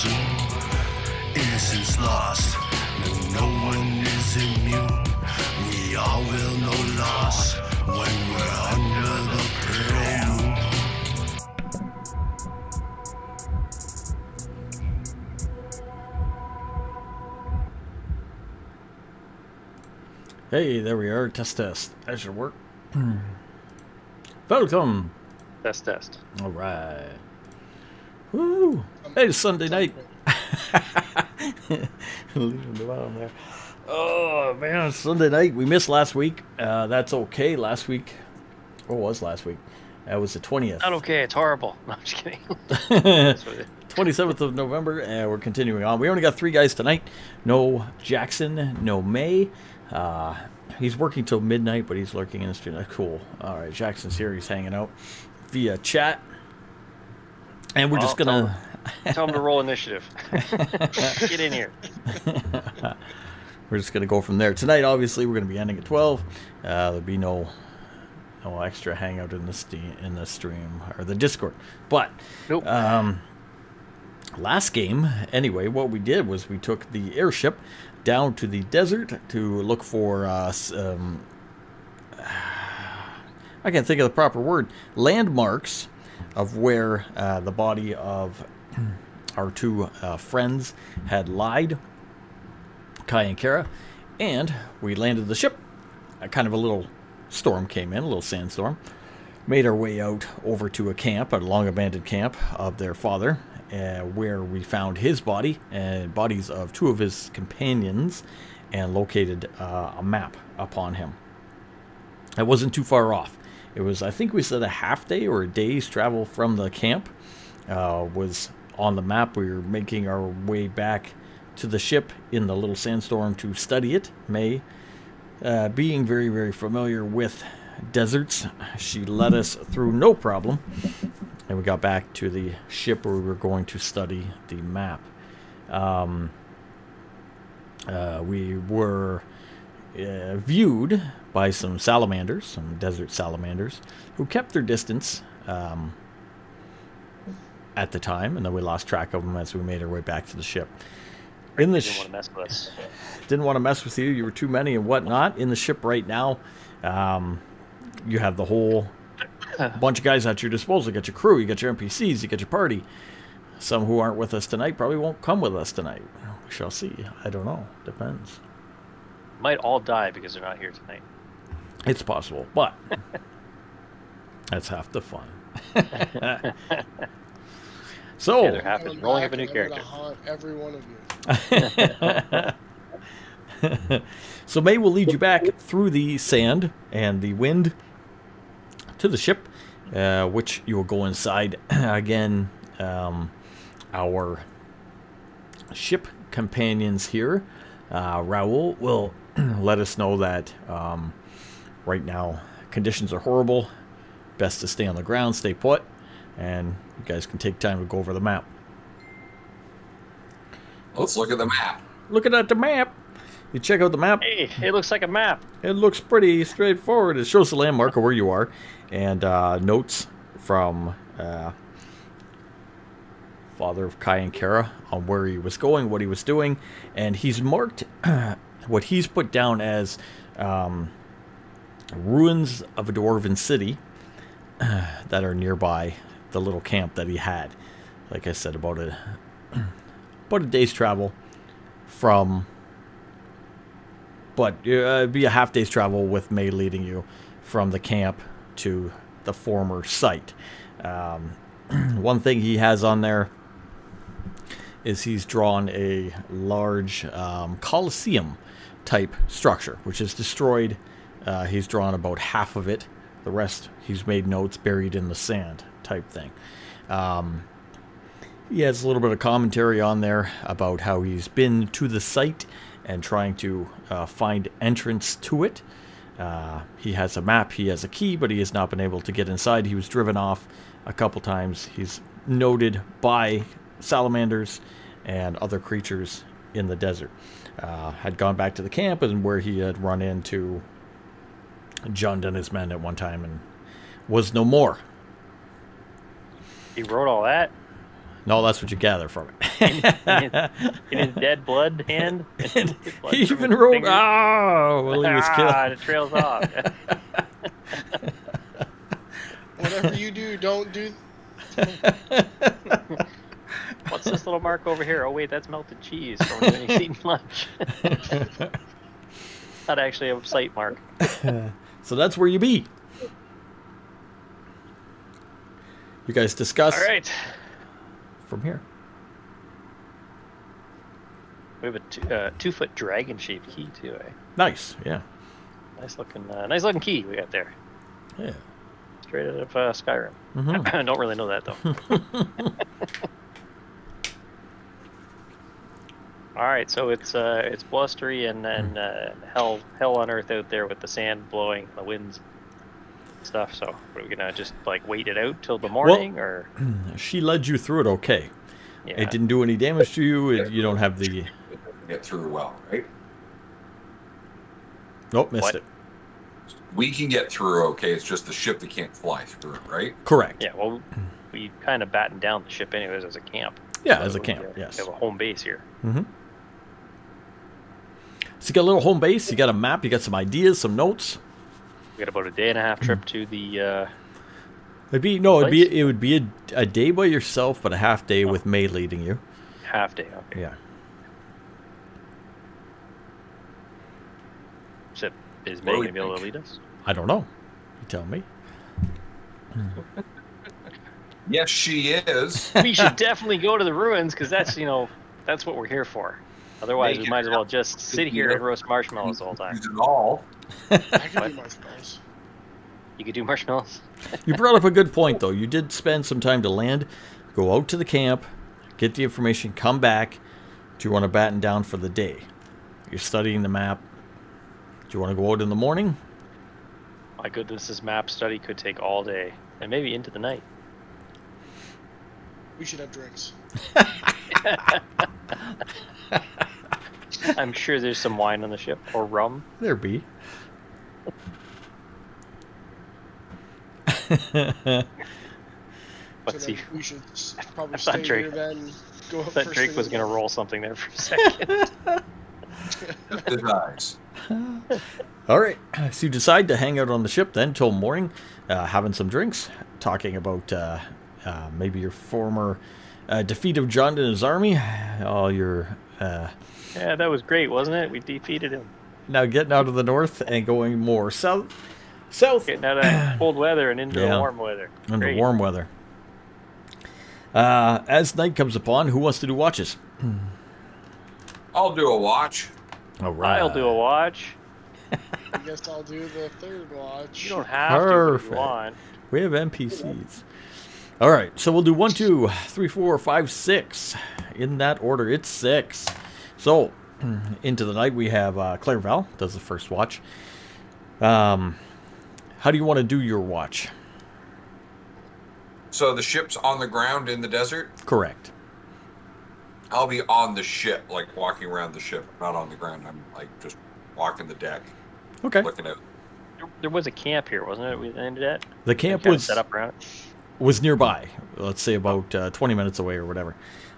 soon. Innocence lost, no one is immune. We all will know loss when we're under the pearl moon. Hey, there we are. Test, test. That should work. Welcome. Test. All right. Woo. Hey, it's Sunday night. Leaving the bottom there. Oh, man, it's Sunday night. We missed last week. That's okay. Last week. What was last week? That was the 20th. Not okay. It's horrible. No, I'm just kidding. 27th of November, and we're continuing on. We only got 3 guys tonight. No Jackson, no May. He's working till midnight, but he's lurking in the stream. Cool. All right, Jackson's here. He's hanging out via chat. And we're just going to... Tell him to roll initiative. Get in here. We're just going to go from there. Tonight, obviously, we're going to be ending at 12. There'll be no extra hangout in the stream or the Discord. But nope. Last game, anyway, what we did was we took the airship down to the desert to look for I can't think of the proper word, landmarks of where the body of our 2 friends had lied, Kai and Kara, and we landed the ship. Kind of a little storm came in, a little sandstorm. Made our way out over to a camp, a long abandoned camp of their father, where we found his body and bodies of 2 of his companions and located a map upon him. It wasn't too far off. It was, I think we said, a half day or a day's travel from the camp. Was on the map. We were making our way back to the ship in the little sandstorm to study it. May, being very, very familiar with deserts, she led us through no problem. And we got back to the ship where we were going to study the map. We were viewed by some salamanders, some desert salamanders, who kept their distance at the time, and then we lost track of them as we made our way back to the ship. Didn't want to mess with us. Didn't want to mess with you. You were too many and whatnot. In the ship right now, you have the whole bunch of guys at your disposal. You got your crew, you got your NPCs, you got your party. Some who aren't with us tonight probably won't come with us tonight. We shall see. I don't know. Depends. Might all die because they're not here tonight. It's possible, but that's half the fun. So, yeah, they're happy. Rolling up a new character. Haunt every one of you. So May will lead you back through the sand and the wind to the ship, which you will go inside. Again, our ship companions here, Raul, will let us know that right now conditions are horrible. Best to stay on the ground, stay put, and you guys can take time to go over the map. Let's look at the map. Looking at the map. You check out the map. Hey, it looks like a map. It looks pretty straightforward. It shows the landmark of where you are, and notes from father of Kai and Kara on where he was going, what he was doing, and he's marked what he's put down as ruins of a dwarven city that are nearby the little camp that he had. Like I said, about a day's travel from. But it'd be a half day's travel with May leading you from the camp to the former site. One thing he has on there is he's drawn a large Colosseum type structure, which is destroyed. He's drawn about half of it. The rest he's made notes buried in the sand type thing. He has a little bit of commentary on there about how he's been to the site and trying to find entrance to it. He has a map, he has a key, but he has not been able to get inside. He was driven off a couple times. He's noted by salamanders and other creatures in the desert. Had gone back to the camp and where he had run into Jund and his men at one time and was no more. He wrote all that? No, that's what you gather from it. In his dead blood hand. And Blood he from even his wrote, fingers. "Oh, well, he was killed." And it trails off. Whatever you do, don't do. What's this little mark over here? Oh wait, that's melted cheese from when he's eating lunch. Not actually a sight mark. So that's where you be. You guys discuss All right. from here. We have a 2-foot dragon-shaped key too. Eh? Nice, yeah. Nice looking key we got there. Yeah. Straight out of Skyrim. Mhm. I don't really know that though. All right, so it's blustery and hell on earth out there with the sand blowing, the winds, stuff. So are we gonna just like wait it out till the morning, or? She led you through it okay. Yeah. It didn't do any damage to you. You don't have the... Get through well, right? Nope, missed What? it. We can get through okay. It's just the ship that can't fly through it, right? Correct. Yeah, well, we kind of battened down the ship anyways as a camp. Yeah, So as a we, camp, we yes. have a home base here. Mm-hmm. So you got a little home base, you got a map, you got some ideas, some notes. We got about a day and a half trip to the. It would be a day by yourself, but a half day with May leading you. Half day. Okay. Yeah. Is What May do we gonna be able to think? lead us? I don't know. You tell me. Yes, she is. We should definitely go to the ruins because that's that's what we're here for. Otherwise, we Make it might as well happen. just sit here and roast marshmallows the whole time. Use it all. I can do marshmallows. You could do marshmallows. You brought up a good point, though. You did spend some time to land, go out to the camp, get the information, come back. Do you want to batten down for the day? You're studying the map. Do you want to go out in the morning? My goodness, this map study could take all day and maybe into the night. We should have drinks. I'm sure there's some wine on the ship or rum. There be. But So see, then we should probably I thought stay Drake- here then. Go up that first Drake thing was in the gonna morning. roll something there for a second. His eyes. All right. So you decide to hang out on the ship then till morning, having some drinks, talking about maybe your former defeat of John and his army, all your Yeah, that was great, wasn't it? We defeated him. now getting out of the north and going more south, Getting out of cold weather and into Yeah. the warm weather. in the Great. warm weather. As night comes upon, who wants to do watches? I'll do a watch. All right. I'll do a watch. I guess I'll do the third watch. You don't have to if Perfect. you want. We have NPCs. All right, so we'll do 1, 2, 3, 4, 5, 6. In that order, it's 6. So, into the night, we have Clairval does the first watch. How do you want to do your watch? So the ship's on the ground in the desert. Correct. I'll be on the ship, like walking around the ship, not on the ground. I'm like just walking the deck, Okay. looking out. There was a camp here, wasn't it? We ended at. The camp Kinda was set up around it. was nearby. Let's say about 20 minutes away or whatever.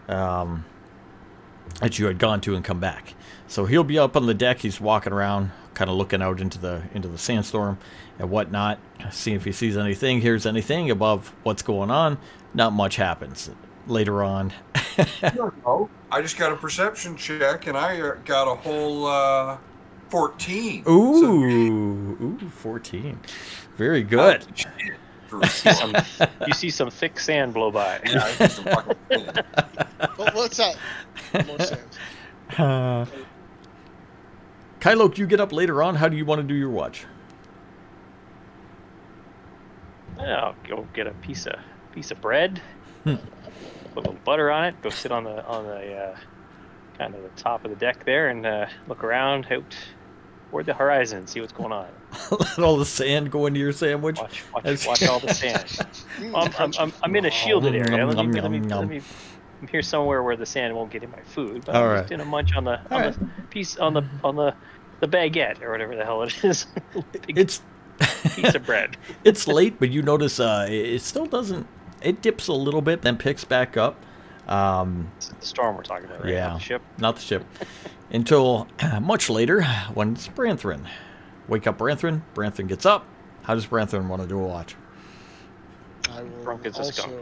That you had gone to and come back. So he'll be up on the deck. He's walking around, kind of looking out into the sandstorm and whatnot, seeing if he sees anything, hears anything above what's going on. Not much happens. Later on, I just got a perception check, and I got a whole 14. ooh, 14, very good. You see some thick sand blow by. Yeah, I see some fucking thing. Well, what's that? More sand. Kylo, you get up later on. How do you want to do your watch? Yeah, I'll go get a piece of bread, put a little butter on it. Go sit on the kind of the top of the deck there and look around out toward the horizon, see what's going on. Let all the sand go into your sandwich. Watch all the sand. I'm in a shielded area. Let me. I'm here somewhere where the sand won't get in my food. But All I'm right. just gonna munch on the right. piece on the baguette or whatever the hell it is. Big It's piece of bread. it's late, but you notice it still doesn't. It dips a little bit, then picks back up. It's the storm we're talking about, right? Yeah. Not the ship. Not the ship. Until much later, when it's Branthrin. Wake up, Branthrin. Branthrin gets up. How does Branthrin want to do a watch? I will Drunk as a skunk.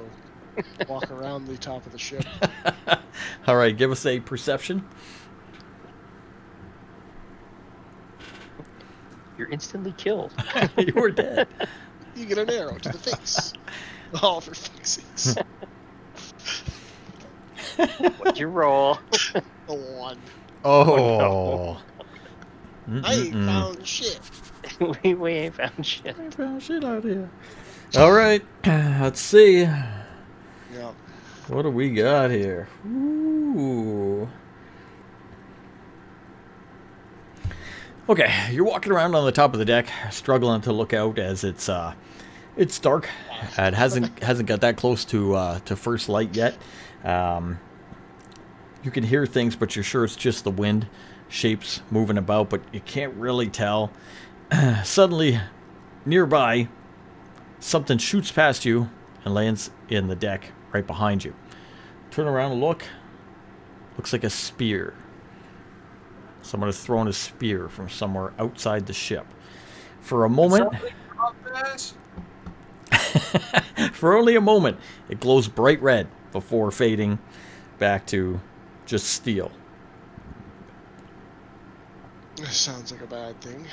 also walk around the top of the ship. All right, give us a perception. You're instantly killed. You were dead. You get an arrow to the face. All for faces. What'd you roll? A 1. Oh. I ain't found shit. we ain't found shit. I found shit out here. All right, let's see. Yeah. What do we got here? Ooh. Okay, you're walking around on the top of the deck, struggling to look out as it's dark. It hasn't got that close to first light yet. You can hear things, but you're sure it's just the wind, shapes moving about, but you can't really tell. Suddenly, nearby, something shoots past you and lands in the deck right behind you. Turn around and look. Looks like a spear. Someone has thrown a spear from somewhere outside the ship. For a moment, for only a moment, it glows bright red before fading back to just steel. This sounds like a bad thing.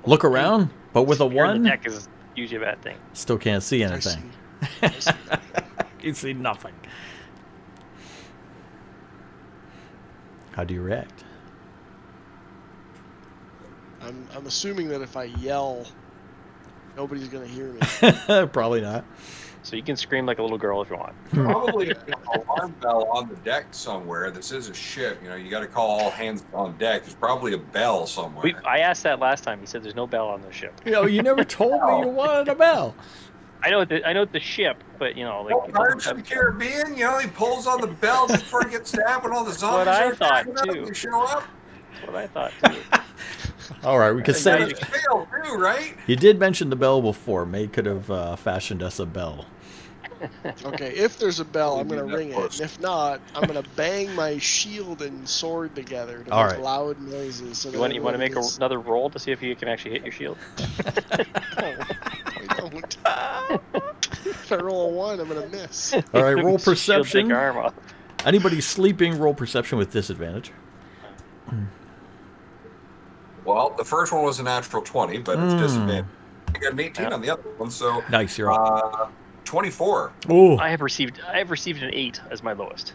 Look around, but with a Spear in 1, the deck is usually a bad thing. still can't see I anything. see You see nothing. How do you react? I'm assuming that if I yell, nobody's gonna hear me. Probably not. So you can scream like a little girl if you want. Probably an alarm bell on the deck somewhere. This is a ship. You know, you got to call all hands on deck. There's probably a bell somewhere. I asked that last time. He said there's no bell on the ship. You know, you never told me you wanted a bell. I know the ship, but you know, like Oh, it Pirates doesn't of the have- Caribbean, you know, he pulls on the bell before he gets stabbed and all the zombies what I are thought, attacking him. too. You show up. That's what I thought too. All right, we could And set now it. It's failed too, right? You did mention the bell before. May could have fashioned us a bell. Okay, if there's a bell, I'm We'll gonna do that ring it. first. And if not, I'm gonna bang my shield and sword together to All make right. loud noises. So You want to make everyone is- another roll to see if you can actually hit your shield? I don't. If I roll a 1, I'm gonna miss. All right, roll Shield take perception. your arm off. Anybody sleeping, roll perception with disadvantage. Well, the first one was a natural 20, but it's disadvantage. I got an 18 on the other one, so Nice, you're up. 24. Oh, I have received an 8 as my lowest.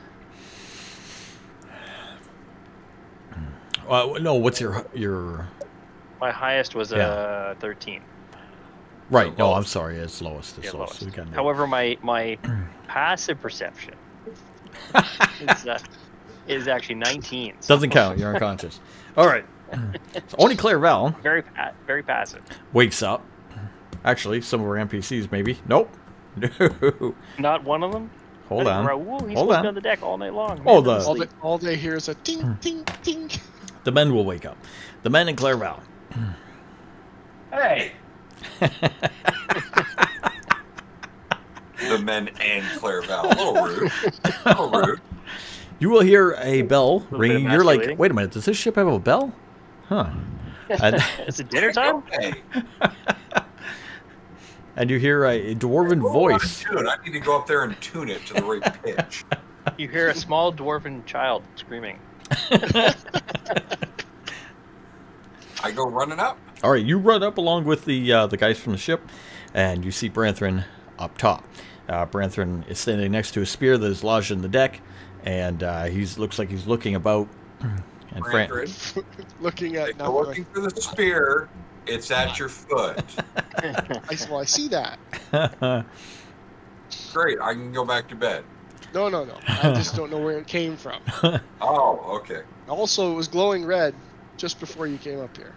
no. What's your? My highest was Yeah. 13. Right. No, I'm lowest. sorry. It's lowest. It's Yeah, lowest. lowest. We got an eight. However, my passive perception is actually 19. So Doesn't count. You're unconscious. All right. So only Clairval very passive. wakes up. Actually, some of our NPCs maybe. Nope. No. Not one of them. Hold on. Raoul, he's Hold sleeping on. on the deck all night long. Oh, Man, the- doesn't sleep. All they hear is a ting, ting, ting. The men will wake up. The men and Clairval. Hey! The men and Clairval. A little rude. A little rude. You will hear a bell bit of ringing. You're like, emasculating. wait a minute. Does this ship have a bell? Huh. And, Is it dinner time? Hey, and you hear a dwarven voice. Tune. I need to go up there and tune it to the right pitch. You hear a small dwarven child screaming. I go running up. All right, you run up along with the guys from the ship, and you see Branthrin up top. Branthrin is standing next to a spear that is lodged in the deck, and looks like he's looking about. And Branthrin, Looking if at you're nothing. looking for the spear, it's at your foot. I see that. Great, I can go back to bed. No. I just don't know where it came from. Oh, okay. Also, it was glowing red just before you came up here.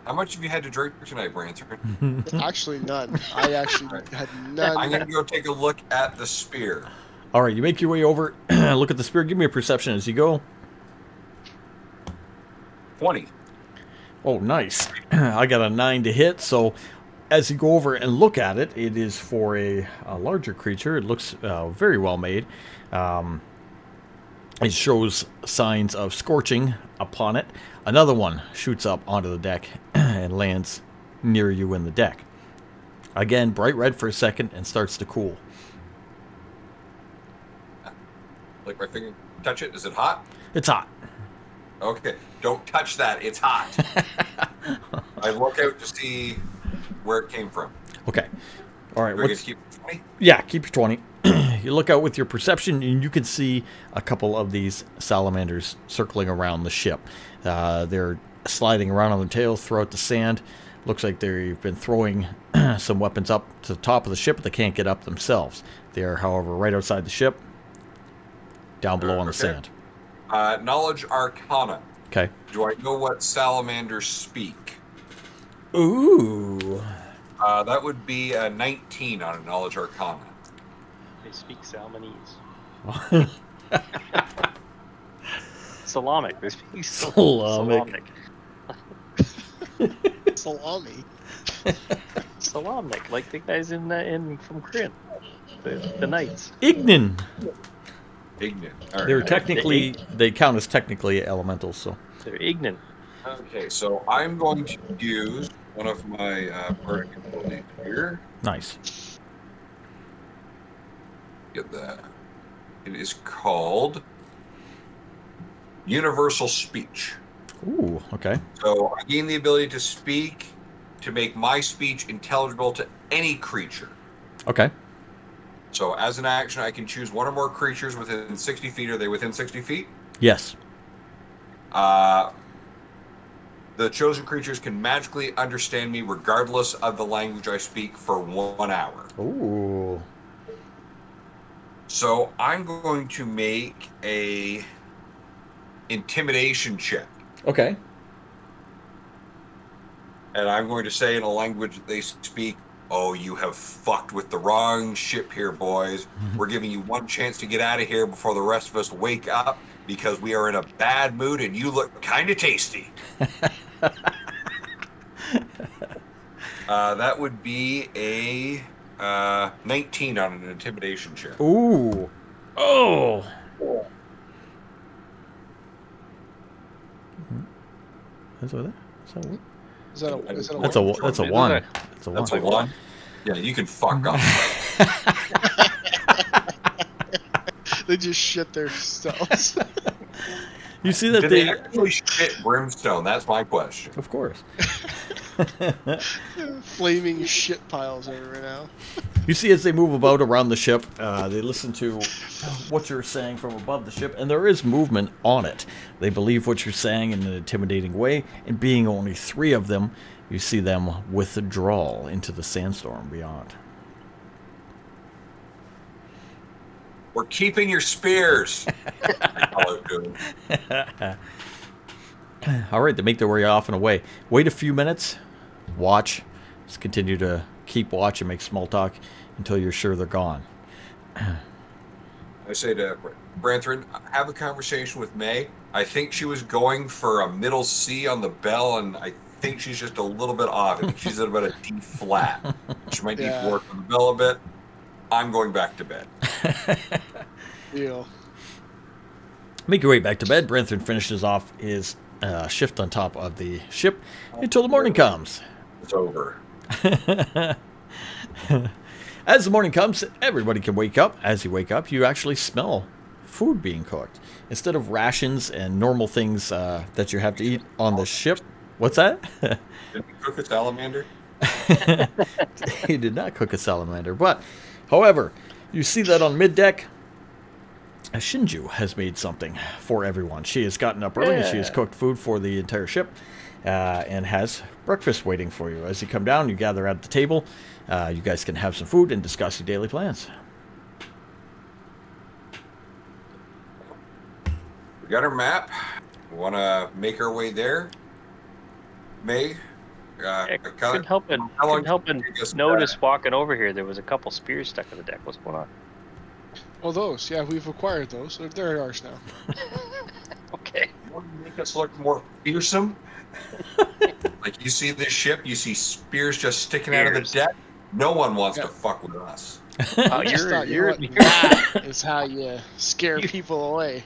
How much have you had to drink tonight, Branthrin? Actually, none. I actually had none. I'm going to go take a look at the spear. All right, you make your way over, look at the spear. Give me a perception as you go. 20. Oh, nice. I got a 9 to hit, so as you go over and look at it, it is for a larger creature. It looks very well made. It shows signs of scorching upon it. Another one shoots up onto the deck and lands near you in the deck. Again, bright red for a second and starts to cool. Like my finger, touch it. Is it hot? It's hot. Okay, don't touch that. It's hot. I look out to see where it came from. Okay. All right. We're going to keep it 20? Yeah, keep your 20. You look out with your perception, and you can see a couple of these salamanders circling around the ship. They're sliding around on the tail throughout the sand. Looks like they've been throwing some weapons up to the top of the ship, but they can't get up themselves. They are, however, right outside the ship, down below on the sand. Knowledge Arcana. Okay. Do I know what salamanders speak? Ooh. That would be a 19 on a Knowledge Arcana. They speak Salmonese. Salamic. They speak Salamic. Salami. Salamic, like the guys in from Kryn, the knights. Ignin. Ignan. All They're right. technically, they count as technically elementals, so. They're ignorant. Okay, so I'm going to use one of my bardic abilities here. Nice. Get that. It is called Universal Speech. Ooh, okay. So I gain the ability to speak, to make my speech intelligible to any creature. Okay. So as an action, I can choose one or more creatures within 60 feet. Are they within 60 feet? Yes. The chosen creatures can magically understand me regardless of the language I speak for 1 hour. Ooh. So I'm going to make a intimidation check. Okay. And I'm going to say in a language that they speak, "Oh, you have fucked with the wrong ship here, boys. We're giving you one chance to get out of here before the rest of us wake up because we are in a bad mood and you look kind of tasty." That would be a 19 on an intimidation check. Ooh. Oh. That's what that? Is that a That's a one? that's a one. That's a one. That's a one. Yeah, you can fuck off. They just shit themselves. You see that Did they actually shit brimstone? That's my question. Of course. Flaming shit piles everywhere now. You see as they move about around the ship, they listen to what you're saying from above the ship, and there is movement on it. They believe what you're saying in an intimidating way, and being only 3 of them, you see them withdraw into the sandstorm beyond. We're keeping your spears. All good. All right, they make their way off and away. Wait a few minutes, watch, just continue to keep watch and make small talk until you're sure they're gone. I say to Branthrin, have a conversation with May. I think she was going for a middle C on the bell, and I think she's just a little bit off. I think she's at about a D flat. She might need to work on the bell a bit. I'm going back to bed. Yeah. Make your way back to bed. Branthrin finishes off his shift on top of the ship until the morning comes. It's over. As the morning comes, everybody can wake up. As you wake up, you actually smell food being cooked. Instead of rations and normal things that you have to eat on the ship. What's that? Did you cook a salamander? He did not cook a salamander. But, however, you see that on middeck, Shinju has made something for everyone. She has gotten up early and she has cooked food for the entire ship and has breakfast waiting for you. As you come down, you gather at the table. You guys can have some food and discuss your daily plans. We got our map. We want to make our way there. May? Couldn't help but notice walking over here, there was a couple spears stuck in the deck. What's going on? Oh, those. Yeah, we've acquired those. They're ours now. Okay. You want to make us look more fearsome? Like, you see this ship, you see spears just sticking out of the Spears. deck. No one wants Yeah. to fuck with us. Oh, I just thought, you know you're, what, that is how you scare You- people away.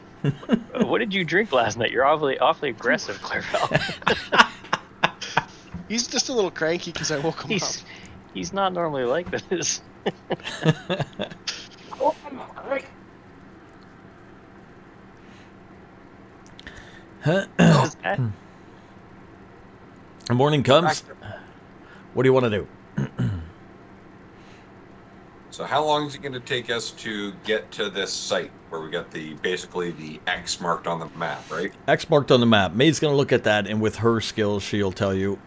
what did you drink last night? You're awfully aggressive, Clairval. He's just a little cranky because I woke him up. He's not normally like this. Is that- The morning comes. What do you want to do? So how long is it going to take us to get to this site where we got basically the X marked on the map, right? X marked on the map. May's going to look at that, and with her skills, she'll tell you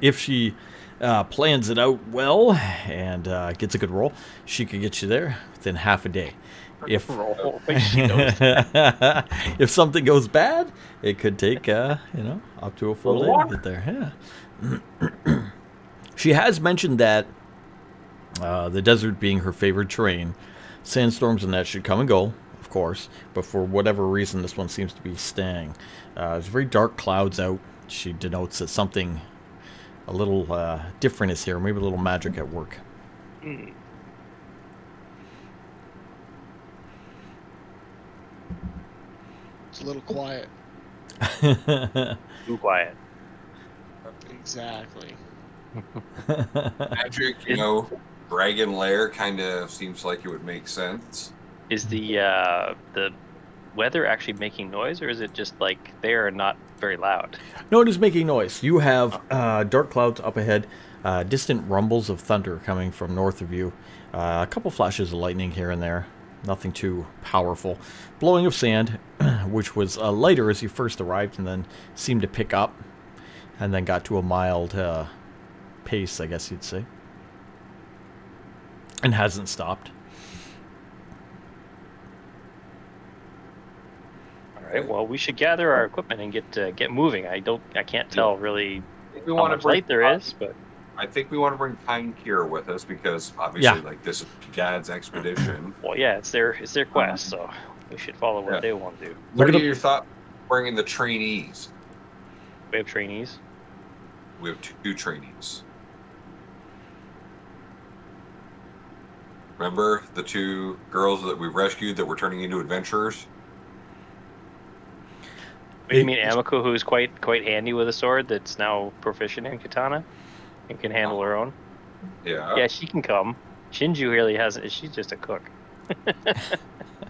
if she plans it out well and gets a good roll, she could get you there within half a day. If roll? She knows. if something goes bad, it could take up to a full day to get there. Yeah. She has mentioned that the desert being her favorite terrain, sandstorms and that should come and go, of course, but for whatever reason, this one seems to be staying. There's very dark clouds out. She denotes that something a little different is here, maybe a little magic at work. Hmm. It's a little quiet. Too quiet. Exactly. Magic, Dragon Lair kind of seems like it would make sense. Is the weather actually making noise, or is it just like they are not very loud? No, it is making noise. You have dark clouds up ahead, distant rumbles of thunder coming from north of you, a couple flashes of lightning here and there, nothing too powerful. Blowing of sand, which was lighter as you first arrived and then seemed to pick up and then got to a mild pace, I guess you'd say, and hasn't stopped. All right. Well, we should gather our equipment and get moving. I can't tell really I think we how want to much bring light there is, but I think we want to bring Pine Kira with us because obviously, Yeah. like, this is Dad's expedition. well, yeah, it's their quest, so we should follow what Yeah. they want to do. What at are the- your thoughts bringing the trainees? We have trainees. We have 2 trainees. Remember the 2 girls that we rescued that were turning into adventurers? You mean Amiko, who's quite handy with a sword, that's now proficient in katana and can handle her own? Yeah. Yeah, she can come. Shinju really hasn't. She's just a cook.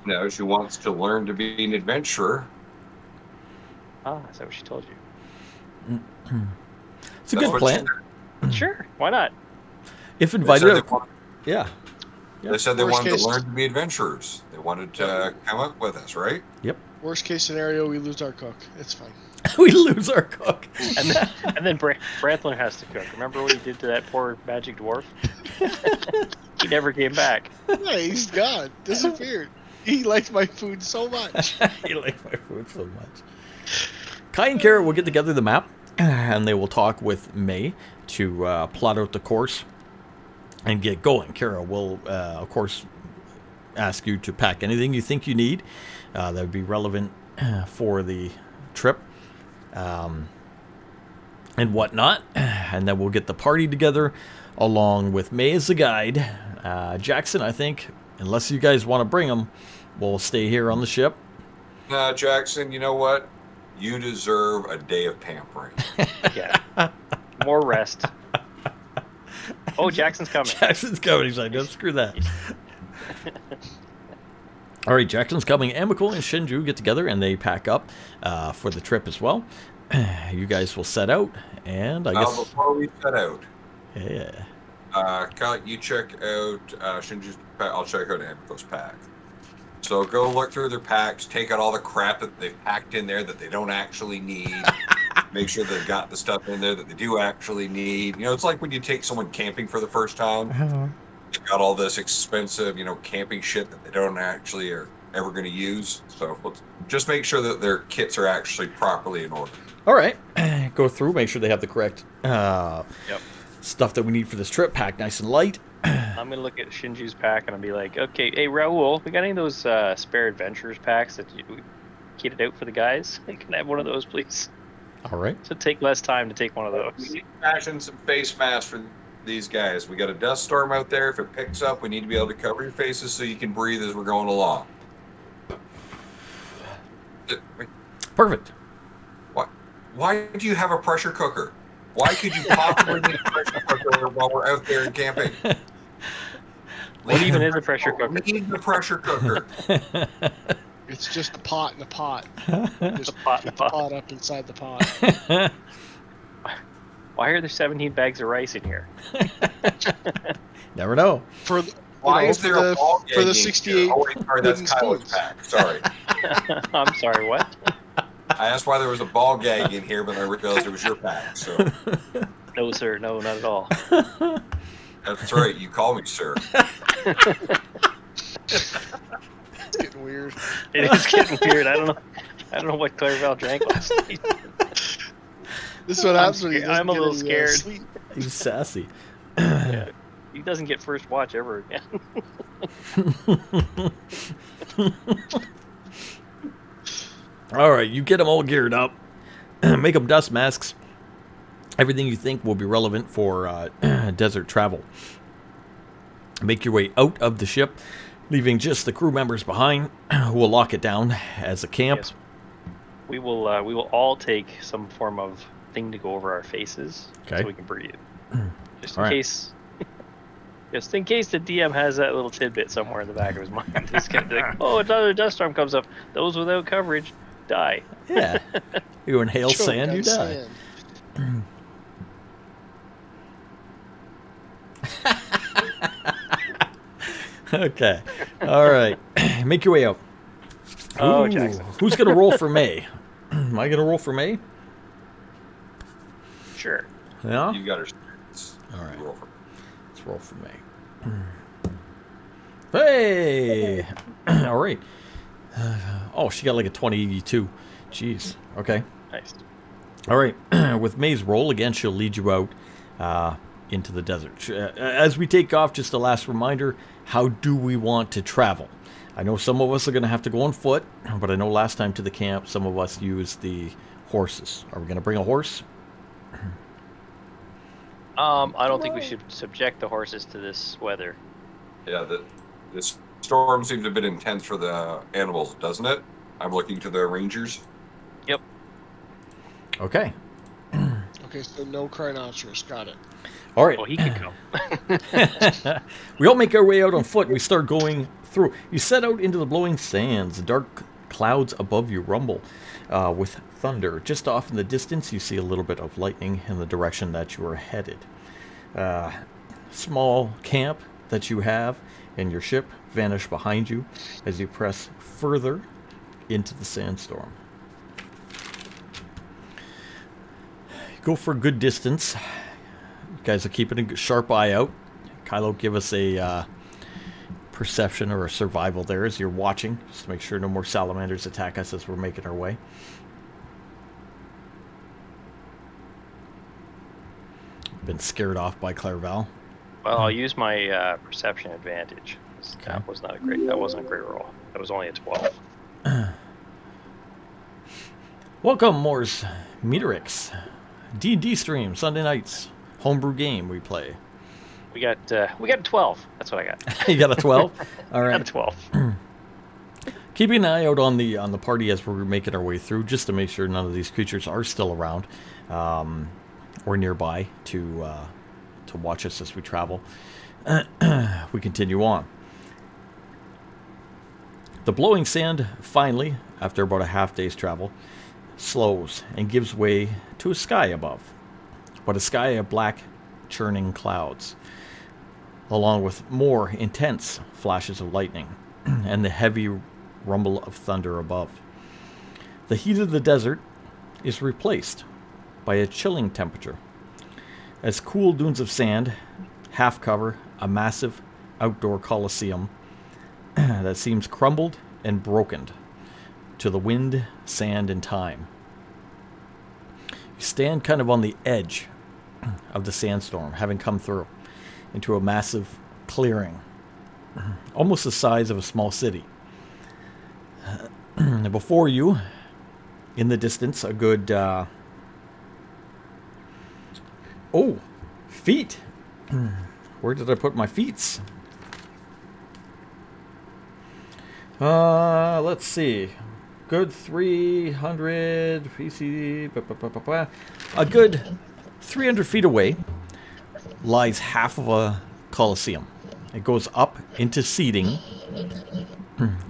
No, she wants to learn to be an adventurer. Ah, is that what she told you? It's a That's good what plan. Sure, why not? If They invited, said yeah. they, said they Worst wanted case- to learn to be adventurers. They wanted to come up with us, right? Worst case scenario, we lose our cook. It's fine. We lose our cook. And then Branthler has to cook. Remember what he did to that poor magic dwarf? He never came back. Yeah, he's gone. Disappeared. He liked my food so much. You like my food so much. Kai and Kara will get together the map, and they will talk with May to plot out the course and get going. Kara will, of course, ask you to pack anything you think you need that would be relevant for the trip and whatnot. And then we'll get the party together along with May as the guide. Jackson, I think, unless you guys want to bring him, will stay here on the ship. Jackson, you know what? You deserve a day of pampering. Yeah. More rest. Oh, Jackson's coming. Jackson's coming. He's like, no, screw that. All right, Jackson's coming. Amiko and Shinju get together and they pack up for the trip as well. You guys will set out, and I Now, guess, before we set out, yeah. Kyle, you check out Shinju's pack. I'll check out Amiko's pack. So go look through their packs, take out all the crap that they've packed in there that they don't actually need. Make sure they've got the stuff in there that they do actually need. You know, it's like when you take someone camping for the first time. They've got all this expensive, camping shit that they don't actually are ever going to use. So let's just make sure that their kits are actually properly in order. All right, go through, make sure they have the correct Yep. stuff that we need for this trip. Pack nice and light. I'm gonna look at Shinju's pack and I'll be like, okay, hey Raul, we got any of those spare adventurers packs that you kitted out for the guys? Can I have one of those, please? All right. So take less time to take one of We those. need to fashion some face masks for these guys. We got a dust storm out there. If it picks up, we need to be able to cover your faces so you can breathe as we're going along. Perfect. Why do you have a pressure cooker? Why could you possibly need a pressure cooker while we're out there camping? What even is a pressure cooker? We need the pressure cooker. It's just a pot in a pot. Just pot in a put the pot. pot up inside the pot. Why are there 17 bags of rice in here? Never know. For the, Why you know, is there a ball for the gag in 68 here? Oh, wait, sorry, that's wooden Kylo's spoons. pack. Sorry. I'm sorry, what? I asked why there was a ball gag in here, but I realized it was your pack. So No, sir. No, not at all. that's right. You call me sir. It's getting weird. It is getting weird. I don't know what Clairval drank last night. This is what happens when he scared. I'm doesn't a little get any, scared. sleep. He's sassy. Yeah. He doesn't get first watch ever again. All right, you get them all geared up. Make them dust masks. Everything you think will be relevant for desert travel. Make your way out of the ship, leaving just the crew members behind, who will lock it down as a camp. Yes. We will all take some form of thing to go over our faces Okay. so we can breathe. Just in All right. case. Just in case the DM has that little tidbit somewhere in the back of his mind. He's gonna be like, oh, another dust storm comes up. Those without coverage die. Yeah. You inhale Choke sand, on you die. sand. Okay. All right. Make your way out. Oh, Ooh, Jackson. Who's going to roll for May? Am I going to roll for May? Sure. Yeah? You got her. All right. Roll for- Let's roll for May. Hey! All right. Oh, she got like a 22. Jeez. Okay. Nice. All right. With May's roll, again, she'll lead you out into the desert. As we take off, just a last reminder, how do we want to travel? I know some of us are going to have to go on foot, but I know last time to the camp, some of us used the horses. Are we going to bring a horse? I don't think we should subject the horses to this weather. Yeah, this storm seems a bit intense for the animals, doesn't it? I'm looking to the rangers. Yep. Okay. Okay, so no Crinoceros. Got it. All right. Well, he can come. We all make our way out on foot. We start going through. You set out into the blowing sands. Dark clouds above you rumble with thunder. Just off in the distance, you see a little bit of lightning in the direction that you are headed. Small camp that you have in your ship vanish behind you as you press further into the sandstorm. Go for a good distance. You guys are keeping a sharp eye out. Kylo, give us a perception or a survival there as you're watching, just to make sure no more salamanders attack us as we're making our way. Been scared off by Clairval. Well, I'll use my perception advantage. Okay. That wasn't a great roll. That was only a 12. Welcome, Moore's Meterix. D&D stream, Sunday nights. Homebrew game we play. We got a 12. That's what I got. You got a 12? All I got a right. 12. Keeping an eye out on the party as we're making our way through, just to make sure none of these creatures are still around or nearby to watch us as we travel. We continue on. The blowing sand finally, after about a half day's travel, slows and gives way to a sky above, but a sky of black churning clouds, along with more intense flashes of lightning and the heavy rumble of thunder above. The heat of the desert is replaced by a chilling temperature, as cool dunes of sand half cover a massive outdoor coliseum that seems crumbled and broken to the wind, sand, and time. You stand kind of on the edge of the sandstorm, having come through into a massive clearing, almost the size of a small city. Before you, in the distance, a good Oh, feet. Where did I put my feet? Let's see. Good 300 PC. A good 300 feet away lies half of a coliseum. It goes up into seating,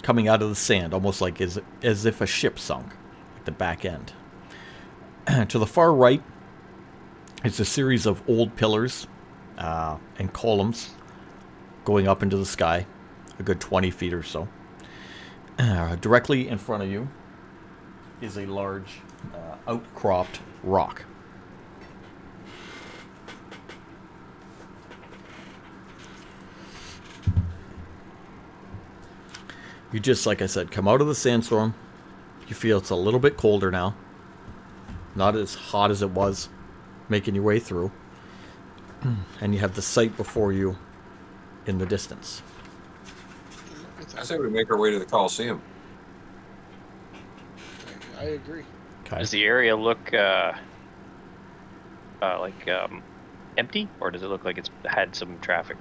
coming out of the sand, almost like as if a ship sunk, at the back end. To the far right, it's a series of old pillars and columns going up into the sky, a good 20 feet or so. Directly in front of you is a large outcropped rock. You just, like I said, come out of the sandstorm. You feel it's a little bit colder now. Not as hot as it was making your way through. And you have the sight before you in the distance. I say we make our way to the Coliseum. I agree. Okay. Does the area look empty, or does it look like it's had some traffic?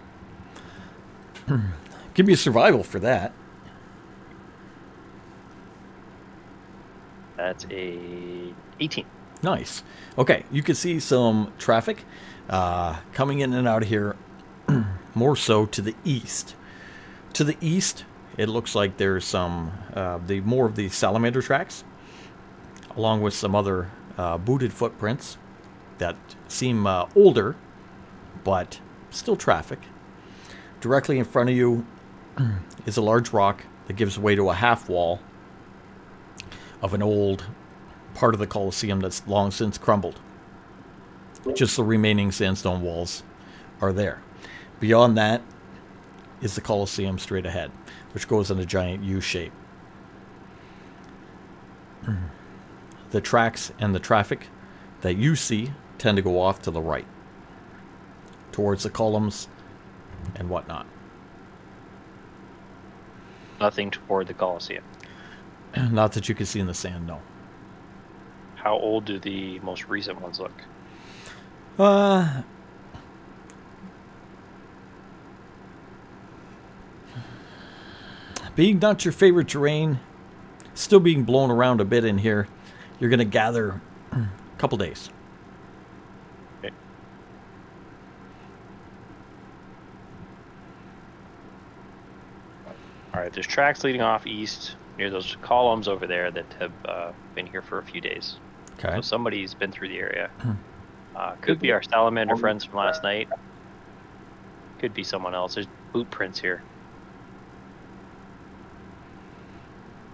Give me a survival for that. That's a 18. Nice. Okay, you can see some traffic coming in and out of here, more so to the east. To the east, it looks like there's some more of the salamander tracks, along with some other booted footprints that seem older, but still traffic. Directly in front of you is a large rock that gives way to a half wall of an old part of the Colosseum that's long since crumbled. Just the remaining sandstone walls are there. Beyond that is the Colosseum straight ahead, which goes in a giant U shape. The tracks and the traffic that you see tend to go off to the right, towards the columns and whatnot. Nothing toward the Colosseum. Not that you can see in the sand, no. How old do the most recent ones look? Being not your favorite terrain, still being blown around a bit in here, you're going to gather a couple days. Okay. All right, there's tracks leading off east near those columns over there that have been here for a few days. Okay. So somebody's been through the area. Could be our salamander friends from last night. Could be someone else. There's boot prints here.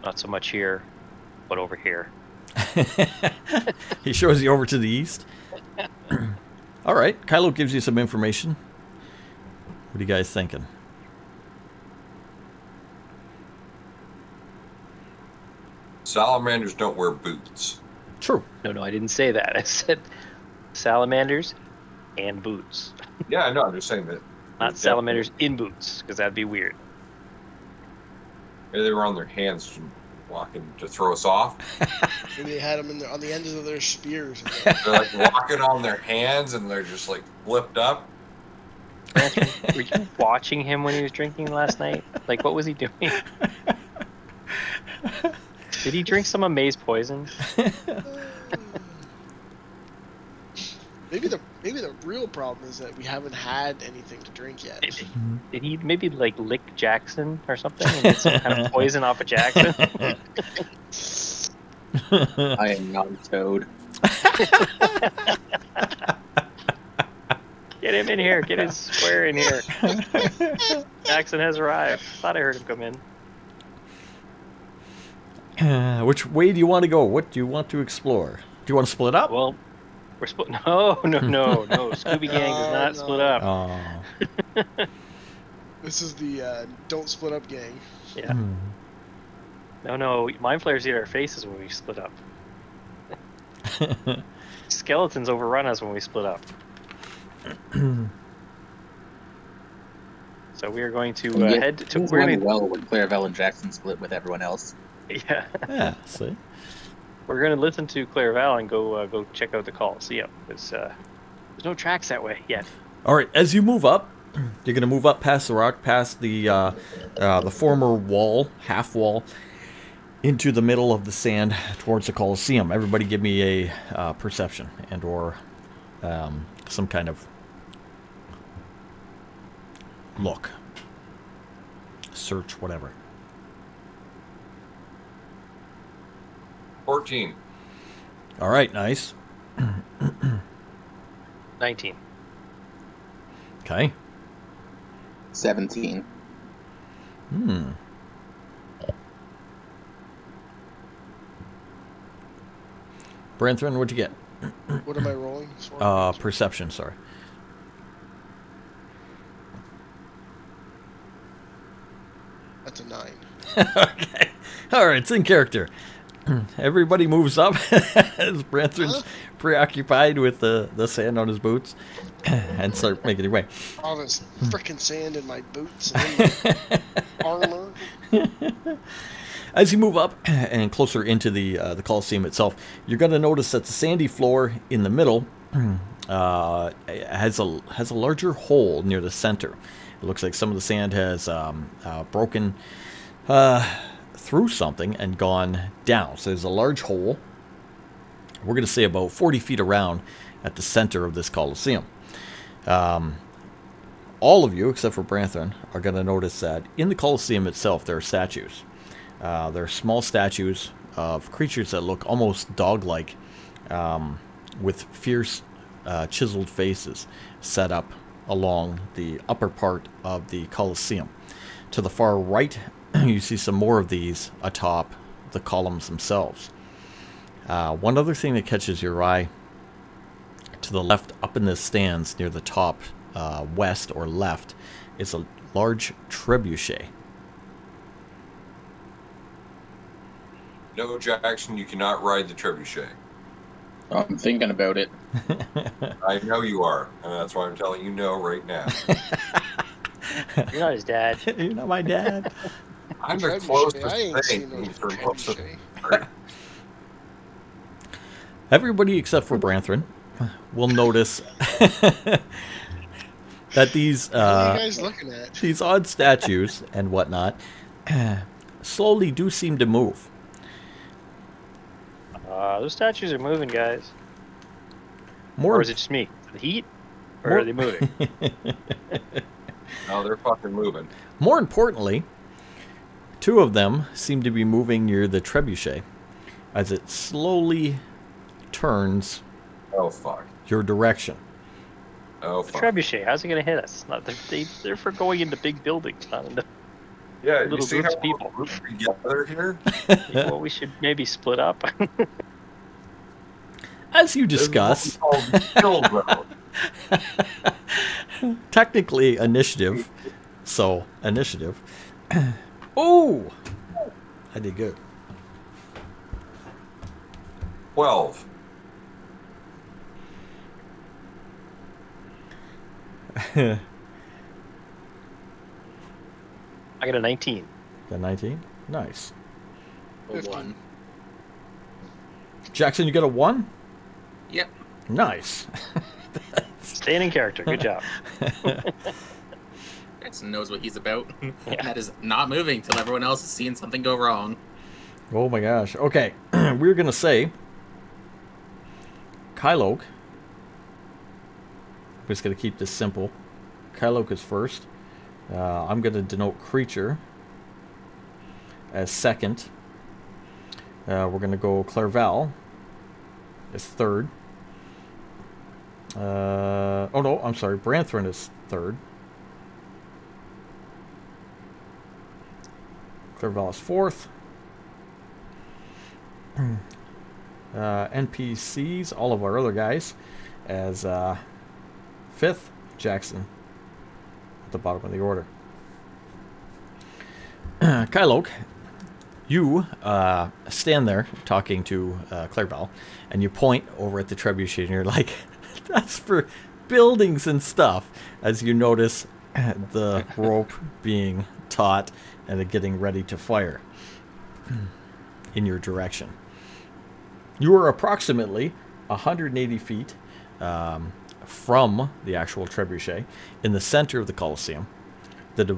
Not so much here, but over here. He shows you over to the east. All right, Kylo gives you some information. What are you guys thinking? Salamanders don't wear boots. True. No, I didn't say that. I said salamanders and boots. Yeah, I know. I'm just saying that. Not salamanders in boots, because that'd be weird. Maybe they were on their hands walking to throw us off. Maybe they had them on the ends of their spears. They're like walking on their hands and they're just like flipped up. Were you watching him when he was drinking last night? Like, what was he doing? Did he drink some Amaze poison? Maybe the real problem is that we haven't had anything to drink yet. Did he maybe like lick Jackson or something and get some kind of poison off of Jackson? I am not a toad. Get him in here. Get his square in here. Jackson has arrived. Thought I heard him come in. Which way do you want to go? What do you want to explore? Do you want to split up? Well, we're split. No. Scooby Gang does not split up. Oh. This is the don't split up gang. Yeah. No. Mind flayers eat our faces when we split up. Skeletons overrun us when we split up. So we are going to head to. We're going well when Clairvel and Jackson split with everyone else. Yeah. Yeah. See. We're going to listen to Clairvel and go check out the Coliseum because There's no tracks that way yet. All right, as you move up, you're going to move up past the rock, past the former wall, half wall, into the middle of the sand towards the Colosseum. Everybody give me a perception and or some kind of look. Search, whatever. 14. All right, nice. 19. Okay. 17. Branthrin, what'd you get? What am I rolling? Sorry. Perception, sorry. That's a 9. Okay. All right, it's in character. Everybody moves up as Branthrin's preoccupied with the sand on his boots and start making their way. All this frickin' sand in my boots and in my armor. As you move up and closer into the Colosseum itself, you're going to notice that the sandy floor in the middle has a larger hole near the center. It looks like some of the sand has broken through something and gone down. So there's a large hole. We're going to say about 40 feet around at the center of this Colosseum. All of you, except for Branthrin, are going to notice that in the Colosseum itself there are statues. There are small statues of creatures that look almost dog-like, with fierce chiseled faces set up along the upper part of the Colosseum. To the far right, you see some more of these atop the columns themselves. One other thing that catches your eye, to the left, up in the stands near the top, west or left, is a large trebuchet. No, Jackson, you cannot ride the trebuchet. I'm thinking about it. I know you are, and that's why I'm telling you no right now. You're not his dad. You're not my dad. I'm the Trebuchet, closest I ain't thing seen no to the trebuchet. Everybody except for Branthrin will notice that these What are you guys looking at? these odd statues and whatnot slowly do seem to move. Those statues are moving, guys. More Or is it just me? The heat? Or are they moving? No, they're fucking moving. More importantly, two of them seem to be moving near the trebuchet as it slowly turns Oh, fuck. your direction. Oh, The fuck. trebuchet, how's it going to hit us? Not, they're for going into big buildings, not into... Yeah, you little see groups how of people. we're grouped together here? Well, we should maybe split up. As you This is discuss, what we call the kill zone. technically initiative, so initiative. Oh, I did good. 12. I got a 19. Got 19. Nice. A 15. 1. Jackson, you got a 1? Yep. Nice. Staying in character. Good job. Jackson knows what he's about. Yeah. And that is not moving till everyone else is seeing something go wrong. Oh my gosh. Okay, we're gonna say Kyloke. I'm just gonna keep this simple. Kyloke is first. I'm gonna denote creature as second. We're gonna go Clairval as third. Oh no, I'm sorry. Branthrin is third. Clairval is fourth. NPCs, all of our other guys, as fifth. Jackson at the bottom of the order. Kyloke, you stand there talking to Clairval, and you point over at the trebuchet, and you're like, that's for buildings and stuff, as you notice the rope being taut and it getting ready to fire in your direction. You are approximately 180 feet from the actual trebuchet in the center of the Colosseum. Okay,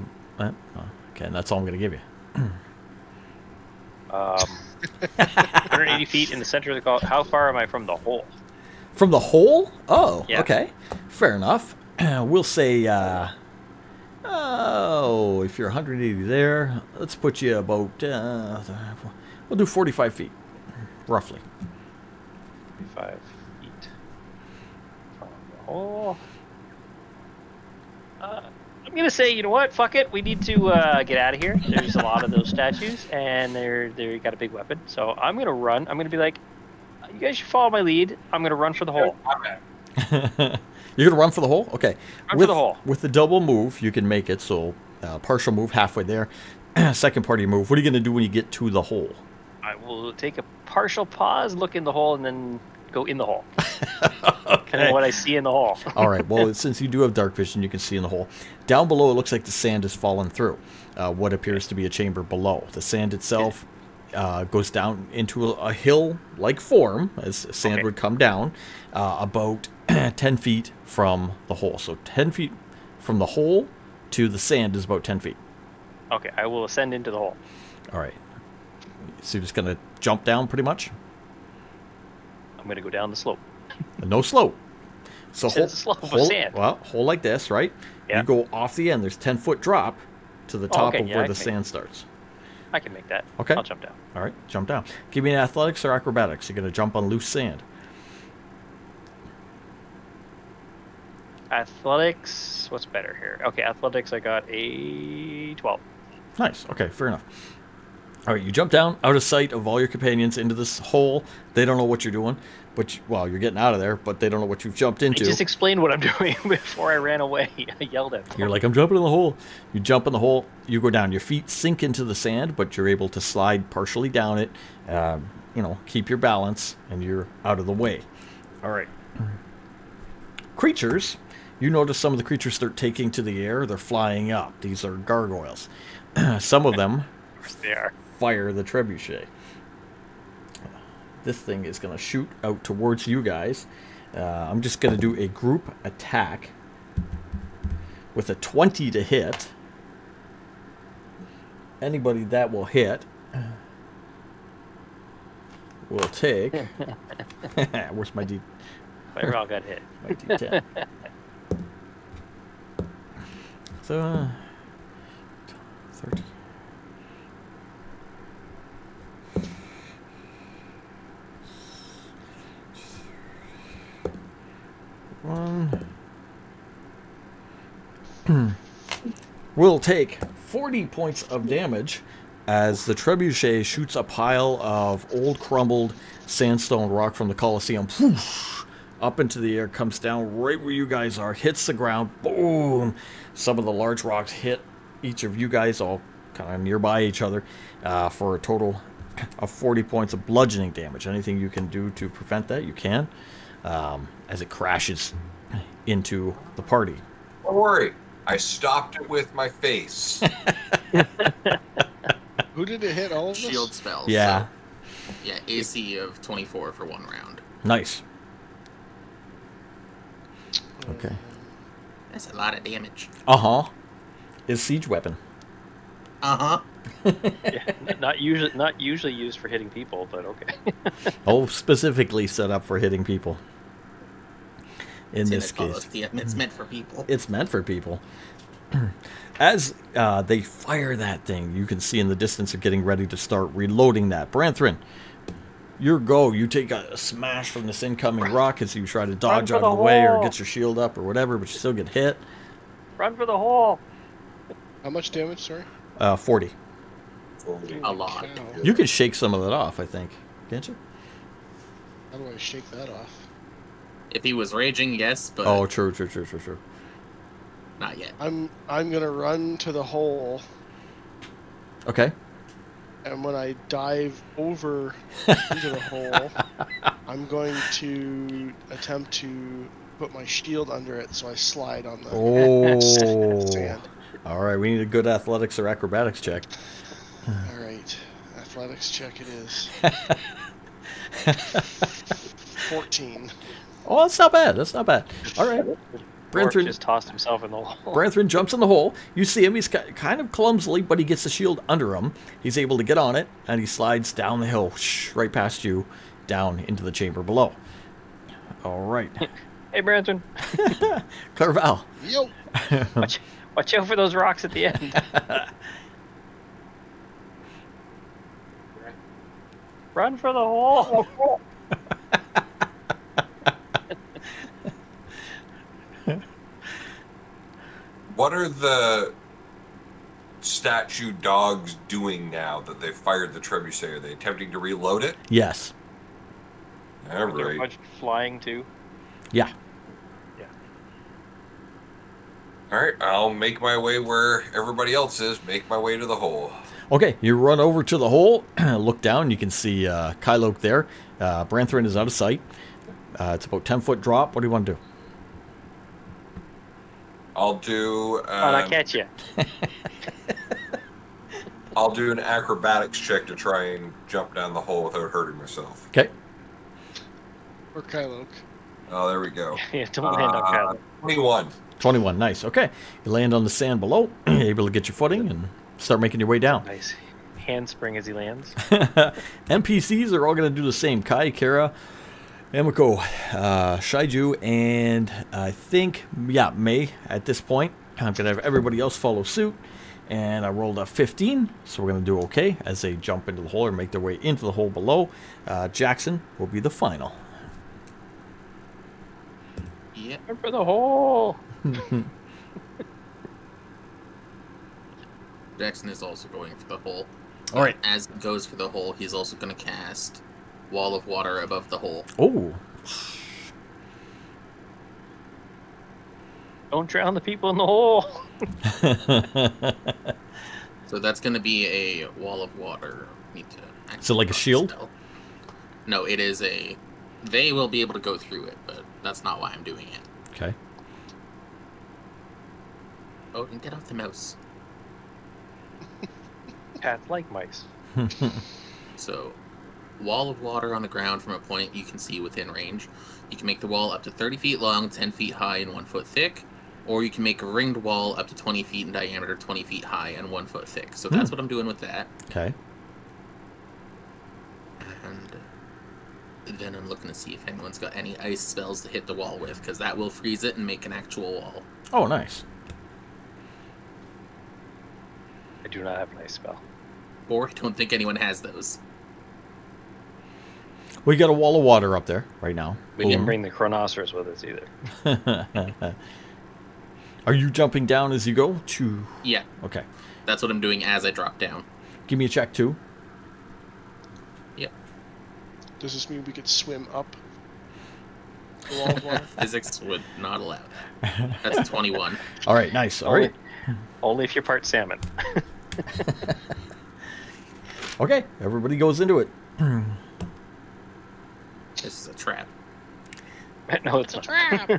and that's all I'm going to give you. 180 feet in the center of the call. How far am I from the hole? From the hole? Oh, Yeah. okay. Fair enough. We'll say, if you're 180 there, let's put you about, we'll do 45 feet, roughly. 45 feet from the hole. I'm gonna say, you know what? Fuck it. We need to get out of here. There's a lot of those statues, and they got a big weapon. So I'm gonna run. I'm gonna be like, you guys should follow my lead. I'm gonna run for the hole. You're gonna run for the hole? Okay. Run for the hole. With the double move, you can make it. So partial move halfway there. Second part of your move. What are you gonna do when you get to the hole? I will take a partial pause, look in the hole, and then go in the hole. And then what I see in the hole. All right. Well, since you do have dark vision, you can see in the hole. Down below, it looks like the sand has fallen through what appears to be a chamber below. The sand itself goes down into a hill-like form, as sand would come down, about 10 feet from the hole. So 10 feet from the hole to the sand is about 10 feet. Okay, I will ascend into the hole. All right. So you're just going to jump down pretty much? I'm going to go down the slope. No slope. So It's a slope of sand. Well, hole like this, right? Yeah. You go off the end. There's 10-foot drop to the top okay, of yeah, where I the can sand starts. I can make that. Okay. I'll jump down. All right, jump down. Give me an athletics or acrobatics. You're going to jump on loose sand. Athletics. What's better here? Okay, athletics. I got a 12. Nice. Okay, fair enough. All right, you jump down out of sight of all your companions into this hole. They don't know what you're doing, but you're getting out of there, but they don't know what you've jumped into. I just explained what I'm doing before I ran away. I yelled at them. You're like, I'm jumping in the hole. You jump in the hole. You go down. Your feet sink into the sand, but you're able to slide partially down it. Keep your balance, and you're out of the way. All right. Creatures. You notice some of the creatures start taking to the air. They're flying up. These are gargoyles. Some of them They are. fire the trebuchet. This thing is going to shoot out towards you guys. I'm just going to do a group attack with a 20 to hit. Anybody that will hit will take... Where's my D... Fire all got hit. My D10. So, 30. Will take 40 points of damage as the trebuchet shoots a pile of old crumbled sandstone rock from the Colosseum. Whoosh, up into the air, comes down right where you guys are, hits the ground, boom. Some of the large rocks hit each of you guys, all kind of nearby each other, for a total of 40 points of bludgeoning damage. Anything you can do to prevent that, you can, as it crashes into the party. Don't worry. I stopped it with my face. Who did it hit? All of us? Shield spells. Yeah. So, yeah, AC of 24 for 1 round. Nice. Okay. That's a lot of damage. Uh-huh. Is siege weapon. Uh-huh. Yeah, not usually used for hitting people, but okay. Oh, specifically set up for hitting people. In It's this the case. Colosseum. It's meant for people. It's meant for people. As they fire that thing, you can see in the distance they're getting ready to start reloading that. Branthrin, your go. You take a smash from this incoming rock as you try to dodge for out of the the way or hole. get your shield up or whatever, but you still get hit. Run for the hole. How much damage, sorry? 40. A lot. Cow. You could shake some of that off, I think. Can't you? How do I shake that off? If he was raging, yes, but Oh, true. not yet. I'm gonna run to the hole, Okay. and when I dive over into the hole, I'm going to attempt to put my shield under it so I slide on the Oh. sand. All right, we need a good athletics or acrobatics check. All right, athletics check it is. 14. Oh, that's not bad. That's not bad. All right. Dwarf Branthrin, just tossed himself in the hole. Branthrin jumps in the hole. You see him. He's kind of clumsily, but he gets the shield under him. He's able to get on it, and he slides down the hill, right past you, down into the chamber below. All right. Hey, Branthrin. Clerval. Yo. Watch out for those rocks at the end. Run for the hole. What are the statue dogs doing now that they've fired the trebuchet? Are they attempting to reload it? Yes. All Are there a right. bunch flying too? Yeah. All right, I'll make my way where everybody else is. Make my way to the hole. Okay, you run over to the hole, look down, you can see Kyloke there. Branthrin is out of sight. It's about 10-foot drop. What do you want to do? I'll do. I catch you. I'll do an acrobatics check to try and jump down the hole without hurting myself. Okay. Or Kyloke. Oh, there we go. Yeah, don't land on Kylo. 21. 21, nice. Okay, you land on the sand below, able to get your footing and start making your way down. Nice. Handspring as he lands. NPCs are all going to do the same. Kai, Kara, Emiko, Shaiju, and I think, yeah, May at this point. I'm going to have everybody else follow suit. And I rolled a 15, so we're going to do okay as they jump into the hole or make their way into the hole below. Jackson will be the final. Yep. Run for the hole. Jackson is also going for the hole. All right. As he goes for the hole, he's also going to cast Wall of Water above the hole. Oh. Don't drown the people in the hole. So that's going to be a Wall of Water. Need to So like a shield? spell. No, it is a... They will be able to go through it, but that's not why I'm doing it. Okay. Oh, and get off the mouse. Cats like mice. So, Wall of Water on the ground from a point you can see within range. You can make the wall up to 30 feet long, 10 feet high, and 1 foot thick. Or you can make a ringed wall up to 20 feet in diameter, 20 feet high, and 1 foot thick. So that's what I'm doing with that. Okay. And then I'm looking to see if anyone's got any ice spells to hit the wall with, because that will freeze it and make an actual wall. Oh, nice. I do not have an ice spell. Or I don't think anyone has those. We got a wall of water up there right now. We didn't bring the Chronoceros with us either. Are you jumping down as you go? Yeah, Okay. that's what I'm doing as I drop down. Give me a check, too. Yep. Does this mean we could swim up the wall of water? Physics would not allow that. That's a 21. All right, nice. All right. Only if you're part salmon. Okay, everybody goes into it. This is a trap. No, it's not.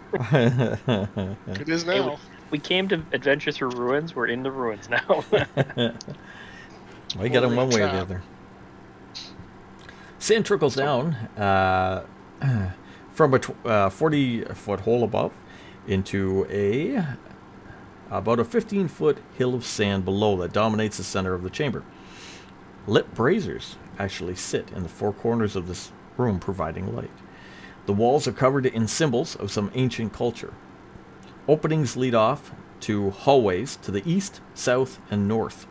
It is now. We came to adventure through ruins. We're in the ruins now. Well, you got them one way or the Trap. other. Sand trickles down from a 40-foot hole above into about a 15-foot hill of sand below that dominates the center of the chamber. Lit braziers actually sit in the four corners of this room, providing light. The walls are covered in symbols of some ancient culture. Openings lead off to hallways to the east, south, and north.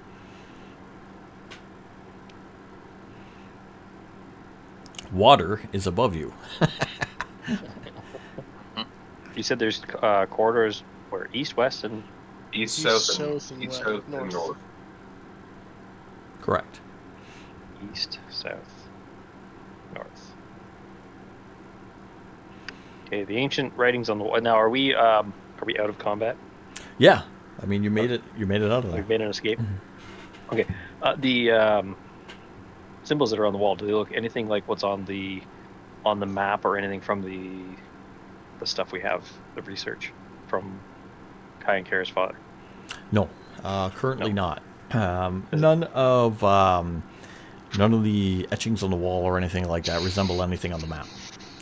Water is above you. You said there's corridors where east, west, and East, East, south, and south, and east, west, south, and north. north. Correct. east, south, north. Okay, the ancient writings on the wall. Now, are we out of combat? Yeah, I mean you made it. You made it out of there. We've made an escape. Okay, the symbols that are on the wall. Do they look anything like what's on the map, or anything from the stuff we have, the research from Kai and Kara's father? No, currently No. not. None of the etchings on the wall or anything like that resemble anything on the map.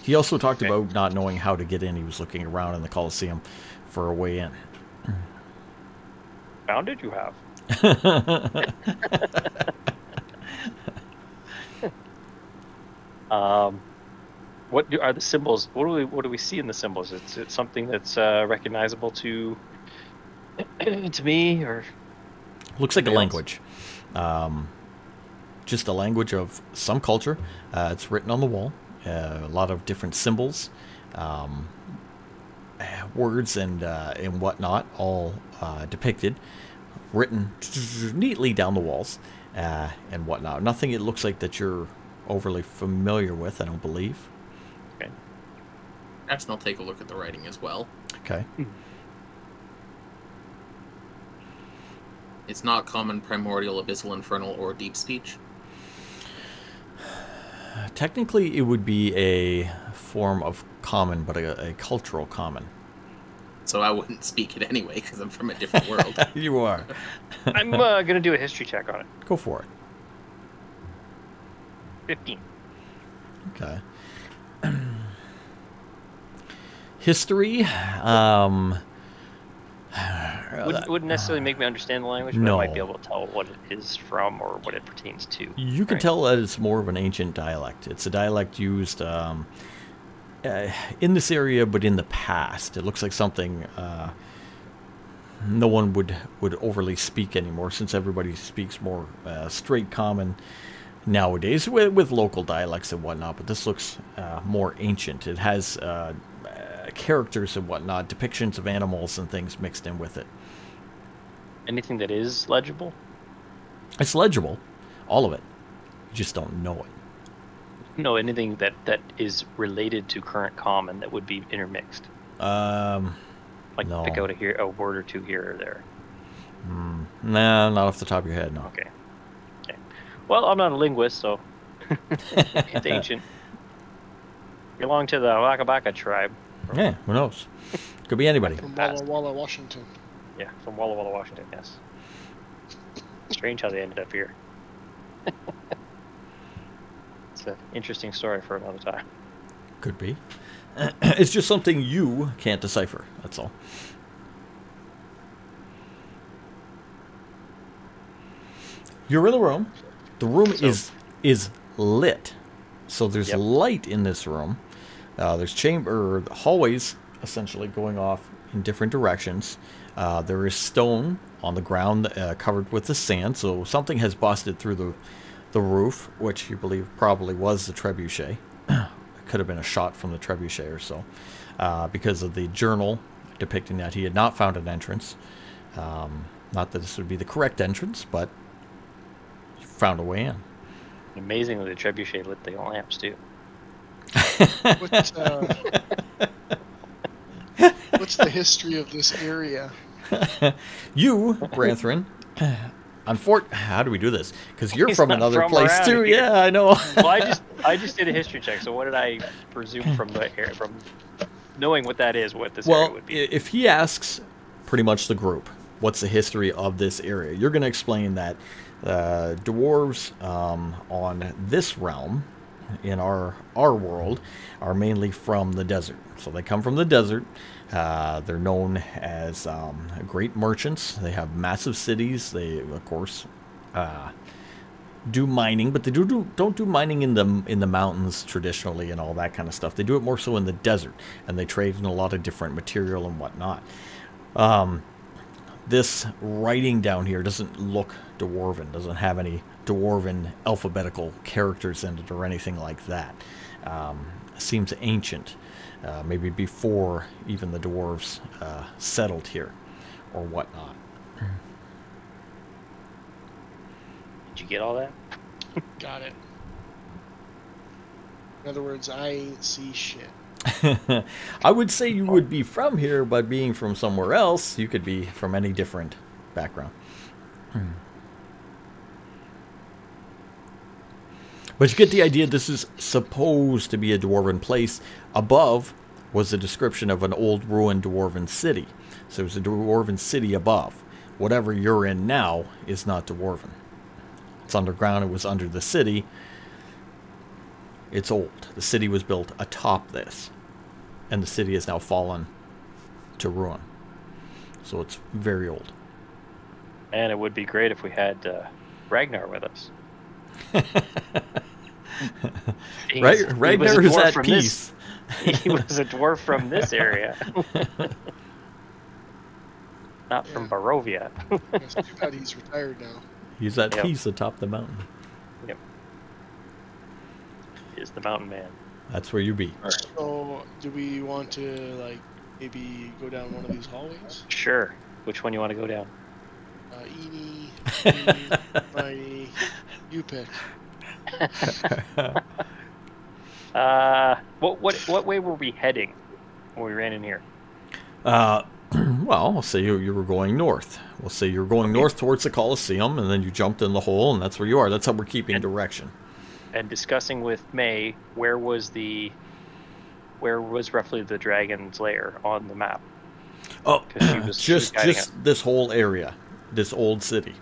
He also talked Okay. about not knowing how to get in. He was looking around in the Colosseum for a way in. Found it, you have. Are the symbols? What do we see in the symbols? It's something that's recognizable to to me, or Looks like a Anybody else? language. Just a language of some culture. It's written on the wall. A lot of different symbols, words, and whatnot, all depicted, written neatly down the walls, and whatnot. Nothing it looks like that you're overly familiar with, I don't believe. Jackson will take a look at the writing as well. Okay. It's not common, primordial, abyssal, infernal, or deep speech. Technically, it would be a form of common, but a cultural common. So I wouldn't speak it anyway because I'm from a different world. You are. I'm gonna do a history check on it. Go for it. 15. Okay. History. Wouldn't necessarily make me understand the language, but No. I might be able to tell what it is from or what it pertains to. You can Right. tell that it's more of an ancient dialect. It's a dialect used in this area, but in the past. It looks like something no one would overly speak anymore, since everybody speaks more straight common nowadays with local dialects and whatnot. But this looks more ancient. It has characters and whatnot, depictions of animals and things mixed in with it. Anything that is legible? It's legible, all of it. You just don't know it. No, anything that is related to current common that would be intermixed. Like No. pick out a word or two here or there. Nah, not off the top of your head, no. Okay. Well, I'm not a linguist, so it's ancient. Belong to the Waka Baka tribe. Yeah, who knows? Could be anybody. From Walla Walla, Washington. Yeah, from Walla Walla, Washington, yes. Strange how they ended up here. It's an interesting story for another time. Could be. It's just something you can't decipher, that's all. You're in the room. The room is lit. So there's Yep. light in this room. There's hallways essentially going off in different directions. There is stone on the ground covered with the sand, so something has busted through the roof, which you believe probably was the trebuchet. It could have been a shot from the trebuchet or so, because of the journal depicting that he had not found an entrance. Not that this would be the correct entrance, but he found a way in. Amazingly, the trebuchet lit the lamps too. What's the history of this area? You, Branthrin, how do we do this? Because you're He's from not another from place around too. here. Yeah, I know. Well, I just did a history check. So what did I presume from knowing what that is? What this area Well, would be? if he asks pretty much the group, what's the history of this area? You're going to explain that dwarves on this realm, in our world, are mainly from the desert. So they come from the desert. They're known as great merchants. They have massive cities. They, of course, do mining, but they don't do mining in the mountains traditionally and all that kind of stuff. They do it more so in the desert, and they trade in a lot of different material and whatnot. This writing down here doesn't look dwarven, doesn't have any dwarven alphabetical characters in it or anything like that. Seems ancient, maybe before even the dwarves settled here or whatnot. Did you get all that? Got it. In other words, I ain't see shit. I would say you would be from here, but being from somewhere else, you could be from any different background. But you get the idea this is supposed to be a dwarven place. Above was a description of an old ruined dwarven city. So it was a dwarven city above. Whatever you're in now is not dwarven. It's underground. It was under the city. It's old. The city was built atop this, and the city has now fallen to ruin. So it's very old. And it would be great if we had Ragnar with us. Ragnar is at peace. He was a dwarf from this area. Not from Barovia. It's too bad he's retired now. He's at Yep. peace atop the mountain. Yep. He is the mountain man. That's where you be. So, do we want to, like, maybe go down one of these hallways? Sure. Which one you want to go down? Eenie, meenie, miny, you pick. What way were we heading when we ran in here? Well, we'll say you were going north. We'll say you're going north towards the Colosseum, and then you jumped in the hole, and that's where you are. That's how we're keeping direction. And discussing with May, where was roughly the dragon's lair on the map? Oh, 'Cause she was just guiding us. this whole area, this old city.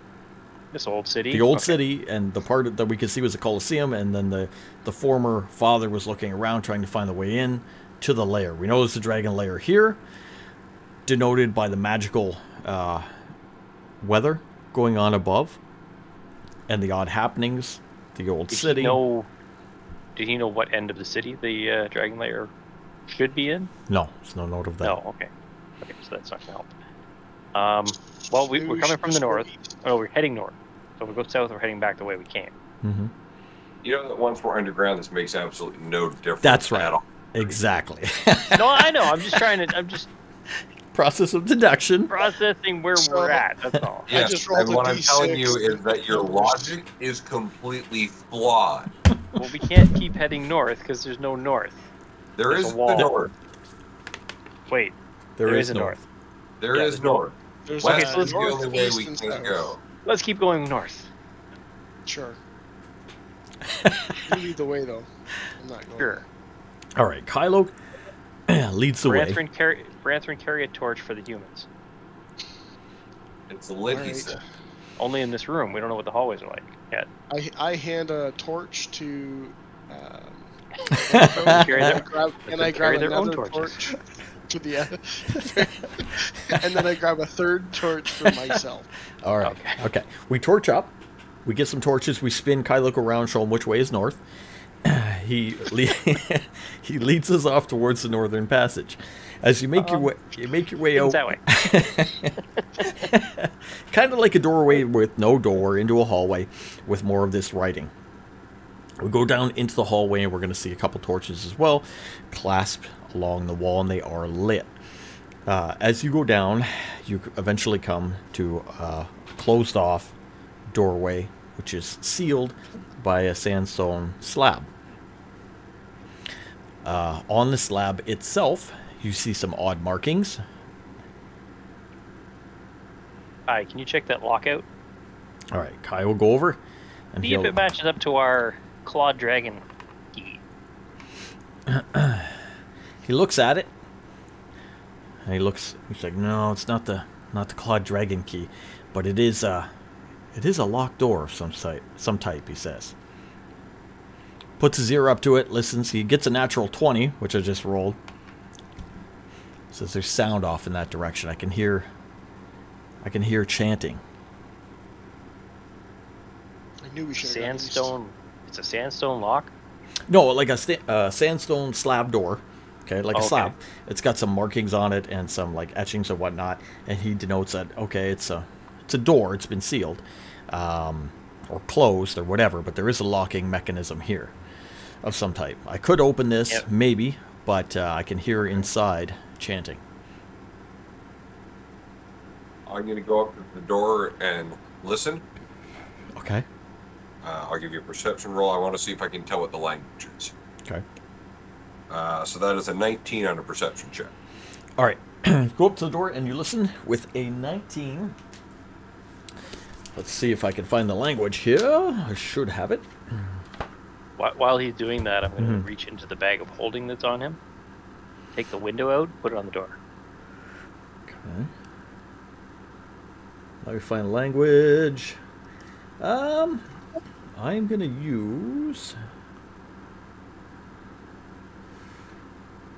This old city? The old Okay. city, and the part that we could see was the Colosseum, and then the former father was looking around trying to find the way in to the lair. We know there's a dragon lair here, denoted by the magical weather going on above, and the odd happenings, the old city. Did he know what end of the city the dragon lair should be in? No, there's no note of that. No, okay. Okay, so that's not going to help. Well, Maybe we're we coming should from the just go north. east. Oh, we're heading north. So if we go south, we're heading back the way we came. Mm-hmm. You know that once we're underground, this makes absolutely no difference. That's right. At all. Exactly. No, I know. I'm just Process of deduction. processing where we're at. That's all. Yes, just rolled and a what I'm telling D6. you is that your logic is completely flawed. Well, we can't keep heading north because there's no north. There There's is a wall. the north. Wait, There is is a north. There Yeah, is there's no- north. There's West so let's is the go only way east we and can south. go. let's keep going north. Sure. You lead the way, though. I'm not going. Sure. All right, Kylo leads the way. Branthrin, carry a torch for the humans. It's lit, he Alright. said. Only in this room. We don't know what the hallways are like yet. I hand a torch to. Carry and I their- grab, let them carry their own another torches. torch to the and then I grab a third torch for myself. All right. Okay. We torch up. We get some torches. We spin Kylo around, show him which way is north. He he leads us off towards the northern passage. As you make your way, out. That way. Kind of like a doorway with no door into a hallway with more of this writing. We go down into the hallway and we're going to see a couple torches as well clasped along the wall, and they are lit. As you go down, you eventually come to a closed off doorway which is sealed by a sandstone slab. On the slab itself, you see some odd markings. Hi, can you check that lockout? All right, Kai will go over and See if he'll... it matches up to our clawed dragon key. He looks at it, and he's like, no, it's not the clawed dragon key, but it is a locked door of some type, he says. Puts his ear up to it, listens. He gets a natural 20, which I just rolled. Says there's sound off in that direction. I can hear chanting. I knew we should have Sandstone. It's a sandstone lock. No, like a sandstone slab door. Okay, like a Okay. slab. It's got some markings on it and some like etchings and whatnot, and he denotes that okay, it's a door. It's been sealed, or closed or whatever. But there is a locking mechanism here, of some type. I could open this, Yep. maybe, but I can hear inside chanting. I'm going to go up to the door and listen. Okay. I'll give you a perception roll. I want to see if I can tell what the language is. Okay. So that is a 19 on a perception check. All right. Go up to the door and you listen with a 19. Let's see if I can find the language here. I should have it. While he's doing that, I'm going to Mhm. reach into the bag of holding that's on him, take the window out, put it on the door. Okay. Let me find language. I'm gonna use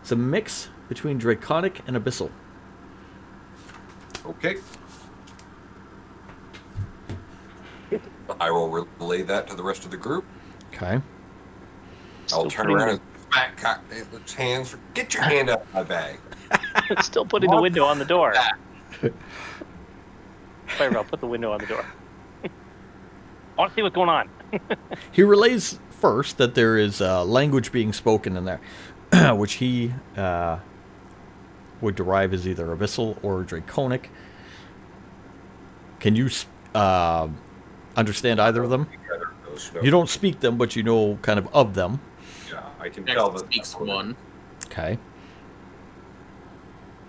It's a mix between draconic and abyssal. Okay. I will relay that to the rest of the group. Okay. I'll turn around and smack Cocktail's hands. Get your hand out of my bag. Still putting the window on the door. Fire, I'll put the window on the door. I want to see what's going on. He relays first that there is language being spoken in there, which he would derive as either abyssal or draconic. Can you understand either of them? You don't speak them, but you know kind of them. Yeah, I can tell Jackson that. speaks one. Okay.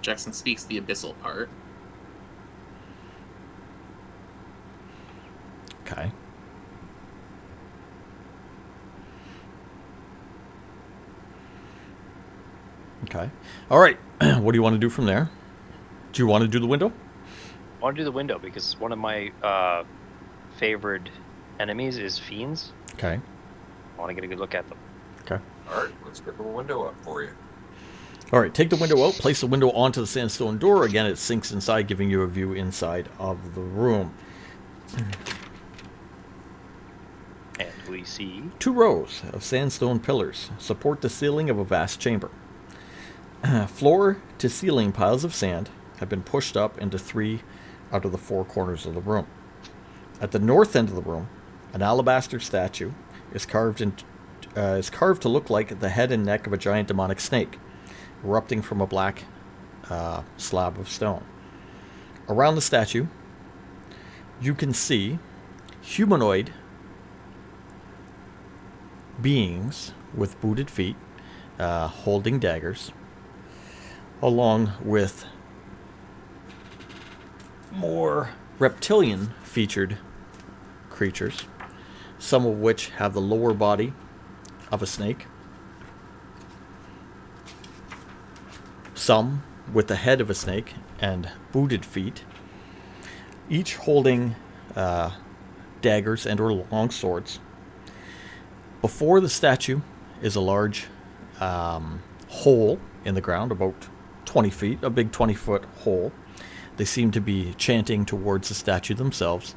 Jackson speaks the abyssal part. Okay. Okay. All right. What do you want to do from there? Do you want to do the window? I want to do the window because one of my favored enemies is fiends. Okay. I want to get a good look at them. Okay. All right, let's get the window up for you. All right. Take the window out. Place the window onto the sandstone door. Again, it sinks inside, giving you a view inside of the room. And we see 2 rows of sandstone pillars support the ceiling of a vast chamber. Floor to ceiling piles of sand have been pushed up into 3 out of the 4 corners of the room. At the north end of the room, an alabaster statue is carved to look like the head and neck of a giant demonic snake, erupting from a black slab of stone. Around the statue, you can see humanoid beings with booted feet, holding daggers, along with more reptilian featured creatures, some of which have the lower body of a snake, some with the head of a snake and booted feet, each holding daggers and or long swords. Before the statue is a large hole in the ground, about 20 feet, a big 20-foot hole. They seem to be chanting towards the statue themselves.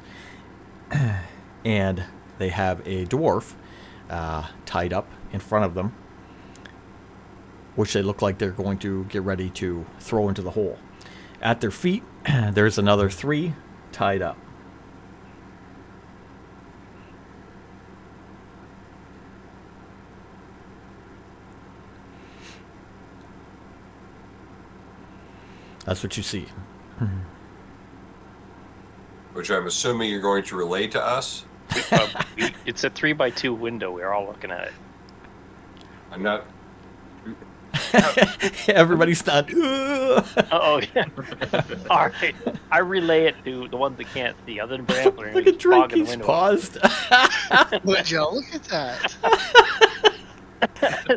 And they have a dwarf tied up in front of them, which they look like they're going to get ready to throw into the hole. At their feet, there's another 3 tied up. That's what you see. Which I'm assuming you're going to relay to us. it's a 3x2 window. We're all looking at it. I'm not. Everybody's not. Oh yeah. All right. I relay it to the ones that can't see. Other than Brantler, Look at Drake. He's paused. Would you look at that?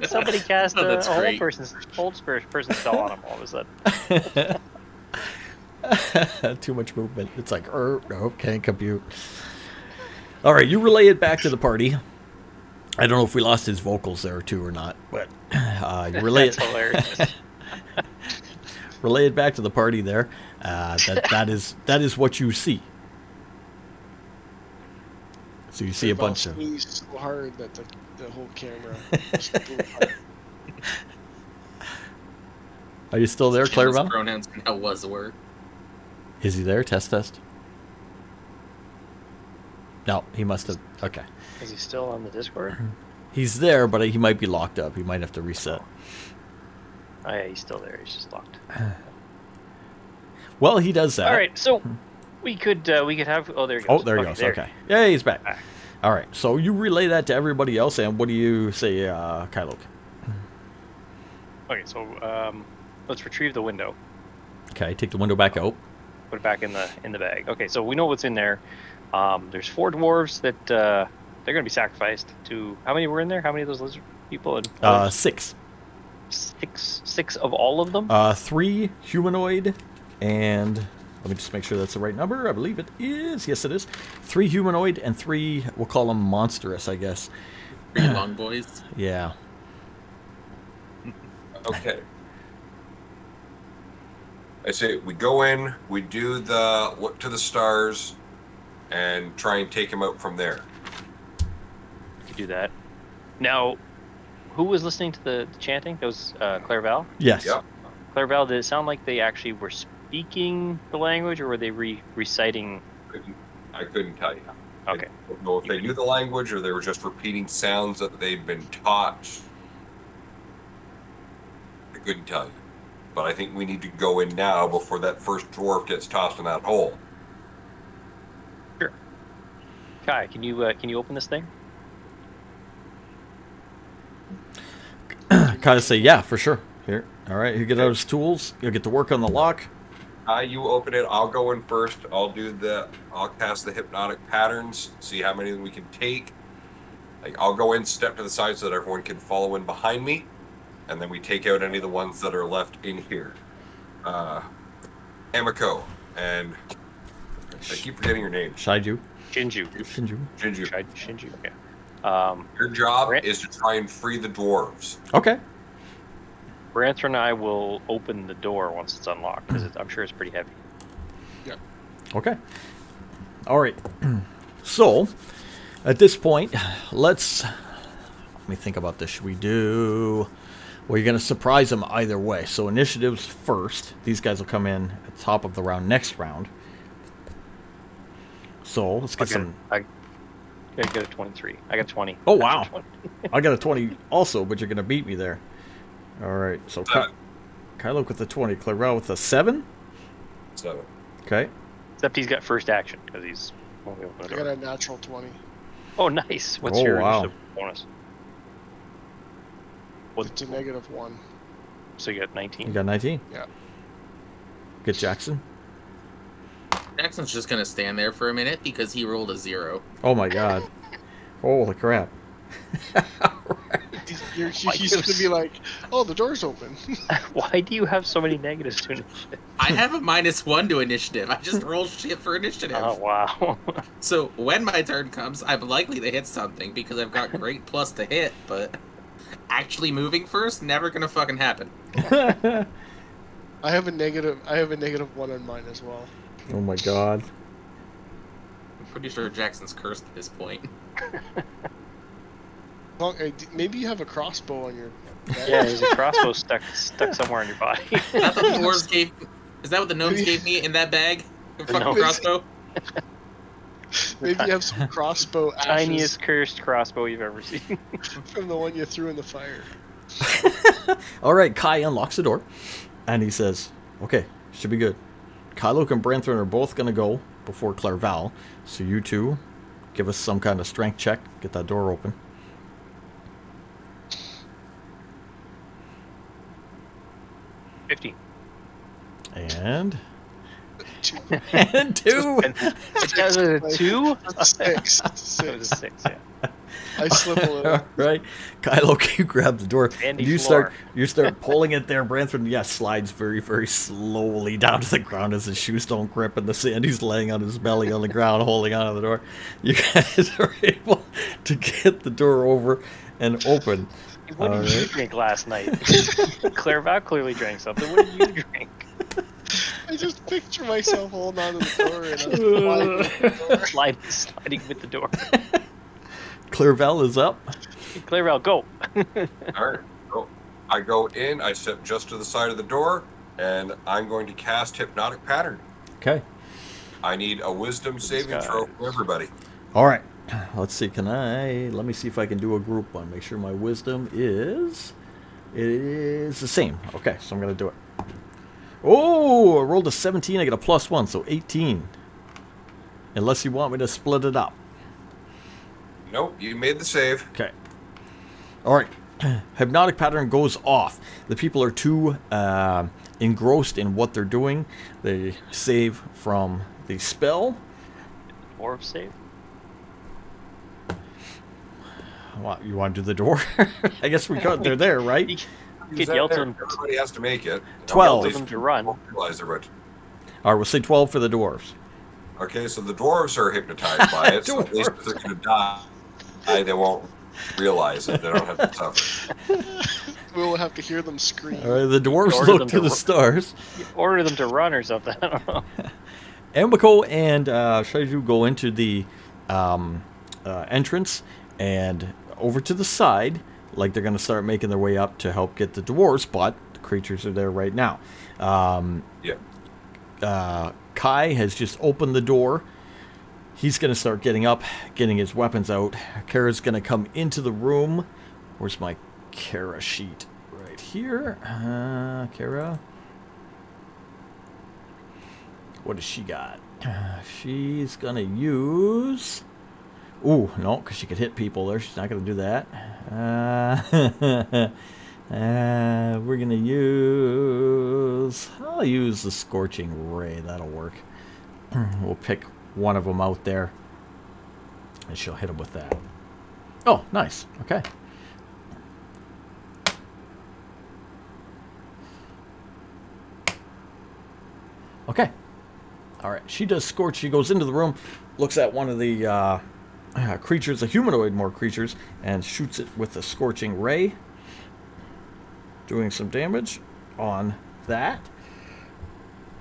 Somebody cast Oh, a that's whole great. person spell on him all of a sudden. Too much movement. It's like, nope, can't compute. All right, you relay it back to the party. I don't know if we lost his vocals there too or not, but you relay That's hilarious. relay it back to the party there. That is what you see. So you see a bunch of. Squeezed so hard that the whole camera. just blew apart. Are you still there, Clarabelle? Pronouns now was a word. Is he there? Test. No, he must have. Okay. Is he still on the Discord? He's there, but he might be locked up. He might have to reset. Oh yeah, he's still there. He's just locked. Well, he does that. All right, so we could have. Oh, there he Oh, goes. there he goes. Okay. Yeah, he's back. Ah. All right. So you relay that to everybody else, and what do you say, Kylo? Okay, so let's retrieve the window. Okay, take the window back out. Put it back in the bag. Okay, so we know what's in there. There's 4 dwarves that they're going to be sacrificed to. How many were in there? How many of those lizard people? And 6. Six of all of them. 3 humanoid, and let me just make sure that's the right number. I believe it is. Yes, it is. 3 humanoid and 3. We'll call them monstrous, I guess. 3 long boys. Yeah. Okay. I say we go in, we do the look to the stars, and try and take him out from there. You could do that. Now, who was listening to the chanting? That was Clairval? Yes. Yep. Clairval, did it sound like they actually were speaking the language, or were they reciting? I couldn't tell you. Okay. I don't know if they knew the language or they were just repeating sounds that they'd been taught. I couldn't tell you. But I think we need to go in now before that first dwarf gets tossed in that hole. Sure. Kai, can you open this thing? Kind of say, yeah, for sure. Here. All right, he'll get out his tools. He'll get to work on the lock. You open it. I'll go in first. I'll cast the hypnotic patterns. See how many we can take. Like I'll go in, step to the side so that everyone can follow in behind me, and then we take out any of the ones that are left in here. Amiko and I keep forgetting your name. Shaiju. Shinju. Shinju. Jinju. Shinju. Okay. Your job Brant- is to try and free the dwarves. Okay. Branther and I will open the door once it's unlocked because I'm sure it's pretty heavy. Okay. All right. So, at this point, let me think about this. Should we do... Well, you're going to surprise them either way. So, initiatives first. These guys will come in at the top of the round next round. So, let's get some... I got a 23. I got 20. Oh, wow. 20. I got a 20 also, but you're going to beat me there. All right. So, Kylo with the 20. Clairval with a 7. So Okay. Except he's got first action because he's... I got a natural 20. Oh, nice. What's Oh, your wow. initiative bonus? It's a -1. So you got You 19. got 19. Yeah. Get Jackson. Jackson's just gonna stand there for a minute because he rolled a 0. Oh, my God. Holy crap. He's going to be like, oh, the door's open. Why do you have so many negatives to initiative? I have a -1 to initiative. I just roll shit for initiative. Oh, wow. So when my turn comes, I'm likely to hit something because I've got great plus to hit, but actually moving first, never gonna fucking happen. I have a -1 on mine as well. Oh, my God. I'm pretty sure Jackson's cursed at this point. Maybe you have a crossbow on your back. Yeah, there's a crossbow stuck somewhere on your body. Is that what the dwarves gave? Is that what the gnomes gave me in that bag? A fucking gnomes. crossbow? Maybe you have some crossbow ashes Tiniest cursed crossbow you've ever seen. from the one you threw in the fire. All right, Kai unlocks the door, and he says, okay, should be good. Kylo and Branthorn are both going to go before Clairval, so you two give us some kind of strength check, get that door open. 15. And... Two. and 2! It was a 2? That's a 6. It was a 6, yeah. I slip a little. All right, Kylo, you grab the door. Sandy You floor. start pulling it there. Branthorn, slides very, very slowly down to the ground as his shoes don't grip, and the Sandy's laying on his belly on the ground, holding onto the door. You guys are able to get the door over and open. What did you Alright. drink last night? Clairval clearly drank something. What did you drink? I just picture myself holding on to the door and I'm Sliding with the door. Clairval is up. Clairval, go. all right. So I go in. I step just to the side of the door, and I'm going to cast hypnotic pattern. Okay. I need a wisdom saving guy. throw from everybody. All right. Let's see. Let me see if I can do a group one. Make sure my wisdom is the same. Okay, so I'm going to do it. Oh, I rolled a 17. I get a +1, so 18. Unless you want me to split it up. Nope, you made the save. Okay. All right. Hypnotic pattern goes off. The people are too engrossed in what they're doing. They save from the spell. Dwarf save. What, you want to do the door? I guess we got. They're there, right? You Use could that yell to there. them, Everybody has to make it. 12. yell to them to run. Realize they're right. All right, we'll say 12 for the dwarves. Okay, so the dwarves are hypnotized by it, so at least if they're going to die, they won't realize it. They don't have to suffer. we'll have to hear them scream. All right, the dwarves Order look them to to the ru- stars. Order them to run or something. I don't know. Embako and Shaiju go into the entrance and over to the side, like they're going to start making their way up to help get the dwarves, but the creatures are there right now. Kai has just opened the door. He's going to start getting up, getting his weapons out. Kara's going to come into the room. Where's my Kara sheet? Right here. Kara. What does she got? She's going to use... Ooh, no, because she could hit people there. She's not going to do that. We're going to use... I'll use the Scorching Ray. That'll work. We'll pick one of them out there. And she'll hit him with that. Oh, nice. Okay. Okay. All right. She does Scorch. She goes into the room, looks at one of the creatures, the humanoid more creatures, and shoots it with a Scorching Ray. Doing some damage on that.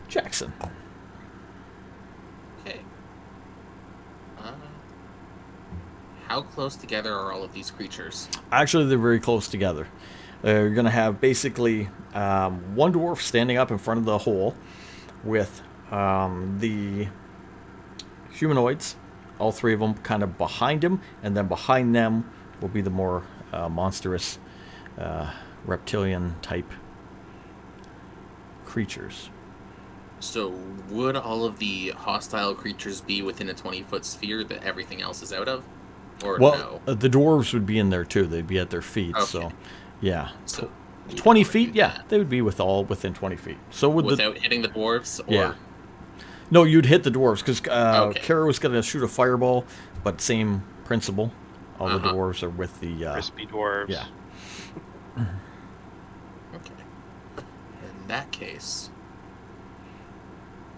Jackson. Okay. How close together are all of these creatures? Actually, they're very close together. You're going to have basically one dwarf standing up in front of the hole with the humanoids, all three of them kind of behind him, and then behind them will be the more monstrous reptilian type creatures. So would all of the hostile creatures be within a 20-foot sphere that everything else is out of? Or Well, no? the dwarves would be in there too. They'd be at their feet. Okay. So, yeah. So 20 feet? Yeah, they would be within 20 feet. So would without hitting the dwarves? Or... Yeah. No, you'd hit the dwarves because Okay. Kara was going to shoot a fireball, but same principle. All the Uh-huh. dwarves are with the... Crispy dwarves. yeah. Okay. In that case,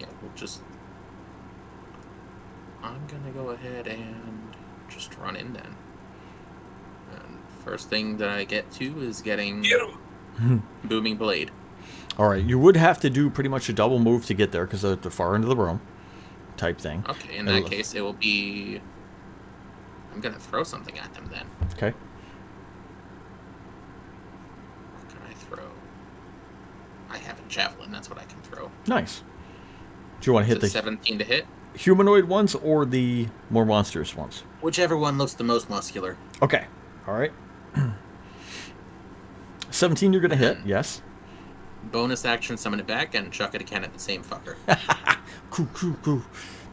yeah, we'll just... I'm gonna go ahead and just run in then. And first thing that I get to is getting Get him! Booming Blade. All right, you would have to do pretty much a double move to get there because they're at the far end of the room type thing. Okay, in that case, it will be... I'm gonna throw something at them then. Okay. What can I throw? I have a javelin, that's what I can throw. Nice. Do you want to hit Is the it 17 to hit? humanoid ones or the more monstrous ones? Whichever one looks the most muscular. Okay. All right. 17 you're going to hit, yes. Bonus action, summon it back, and chuck it again at the same fucker. Cool.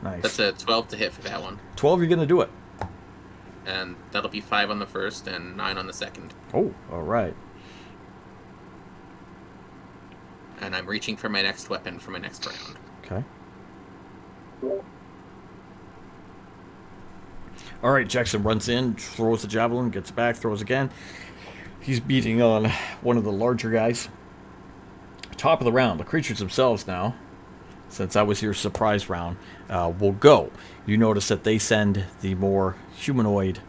Nice. That's a 12 to hit for that one. 12, you're going to do it. And that'll be 5 on the first and 9 on the second. Oh, all right. And I'm reaching for my next weapon for my next round. Okay. All right, Jackson runs in, throws the javelin, gets back, throws again. He's beating on one of the larger guys. Top of the round, the creatures themselves now, since that was your surprise round, will go. You notice that they send the more humanoid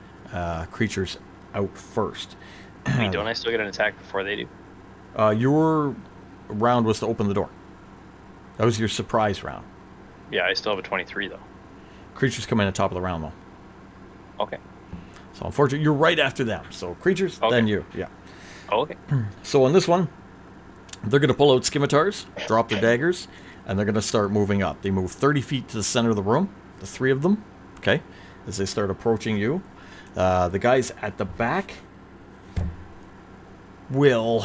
creatures out first. Wait, don't I still get an attack before they do? Your round was to open the door. That was your surprise round. Yeah, I still have a 23 though. Creatures come in at top of the round, though. Okay. So unfortunately, you're right after them. So creatures, Okay. then you. Yeah. Oh, okay. So on this one, they're going to pull out scimitars, drop their daggers, and they're going to start moving up. They move 30 feet to the center of the room, the three of them, okay, as they start approaching you. The guys at the back will,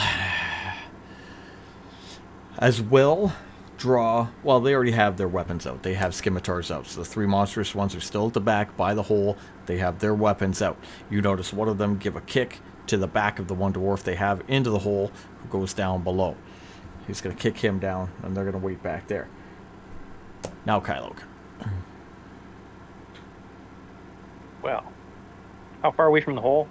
as well, draw... Well, they already have their weapons out. They have scimitars out. So the three monstrous ones are still at the back by the hole. They have their weapons out. You notice one of them give a kick to the back of the one dwarf they have into the hole, who goes down below. He's going to kick him down, and they're going to wait back there. Now, Kylo. Well, how far away from the hole?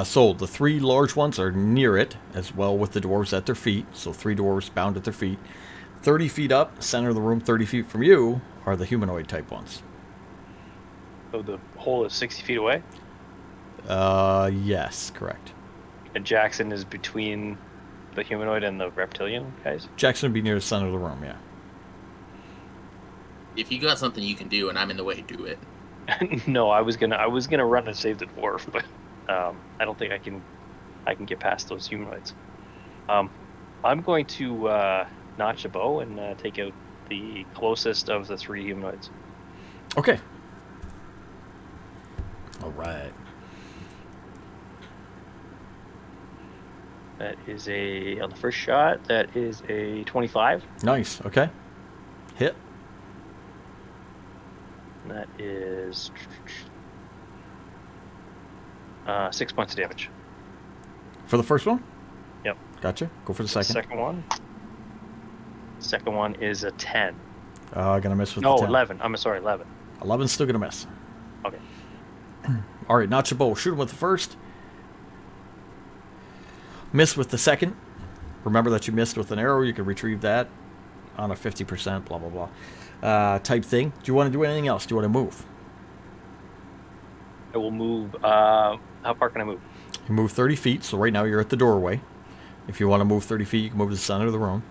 So the three large ones are near it, as well with the dwarves at their feet. So three dwarves bound at their feet. 30 feet up, center of the room, 30 feet from you, are the humanoid type ones. So the hole is 60 feet away? Yes, correct. And Jackson is between the humanoid and the reptilian guys. Jackson would be near the center of the room, yeah. If you got something you can do and I'm in the way, do it. No, I was gonna run and save the dwarf, but I don't think I can get past those humanoids. I'm going to notch a bow and take out the closest of the 3 humanoids. Okay. All right. That is on the first shot, that is a 25. Nice. Okay. Hit. And that is 6 points of damage. For the first one? Yep. Gotcha. Go for the second. Second one is a 10. Gonna miss with No, the 10. 11. I'm sorry, 11. 11's still gonna miss. Okay. All right, notch a bow. Shoot him with the first. Miss with the second. Remember that you missed with an arrow. You can retrieve that on a 50%, blah, blah, blah. Type thing. Do you want to do anything else? Do you want to move? I will move. How far can I move? You move 30 feet, so right now you're at the doorway. If you want to move 30 feet, you can move to the center of the room.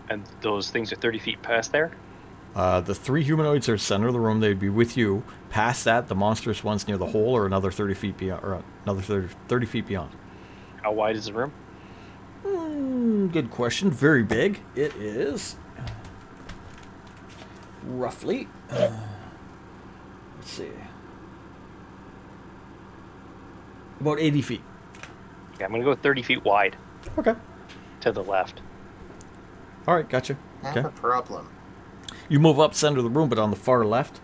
And those things are 30 feet past there? The 3 humanoids are center of the room. They'd be with you. Past that, the monstrous one's near the hole, or another 30 feet beyond, or another 30 feet beyond. How wide is the room? Good question. Very big. It is roughly. Let's see. About 80 feet. Okay, I'm going to go 30 feet wide Okay. to the left. All right, gotcha. Have Okay. a problem. You move up center of the room, but on the far left.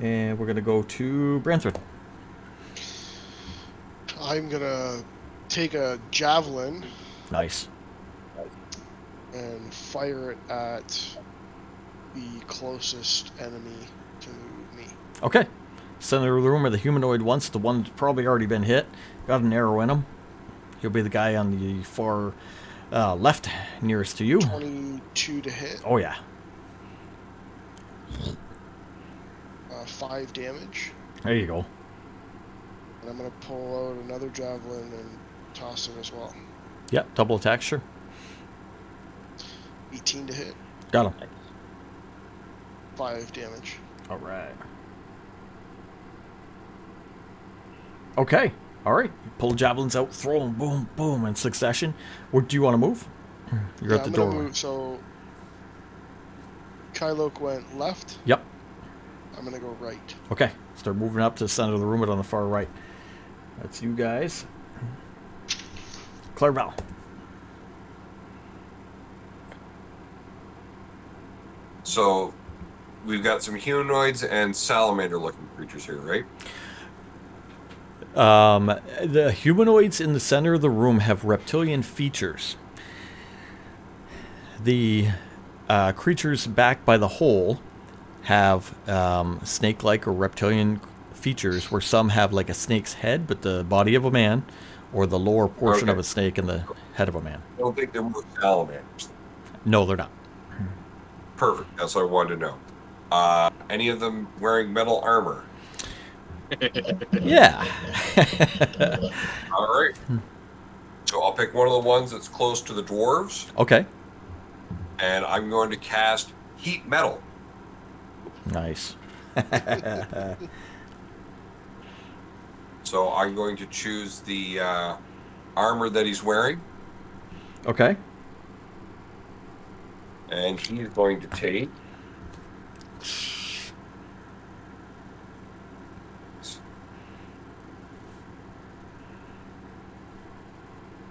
And we're going to go to Branthred. I'm gonna take a javelin Nice. and fire it at the closest enemy to me. Okay. Center of the room are the humanoid ones. The one that's probably already been hit. Got an arrow in him. He'll be the guy on the far left nearest to you. 22 to hit. Oh, yeah. 5 damage. There you go. And I'm gonna pull out another javelin and toss it as well. Yep, double attack, sure. 18 to hit. Got him. 5 damage. All right. Okay. All right. Pull the javelins out, throw them, boom, boom, in succession. Where do you want to move? You're at the I'm gonna doorway. move, so Kylok went left. Yep. I'm gonna go right. Okay. Start moving up to the center of the room, but on the far right. That's you guys. Clairval. So we've got some humanoids and salamander-looking creatures here, right? The humanoids in the center of the room have reptilian features. The creatures back by the hole have snake-like or reptilian features, where some have like a snake's head but the body of a man, or the lower portion of a snake and the head of a man. I don't think they're more salamanders. No, they're not. Perfect. That's what I wanted to know. Any of them wearing metal armor? Yeah. All right. So I'll pick one of the ones that's close to the dwarves, Okay. and I'm going to cast heat metal. Nice. So I'm going to choose the armor that he's wearing, Okay. and he's going to take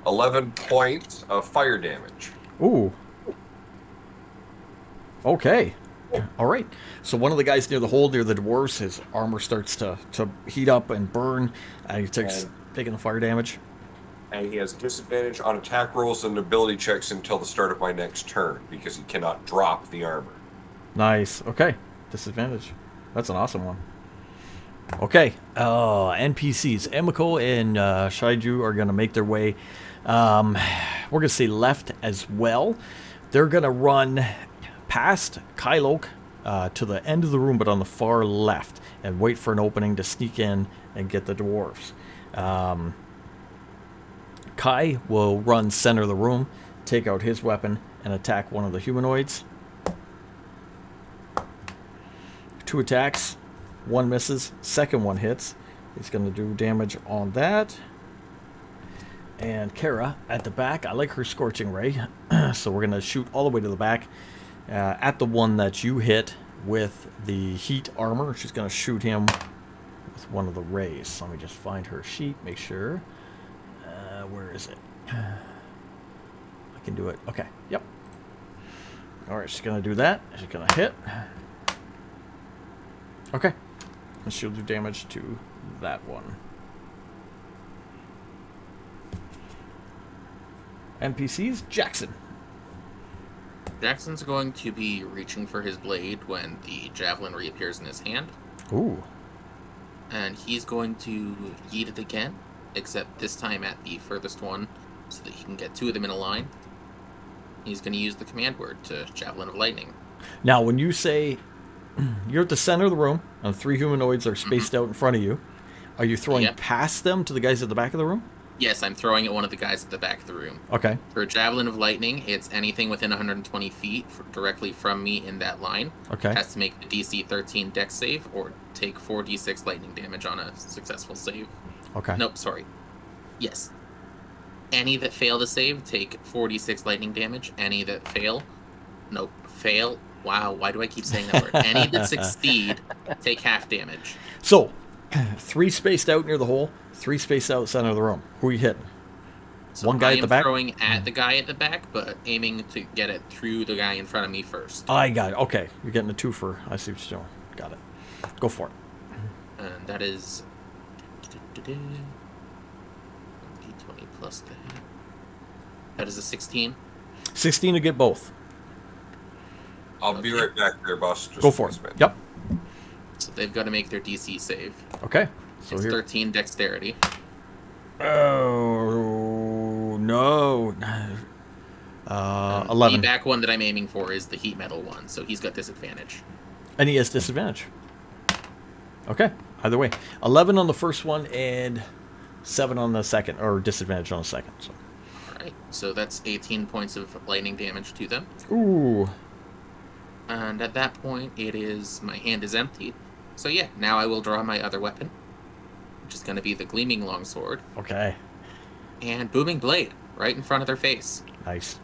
11 points of fire damage. Ooh. Okay. All right. So one of the guys near the hole, near the dwarves, his armor starts to heat up and burn, and he taking the fire damage. And he has disadvantage on attack rolls and ability checks until the start of my next turn, because he cannot drop the armor. Nice. Okay. Disadvantage. That's an awesome one. Okay. NPCs. Emiko and Shaiju are going to make their way. We're going to say left as well. They're going to run past Kylok to the end of the room, but on the far left, and wait for an opening to sneak in and get the dwarves. Kai will run center of the room, take out his weapon, and attack one of the humanoids. 2 attacks, 1 misses, second one hits. He's going to do damage on that. And Kara at the back, I like her Scorching Ray, so we're going to shoot all the way to the back at the one that you hit with the heat armor. She's going to shoot him with one of the rays. So let me just find her sheet, make sure. Where is it? I can do it. Okay, yep. Alright, she's going to do that. She's going to hit. Okay. And she'll do damage to that one. NPCs, Jackson. Jackson's going to be reaching for his blade when the javelin reappears in his hand. Ooh. And he's going to yeet it again, except this time at the furthest one, so that he can get 2 of them in a line. He's going to use the command word to Javelin of Lightning. Now, when you say you're at the center of the room, and 3 humanoids are spaced out in front of you, are you throwing past them to the guys at the back of the room? Yes, I'm throwing at one of the guys at the back of the room. Okay. For a Javelin of Lightning, it's anything within 120 feet directly from me in that line. Okay. Has to make the DC 13 Dex save or take 4d6 lightning damage on a successful save. Okay. Nope, sorry. Yes. Any that fail to save take 4d6 lightning damage. Any that fail, nope, fail. Wow, why do I keep saying that word? Any that succeed take half damage. So, 3 spaced out near the hole, 3 spaced out center of the room. Who are you hitting? So one guy at the back? I am throwing at the guy at the back, but aiming to get it through the guy in front of me first. I got it. Okay, you're getting a 2 for. I see what you're doing. Got it. Go for it. And that is D20 plus that. That is a 16. 16 to get both. I'll be right back there, boss. Just Go for it. Yep. So they've got to make their DC save. Okay. So it's here. 13 dexterity. Oh no. 11. The back one that I'm aiming for is the heat metal one, so he's got disadvantage. And he has disadvantage. Okay. Either way, 11 on the first one and 7 on the second, or disadvantage on the second. So. All right. So that's 18 points of lightning damage to them. Ooh. And at that point, my hand is empty. So yeah, now I will draw my other weapon, which is going to be the Gleaming Longsword. Okay. And Booming Blade, right in front of their face. Nice.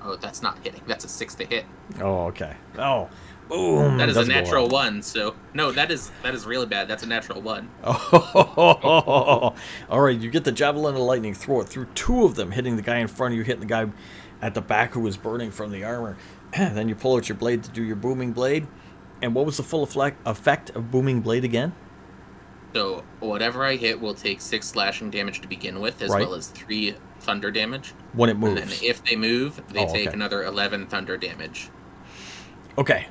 Oh, that's not hitting. That's a 6 to hit. Oh, okay. Oh, boom. That is a Doesn't go natural well. 1. So no, that is really bad. That's a natural 1. Oh, all right. You get the Javelin of Lightning, throw it through 2 of them, hitting the guy in front of you, hitting the guy at the back who was burning from the armor. Then you pull out your blade to do your Booming Blade. And what was the full effect of Booming Blade again? So whatever I hit will take 6 slashing damage to begin with, as well as 3 thunder damage. When it moves. And then if they move, they take okay. another 11 thunder damage. Okay.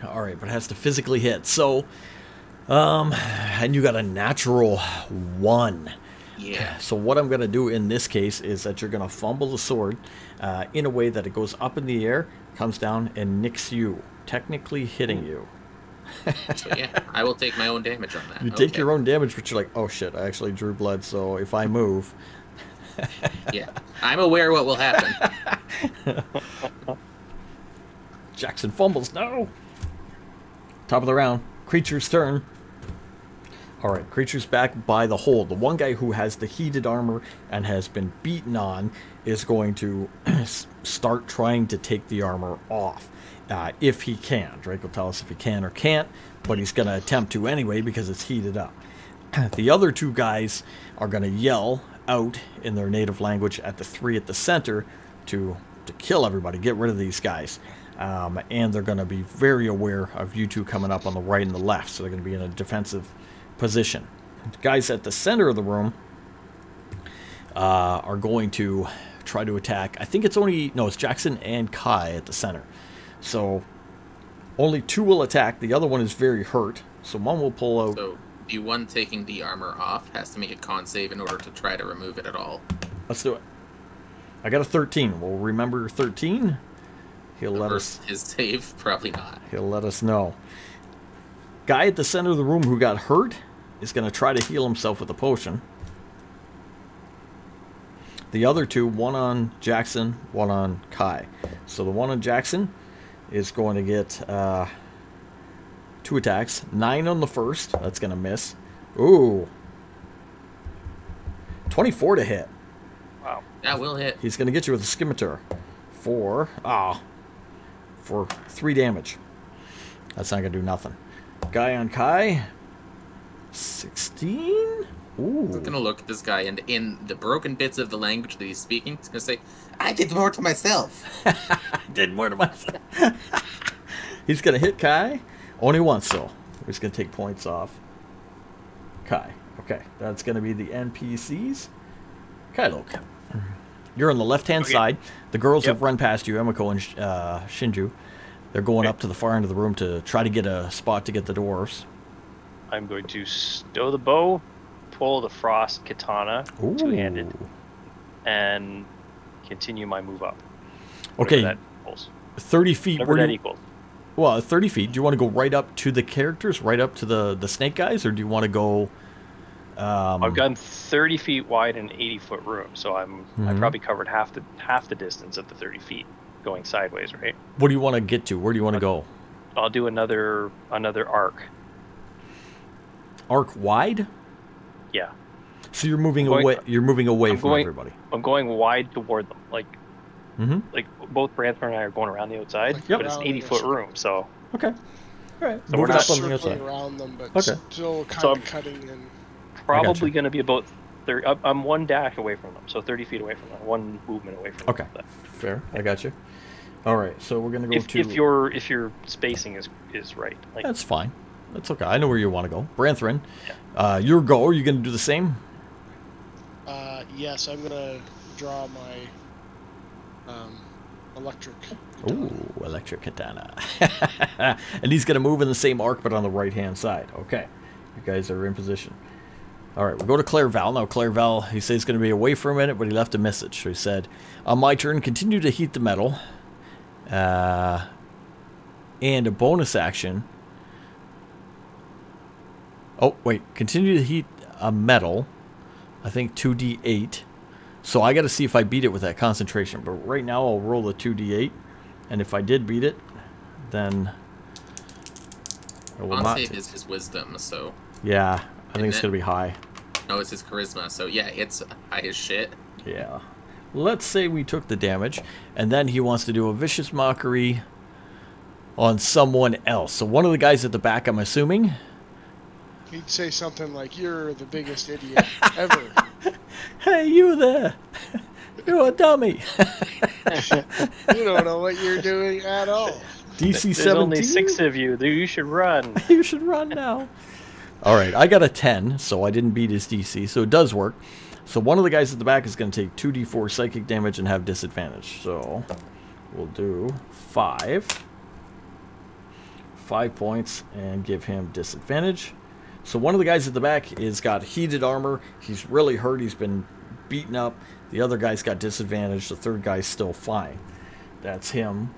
All right, but it has to physically hit. So, and you got a natural 1. Yeah. So what I'm going to do in this case is that you're going to fumble the sword in a way that it goes up in the air, comes down, and nicks you, technically hitting you. So yeah, I will take my own damage on that. You take your own damage, but you're like, oh shit, I actually drew blood, so if I move... Yeah, I'm aware what will happen. Jackson fumbles. No! Top of the round. Creature's turn. Alright, creature's back by the hole. The one guy who has the heated armor and has been beaten on is going to start trying to take the armor off. If he can. Drake will tell us if he can or can't, but he's going to attempt to anyway because it's heated up. The other 2 guys are going to yell out in their native language at the 3 at the center to kill everybody, get rid of these guys. And they're going to be very aware of you 2 coming up on the right and the left, so they're going to be in a defensive position. The guys at the center of the room are going to try to attack. I think it's Jackson and Kai at the center. So only 2 will attack. The other one is very hurt, so one will pull out. So the one taking the armor off has to make a con save in order to try to remove it at all. Let's do it. I got a 13. We'll remember 13. He'll let Reverse us. his save, probably not. He'll let us know. Guy at the center of the room who got hurt is going to try to heal himself with a potion. The other two, one on Jackson, one on Kai. So the one on Jackson is going to get 2 attacks. 9 on the first. That's going to miss. Ooh. 24 to hit. Wow. That will hit. He's going to get you with a scimitar for 3 damage. That's not going to do nothing. Guy on Kai. 16? Ooh. We're gonna look at this guy, and in the broken bits of the language that he's speaking, he's gonna say, "I did more to myself." I did more to myself. He's going to hit Kai. Only once, though. He's going to take points off. Kai. Okay. That's going to be the NPCs. Kailok. You're on the left-hand side. The girls have run past you, Emiko and Shinju. They're going up to the far end of the room to try to get a spot to get the dwarves. I'm going to stow the bow, pull the frost katana, Ooh. two-handed, and continue my move up. Okay. Whatever that equals. 30 feet. Whatever that equals. Well, 30 feet. Do you want to go right up to the characters, right up to the snake guys, or do you want to go... I've gotten 30 feet wide and 80-foot room, so I probably covered half the distance of the 30 feet going sideways, right? What do you want to get to? Where do you want to go? I'll do another arc. Arc wide? Yeah. So you're moving away. You're moving away from everybody. I'm going wide toward them, like both Branthmer and I are going around the outside, Like but it's an around the 80-foot room, so Okay. All right. So Move we're it not up on the circling outside. around them, but Okay. still kind So of cutting and... probably going to be about 30. I'm one dash away from them, so 30 feet away from them, one movement away from Okay. them. Fair. I got you. All right. So we're gonna go to. If your spacing is right, like That's fine. That's okay. I know where you want to go. Branthrin, your go. Are you going to do the same? Yes, I'm gonna draw my electric. Ooh, electric katana. And he's going to move in the same arc, but on the right-hand side. Okay. You guys are in position. All right, we'll go to Clairval. Now, Clairval, he says he's going to be away for a minute, but he left a message. So he said, on my turn, continue to heat the metal. And a bonus action. Oh, wait. Continue to heat a metal. I think 2d8. So I got to see if I beat it with that concentration. But right now, I'll roll the 2d8. And if I did beat it, then I will On not. save is his wisdom, so... Yeah, I think it's it? going to be high. No, it's his charisma, so yeah, it's high as shit. Yeah. Let's say we took the damage, and then he wants to do a vicious mockery on someone else. So one of the guys at the back, I'm assuming. He'd say something like, "You're the biggest idiot ever." Hey, you there. You're a dummy. You don't know what you're doing at all. DC there's 17. only 6 of you. You should run. You should run now. All right, I got a 10, so I didn't beat his DC, so it does work. So one of the guys at the back is going to take 2d4 psychic damage and have disadvantage. So we'll do 5. 5 points and give him disadvantage. So one of the guys at the back is got heated armor. He's really hurt. He's been beaten up. The other guy's got disadvantage. The third guy's still fine. That's him.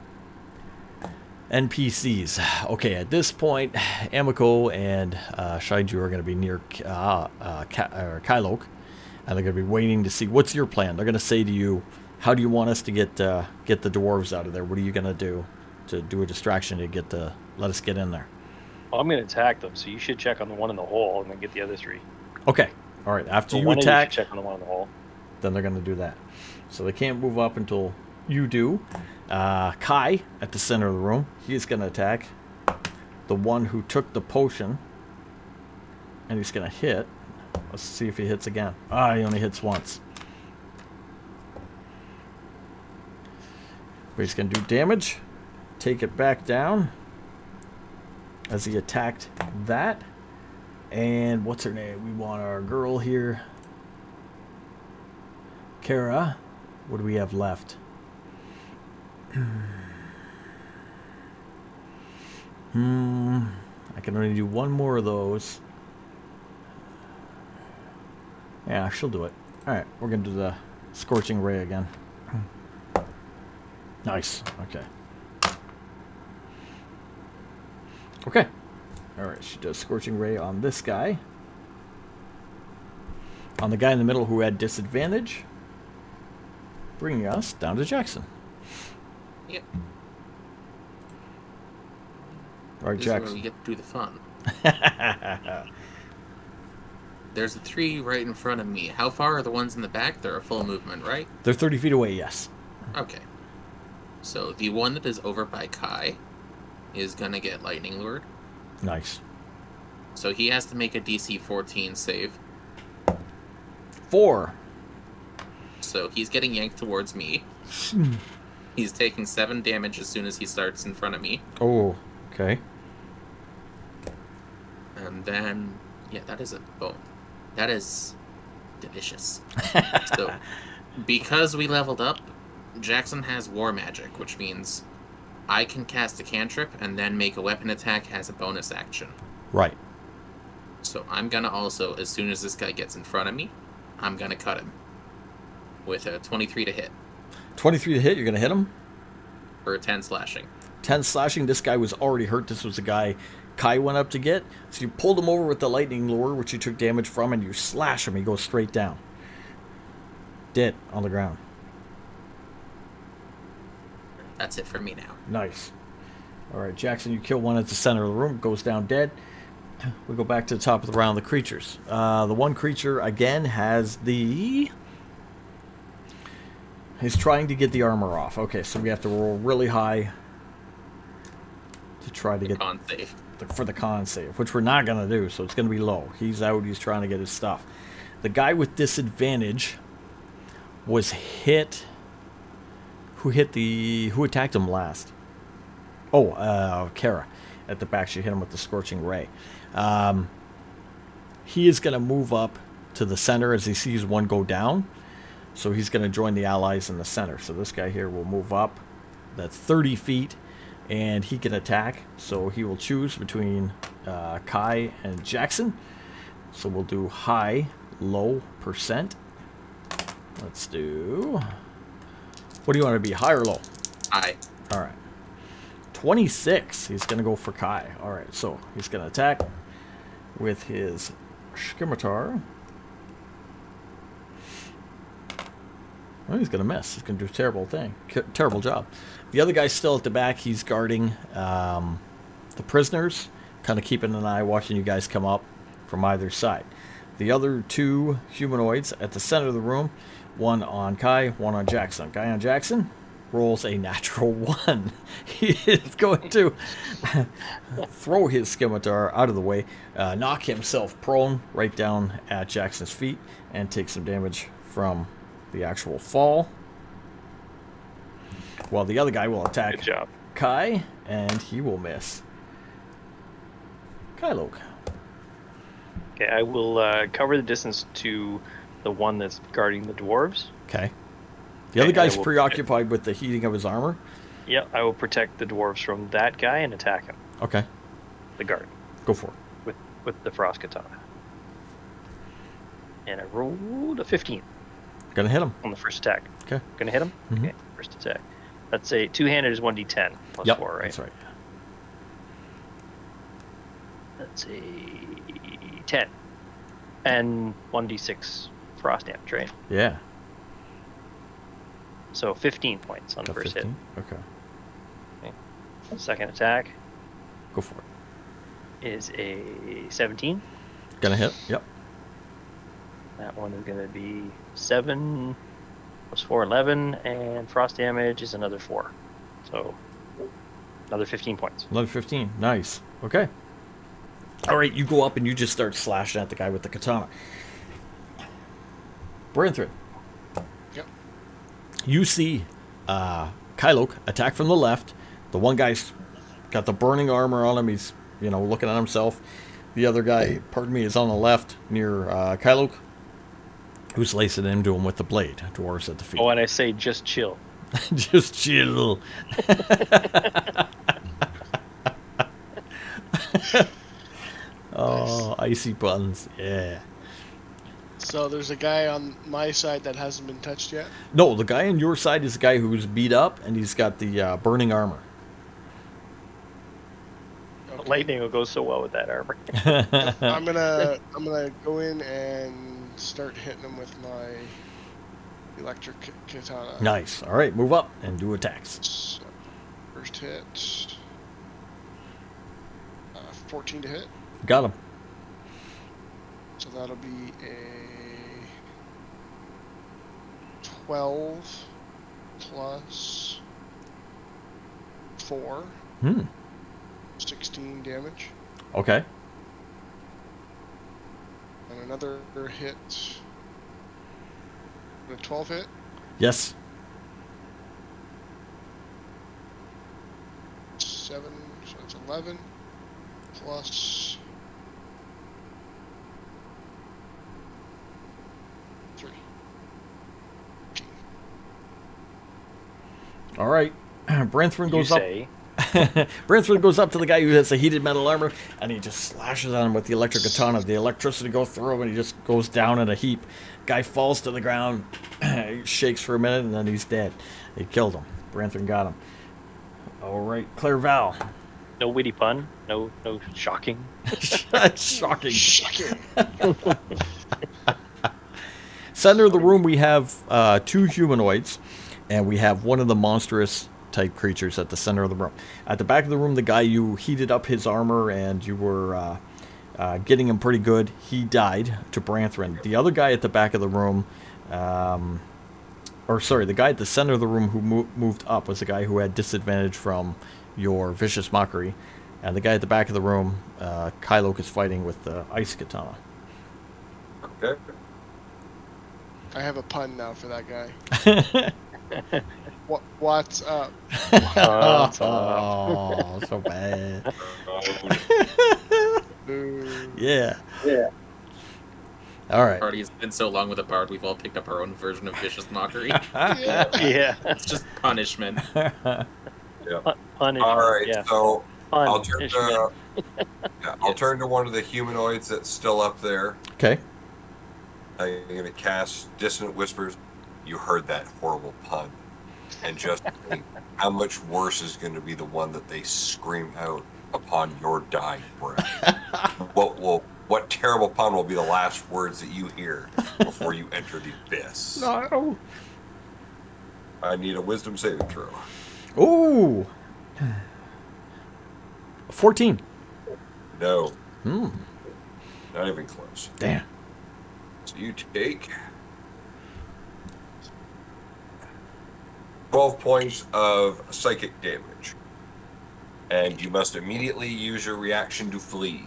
NPCs. Okay, at this point, Emiko and Shaiju are going to be near Kailok, and they're going to be waiting to see what's your plan. They're going to say to you, "How do you want us to get the dwarves out of there? What are you going to do a distraction to let us get in there?" Well, I'm going to attack them, so you should check on the one in the hole and then get the other 3. Okay. All right. After So you one of attack, should check on the one in the hole. then they're going to do that. So they can't move up until you do. Kai, at the center of the room, he's going to attack the one who took the potion. And he's going to hit. Let's see if he hits again. He only hits once. But he's going to do damage. Take it back down. As he attacked that. And what's her name? We want our girl here. Kara. What do we have left? I can only do one more of those. Yeah, she'll do it. Alright, we're going to do the Scorching Ray again. Nice. Okay. Okay. All right, she does Scorching Ray on this guy. On the guy in the middle who had disadvantage. Bringing us down to Jackson. Yep. All right, This is where Jackson. we get to do the fun. There's the 3 right in front of me. How far are the ones in the back? They're a full movement, right? They're 30 feet away, yes. Okay. So the one that is over by Kai is gonna get lightning lured. Nice. So he has to make a DC 14 save. 4. So he's getting yanked towards me. He's taking 7 damage as soon as he starts in front of me. Oh, okay. And then, yeah, that is a bone. That is delicious. So, because we leveled up, Jackson has War Magic, which means I can cast a cantrip and then make a weapon attack as a bonus action. Right. So I'm gonna also, as soon as this guy gets in front of me, I'm gonna cut him with a 23 to hit 23 to hit, you're going to hit him. for 10 slashing. 10 slashing. This guy was already hurt. This was the guy Kai went up to get. So you pulled him over with the lightning lure, which you took damage from, and you slash him. He goes straight down. Dead on the ground. That's it for me now. Nice. All right, Jackson, you kill one at the center of the room. Goes down dead. We go back to the top of the round, the creatures. The one creature, again, has the... He's trying to get the armor off. Okay, so we have to roll really high to try to get Con save. for the con save, which we're not going to do, so it's going to be low. He's out. He's trying to get his stuff. The guy with disadvantage was hit... Who attacked him last? Oh, Kara at the back. She hit him with the Scorching Ray. He is going to move up to the center as he sees one go down. So he's going to join the allies in the center. So this guy here will move up. That's 30 feet. And he can attack. So he will choose between Kai and Jackson. So we'll do high, low percent. Let's do... What do you want to be, high or low? High. All right. 26. He's going to go for Kai. All right, so he's going to attack with his Scimitar. Well, he's going to miss. He's going to do a terrible thing. Terrible job. The other guy's still at the back. He's guarding the prisoners, kind of keeping an eye, watching you guys come up from either side. The other 2 humanoids at the center of the room, one on Kai, one on Jackson. Guy on Jackson rolls a natural 1. He is going to throw his Scimitar out of the way, knock himself prone right down at Jackson's feet, and take some damage from the actual fall. While the other guy will attack Good job. Kai, and he will miss. Kyloke. Okay, I will cover the distance to the one that's guarding the dwarves. Okay. The other Okay, guy's I will- preoccupied with the heating of his armor. Yep, I will protect the dwarves from that guy and attack him, Okay. the guard, Go for it. with the frost katana. And I rolled a 15 Gonna hit him. on the first attack. Okay. Gonna hit him? Mhm. Okay, first attack. That's a two-handed is 1d10 plus Yep. 4, right? That's right. That's a 10. And 1d6 frost damage, right? Yeah. So 15 points on the Got first 15. Okay. hit. Second attack Go for it. is a 17. Gonna hit. Yep. That one is going to be 7 plus 4, 11, and frost damage is another 4. So another 15 points. Another 15. Nice. Okay. All right, you go up and you just start slashing at the guy with the katana. Branthren. Yep. You see Kyloke attack from the left. The one guy's got the burning armor on him. He's, looking at himself. The other guy, pardon me, is on the left near Kyloke, who's lacing into him with the blade. Dwarves at the feet. Oh, and I say just chill. Just chill. Oh, icy buns. Yeah. So there's a guy on my side that hasn't been touched yet. No, the guy on your side is the guy who's beat up, and he's got the burning armor. Okay. lightning will go so well with that armor. I'm gonna go in and start hitting him with my electric katana. Nice. All right, move up and do attacks. So, first hit, 14 to hit. Got him. So that'll be a 12 plus 4, 16 damage. Okay. And another hit, a 12 hit. Yes. 7, so it's 11 plus 3. 15. All right. Branthrin You goes up. say. Branthrin goes up to the guy who has the heated metal armor, and he just slashes on him with the electric katana. The electricity goes through him, and he just goes down in a heap. Guy falls to the ground, he shakes for a minute, and then he's dead. He killed him. Branthrin got him. All right, Clairval. No witty pun. No shocking. Shocking. Shocking. Center of the room, we have 2 humanoids, and we have one of the monstrous type creatures at the center of the room. At the back of the room, the guy, you heated up his armor and you were getting him pretty good. He died to Branthrin. The other guy at the back of the room, the guy at the center of the room who moved up was the guy who had disadvantage from your vicious mockery. And the guy at the back of the room, Kylok is fighting with the ice katana. Okay. I have a pun now for that guy. What's up? Oh, so bad. Boo. Yeah. All right. Party has been so long with a bard, we've all picked up our own version of vicious mockery. Yeah. Yeah. It's just punishment. Yeah. Punishment. All right. Yeah. So I'll turn Punishment. to I'll turn to one of the humanoids that's still up there. Okay. I'm going to cast Dissonant Whispers. You heard that horrible pun. And just think how much worse is going to be the one that they scream out upon your dying breath. What terrible pun will be the last words that you hear before you enter the abyss? No. I need a wisdom saving throw. Ooh. 14. No, Hmm. not even close. Damn. So you take 12 points of psychic damage. And you must immediately use your reaction to flee.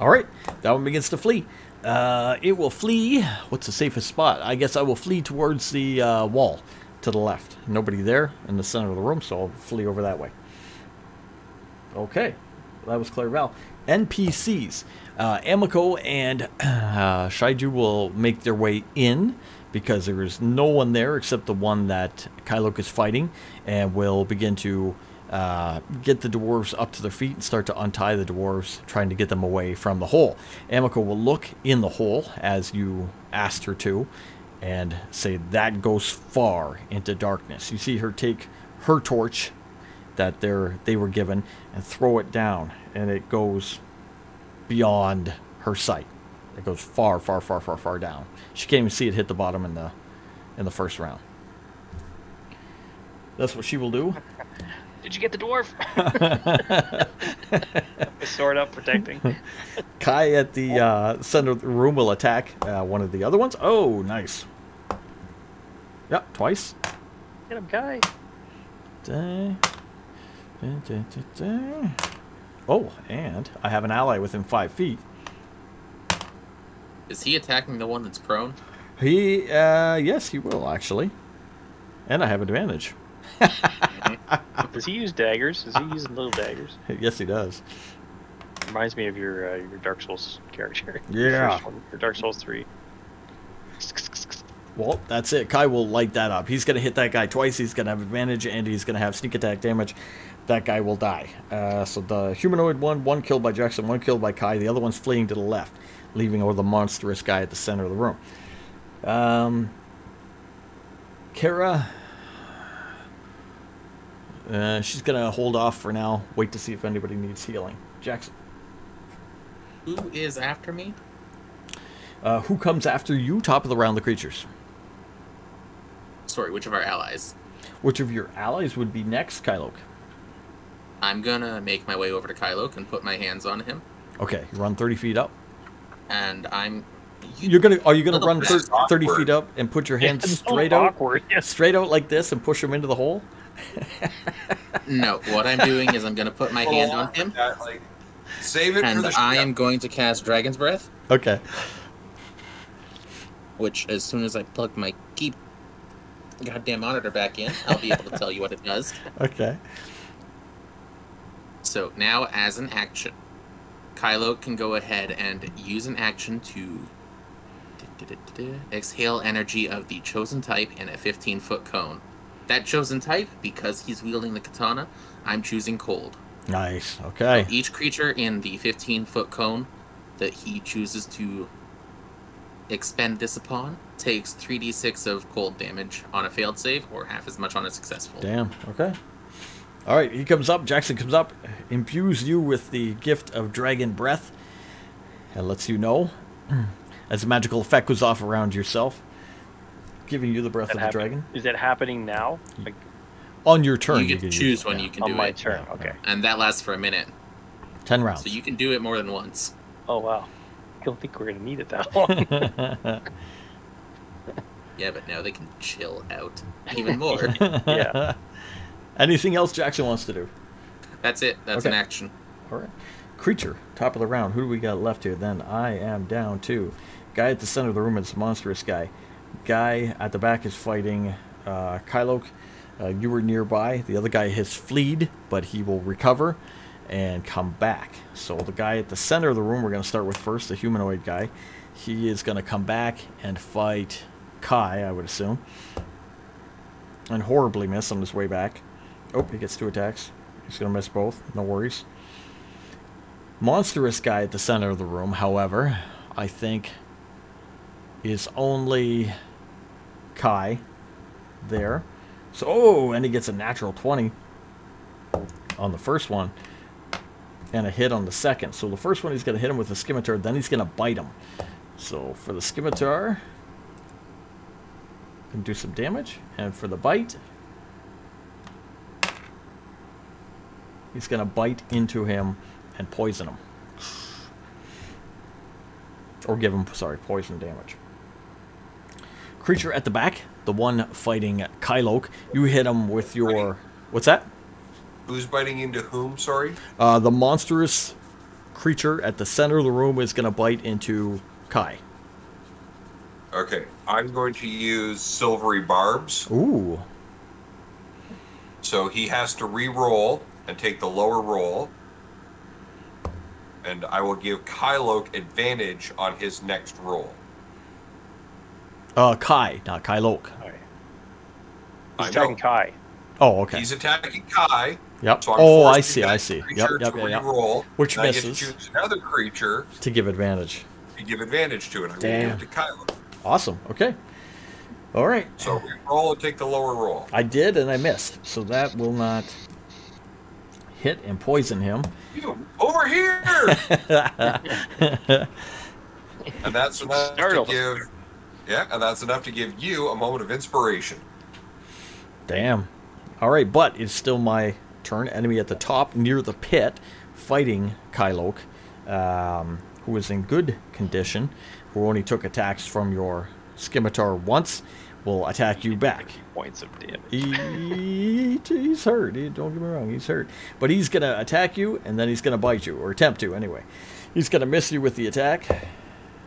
All right. That one begins to flee. It will flee. What's the safest spot? I guess I will flee towards the wall to the left. Nobody there in the center of the room, so I'll flee over that way. Okay. That was Clairval. NPCs. Emiko and Shaiju will make their way in because there is no one there except the one that Kylok is fighting, and will begin to get the dwarves up to their feet and start to untie the dwarves, trying to get them away from the hole. Emiko will look in the hole as you asked her to and say, that goes far into darkness. You see her take her torch that they were given and throw it down, and it goes beyond her sight. It goes far, far, far, far, far down. She can't even see it hit the bottom in the first round. That's what she will do. Did you get the dwarf? The sword up, protecting. Kai at the center of the room will attack one of the other ones. Oh, nice. Yep, twice. Get him, Kai. Oh, and I have an ally within 5 feet. Is he attacking the one that's prone? Yes, he will, actually. And I have advantage. Does he use daggers? Is he using little daggers? Yes, he does. Reminds me of your Dark Souls character. Yeah. First one, your Dark Souls 3. Well, that's it. Kai will light that up. He's going to hit that guy twice. He's going to have advantage, and he's going to have sneak attack damage. That guy will die. So the humanoid one killed by Jackson, one killed by Kai. The other one's fleeing to the left, leaving over the monstrous guy at the center of the room. Kara, She's gonna hold off for now. Wait to see if anybody needs healing. Jackson. Who is after me? Who comes after you? Top of the round, the creatures. Sorry, which of our allies? Which of your allies would be next, Kylok? I'm gonna make my way over to Kylok and put my hands on him. Okay, you run 30 feet up. And I'm... Are you gonna run This is 30 awkward. feet up and put your hands It's straight out? awkward. Yes. Straight out like this and push him into the hole? No, what I'm doing is I'm gonna put my hand on him, Like, save it for and the I am going to cast Dragon's Breath, Okay. which as soon as I plug my goddamn monitor back in, I'll be able to tell you what it does. Okay. So now, as an action, Kylo can go ahead and use an action to exhale energy of the chosen type in a 15-foot cone. That chosen type, because he's wielding the katana, I'm choosing cold. Nice. Okay. Each creature in the 15-foot cone that he chooses to expend this upon takes 3d6 of cold damage on a failed save, or half as much on a successful. Damn. Okay. All right, he comes up. Jackson comes up, imbues you with the gift of Dragon Breath, and lets you know, as a magical effect goes off around yourself, giving you the breath of the dragon. Is that happening now? Like On your turn, You can choose when you can do on my it, turn? Okay. and that lasts for a minute, 10 rounds. so you can do it more than once. Oh wow. I don't think we're gonna need it that long. Yeah, but now they can chill out even more. Yeah. Anything else Jackson wants to do? That's it. That's Okay. an action. All right. Creature, top of the round. Who do we got left here? Then I am down to guy at the center of the room. It's a monstrous guy. Guy at the back is fighting Kylok. You were nearby. The other guy has fled, but he will recover and come back. So the guy at the center of the room we're going to start with first, the humanoid guy. He is going to come back and fight Kai, I would assume. And horribly miss on his way back. Oh, he gets 2 attacks. He's going to miss both. No worries. Monstrous guy at the center of the room, however, I think is only Kai there. So, oh, and he gets a natural 20 on the first one and a hit on the second. So the first one he's going to hit him with the scimitar, then he's going to bite him. So for the scimitar, can do some damage, and for the bite, he's going to bite into him and poison him. Or give him, sorry, poison damage. Creature at the back, the one fighting Kylok, you hit him with your... What's that? Who's biting into whom, sorry? The monstrous creature at the center of the room is going to bite into Kai. Okay, I'm going to use silvery barbs. Ooh. So he has to re-roll and take the lower roll. And I will give Kylok advantage on his next roll. Kai, not Kylok. All right. I He's know. attacking Kai. Oh, okay. He's attacking Kai. Yep. So I'm Oh, I forcing see, that I see. Yep, creature yep, to yep. re-roll, Which and I get to misses. choose another creature To give advantage. to give advantage to it. I will Damn. give it to Kylok. Awesome. Okay. All right. So re-roll and take the lower roll. I did, and I missed. So that will not hit and poison him. You, over here! And that's enough to Startled. give... Yeah, and that's enough to give you a moment of inspiration. Damn. All right, but it's still my turn. Enemy at the top near the pit fighting Kylok, who is in good condition, who only took attacks from your scimitar once, will attack you back. Points of damage. He's hurt. Don't get me wrong, he's hurt. But he's going to attack you, and then he's going to bite you, or attempt to anyway. He's going to miss you with the attack.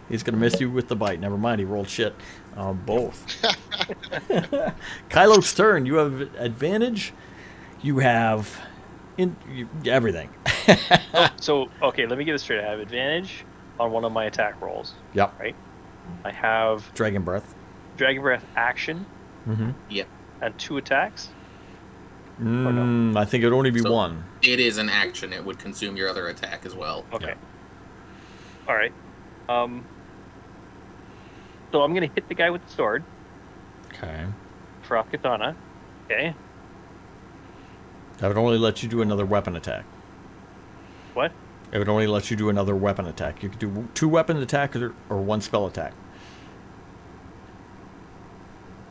He's going to miss you with the bite. Never mind, he rolled shit on both. Kylok's turn. You have advantage. You have everything. So, okay, let me get this straight. I have advantage on one of my attack rolls, Yep. right? I have Dragon Breath. Dragon Breath action Mm-hmm. Yep. and 2 attacks. no? I think it would only be So- one. It is an action. It would consume your other attack as well. Okay. Yeah. All right. So I'm going to hit the guy with the sword Okay. for a katana. Okay. That would only let you do another weapon attack. What? It would only let you do another weapon attack. You could do 2 weapon attacks or 1 spell attack.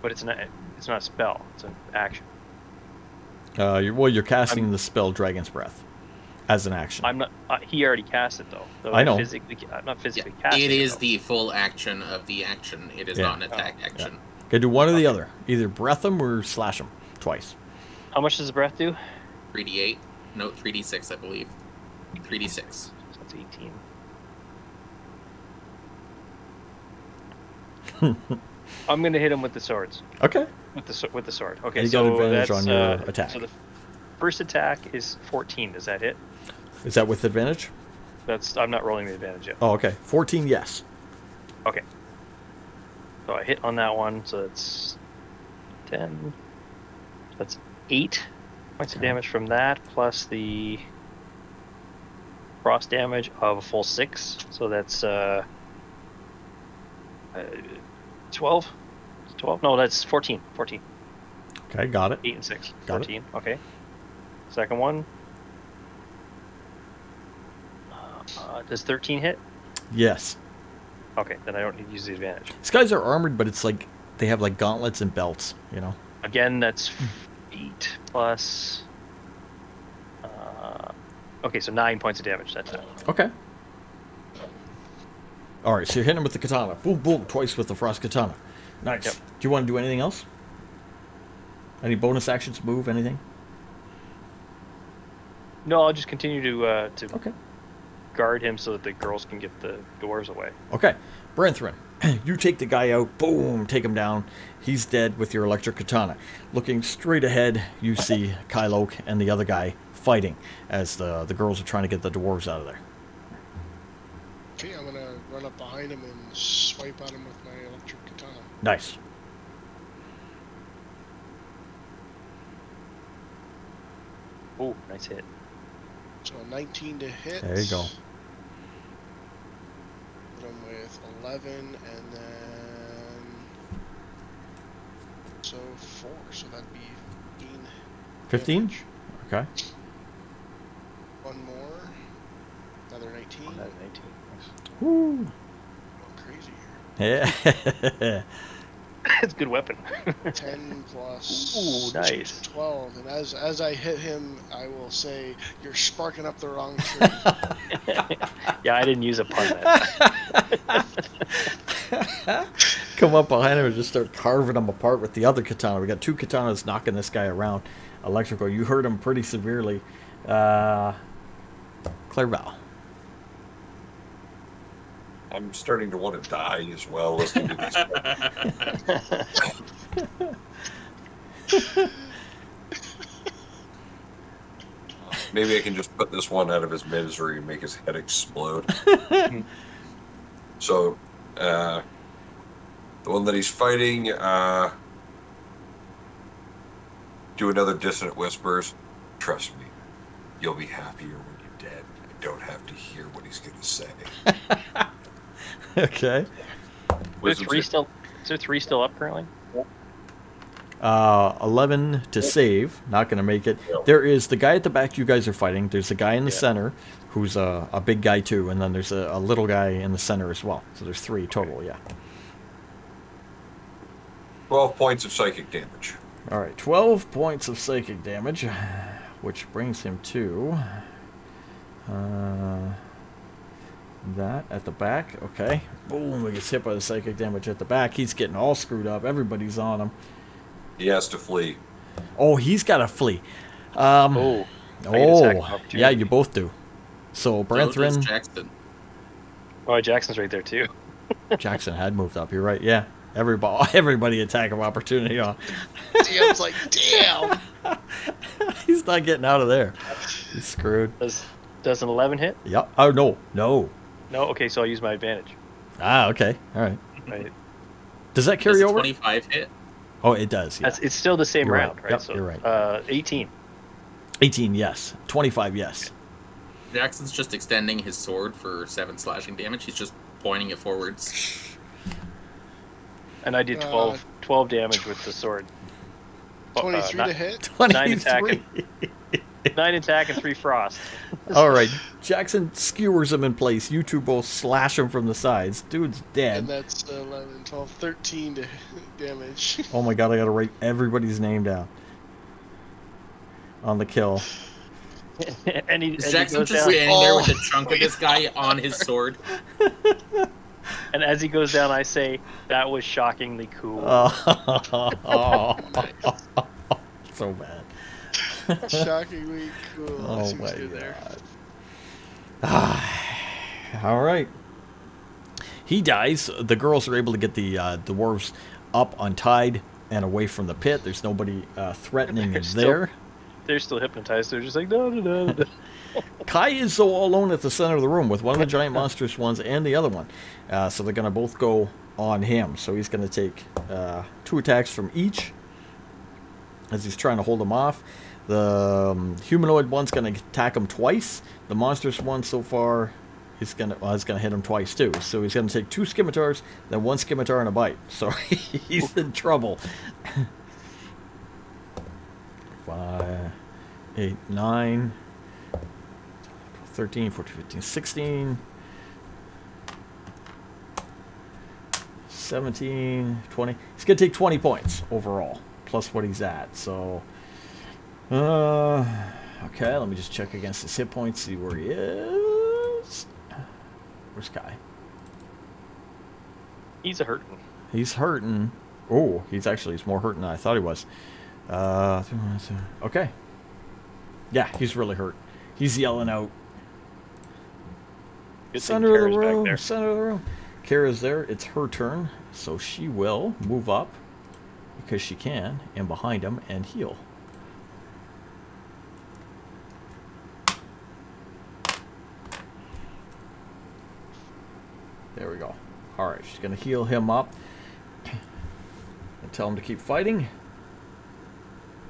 But it's not a spell. It's an action. You're casting the spell Dragon's Breath as an action. I'm not. He already cast it though. So I know. I'm not physically casting It is though. the full action of the action. It is Yeah. not an attack action. Okay, do one or the other. Either breath them or slash them twice. How much does the breath do? 3d8. No, 3d6, I believe. 3d6. So that's 18. I'm gonna hit him with the swords. Okay. With the sword. Okay, You so got advantage that's, on your attack. So the first attack is 14. Does that hit? Is that with advantage? I'm not rolling the advantage yet. Oh, okay. 14, yes. Okay. So I hit on that one, so that's 10. That's 8 points of damage from that, plus the frost damage of a full 6. So that's 12. 12? No, that's 14. 14. Okay, got it. 8 and 6. Got 14. Okay. Second one. Does 13 hit? Yes. Okay, then I don't need to use the advantage. These guys are armored, but it's like they have like gauntlets and belts, you know? Again, that's 8 plus. Okay, so 9 points of damage. That's it. Okay. All right, so you're hitting him with the katana. Boom, boom, twice with the frost katana. Nice. Yep. Do you want to do anything else? Any bonus actions, move, anything? No, I'll just continue to Okay. guard him so that the girls can get the dwarves away. Okay. Brenthrin, you take the guy out. Boom, take him down. He's dead with your electric katana. Looking straight ahead, you see Kyloke and the other guy fighting as the girls are trying to get the dwarves out of there. Okay, I'm gonna run up behind him and swipe at him with my electric katana. Nice. Oh, nice hit. So a 19 to hit. There you go. Hit him with 11, and then so 4. So that'd be 15. 15? damage. Okay. One more. Another 19. Oh, that's 19. Nice. Woo. Going crazy here. Yeah. It's a good weapon. 10 plus Ooh, nice. 12, and as I hit him, I will say, "You're sparking up the wrong tree." Yeah, I didn't use a pun then. Come up behind him and just start carving him apart with the other katana. We got 2 katanas knocking this guy around. Electrical. You hurt him pretty severely. Clairval. I'm starting to want to die as well listening to these. Maybe I can just put this one out of his misery and make his head explode. So, the one that he's fighting, do another dissonant whispers. Trust me, you'll be happier when you're dead. I don't have to hear what he's going to say. Okay. Is there 3 still up currently? 11 to save. Not going to make it. Yep. There is the guy at the back you guys are fighting. There's the guy in the center who's a big guy too. And then there's a little guy in the center as well. So there's 3 total, yeah. 12 points of psychic damage. All right, 12 points of psychic damage, which brings him to that at the back. Okay, boom, he gets hit by the psychic damage at the back. He's getting all screwed up. Everybody's on him. He has to flee. Oh, he's got to flee. Oh. I get attack of opportunity. Yeah, you both do. So So does Brenthrin, Jackson. Oh, Jackson's right there too. Jackson had moved up. You're right. Yeah, everybody attack of opportunity on. Damn's like, damn. He's not getting out of there. He's screwed. Does an 11 hit? Yep. Oh no. No. Okay, so I'll use my advantage. Ah, okay. All right. Right. Does that carry Does over? 25 hit? Oh, it does. Yeah. It's still the same You're right. round, right? Yep, So, you're right. 18. 18, yes. 25, yes. Jackson's just extending his sword for 7 slashing damage. He's just pointing it forwards. And I did 12 damage with the sword. 23 to hit. 23. 9 attack and 3 frost. All right. Jackson skewers him in place. You two both slash him from the sides. Dude's And dead. that's 11, 12, 13 to damage. Oh my god, I gotta write everybody's name down on the kill. and he Jackson goes just down, standing there with a chunk of this guy on his sword. and as he goes down, I say, "That was shockingly cool." Oh, so bad. Shockingly cool. I Oh see what my you did there. god. All right. He dies. The girls are able to get the dwarves up, untied, and away from the pit. There's nobody threatening They're there. They're still hypnotized. They're just like, no, no, no, no. Kai is so all alone at the center of the room with one of the giant monstrous ones and the other one. So they're going to both go on him. So he's going to take 2 attacks from each as he's trying to hold him off. The humanoid one's going to attack him twice. The monstrous one so far is going to hit him twice too. So he's going to take 2 scimitars, then 1 scimitar and a bite. So he's in trouble. 5, 8, 9, 13, 14, 15, 16, 17, 20. He's going to take 20 points overall, plus what he's at. So, okay, let me just check against his hit points, see where he is. Where's Kai? He's a hurting. He's hurting. Oh, he's more hurting than I thought he was. Okay. Yeah, he's really hurt. He's yelling out. Good thing Center of Kara's the back room. there. Center of the room. Kara's there. It's her turn, so she will move up because she can, and behind him and heal. There we go. All right, she's gonna heal him up and tell him to keep fighting.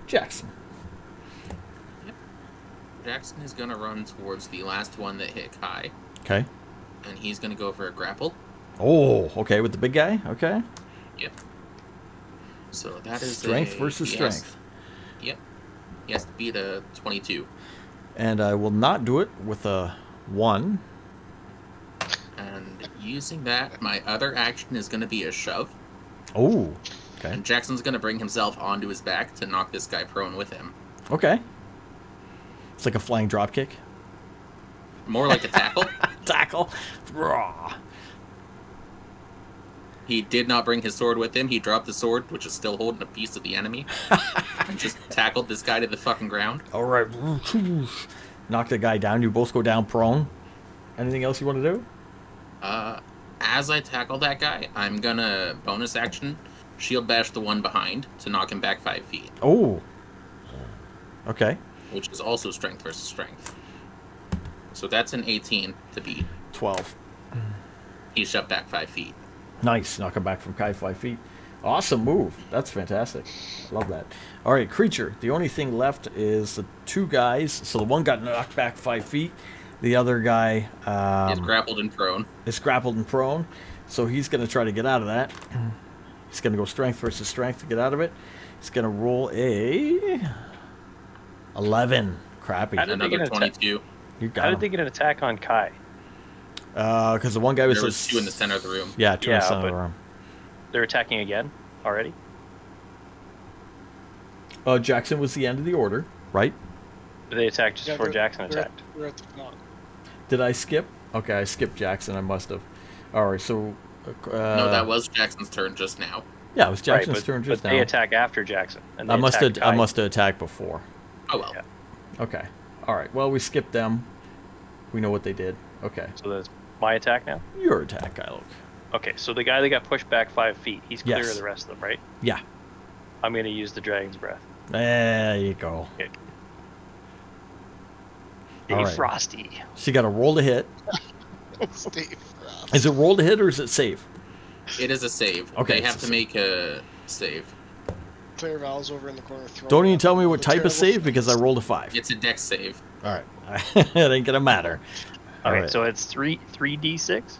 Jackson. Jackson is gonna run towards the last one that hit Kai, Okay. and he's gonna go for a grapple. Oh, okay, with the big guy. Okay. Yep. So that is Strength versus strength. Yep. He has to beat a 22. And I will not do it with a 1. And using that, my other action is going to be a shove. Oh, okay. And Jackson's going to bring himself onto his back to knock this guy prone with him. Okay. It's like a flying drop kick. More like a tackle. Tackle. Raw. He did not bring his sword with him. He dropped the sword, which is still holding a piece of the enemy, and just tackled this guy to the fucking ground. All right. Knock the guy down. You both go down prone. Anything else you want to do? As I tackle that guy, I'm going to bonus action shield bash the one behind to knock him back 5 feet. Oh. Okay. Which is also strength versus strength. So that's an 18 to beat. 12. He's shoved back 5 feet. Nice. Knock him back from Kai 5 feet. Awesome move. That's fantastic. Love that. All right, creature. The only thing left is the 2 guys. So the one got knocked back 5 feet. The other guy He's grappled and prone. is grappled and prone. So he's going to try to get out of that. He's going to go strength versus strength to get out of it. He's going to roll a 11. Crappy. How did they Another get 22. You How got did him. they get an attack on Kai? Because the one guy was There was just 2 in the center of the room. Yeah, 2 in the Yeah, center of but- the room. They're attacking again already? Jackson was the end of the order, right? They attacked just Yeah, before they're- Jackson we're at- attacked. We're at the top. Did I skip? Okay, I skipped Jackson. I must have. All right, so No, that was Jackson's turn just now. yeah, it was Jackson's Right, but, turn just but now. they attack after Jackson. And I they must attack have. I Kai. must have attacked before. Oh well. Yeah. Okay. All right. Well, we skipped them. We know what they did. Okay. So that's my attack now? Your attack, Kylo. Okay, so the guy that got pushed back 5 feet, he's clear Yes. of the rest of them, right? Yeah. I'm going to use the Dragon's Breath. There you go. Hey, All right. Frosty. So you got to roll to hit. Stay frost. Is it roll to hit or is it save? It is a save. Okay, They have it's a to make a save. Claire Val's over in the corner throwing Don't even up tell me what the type of terrible save because I rolled a 5. It's a dex save. All right. It ain't gonna matter. All Okay, right. so it's 3d6.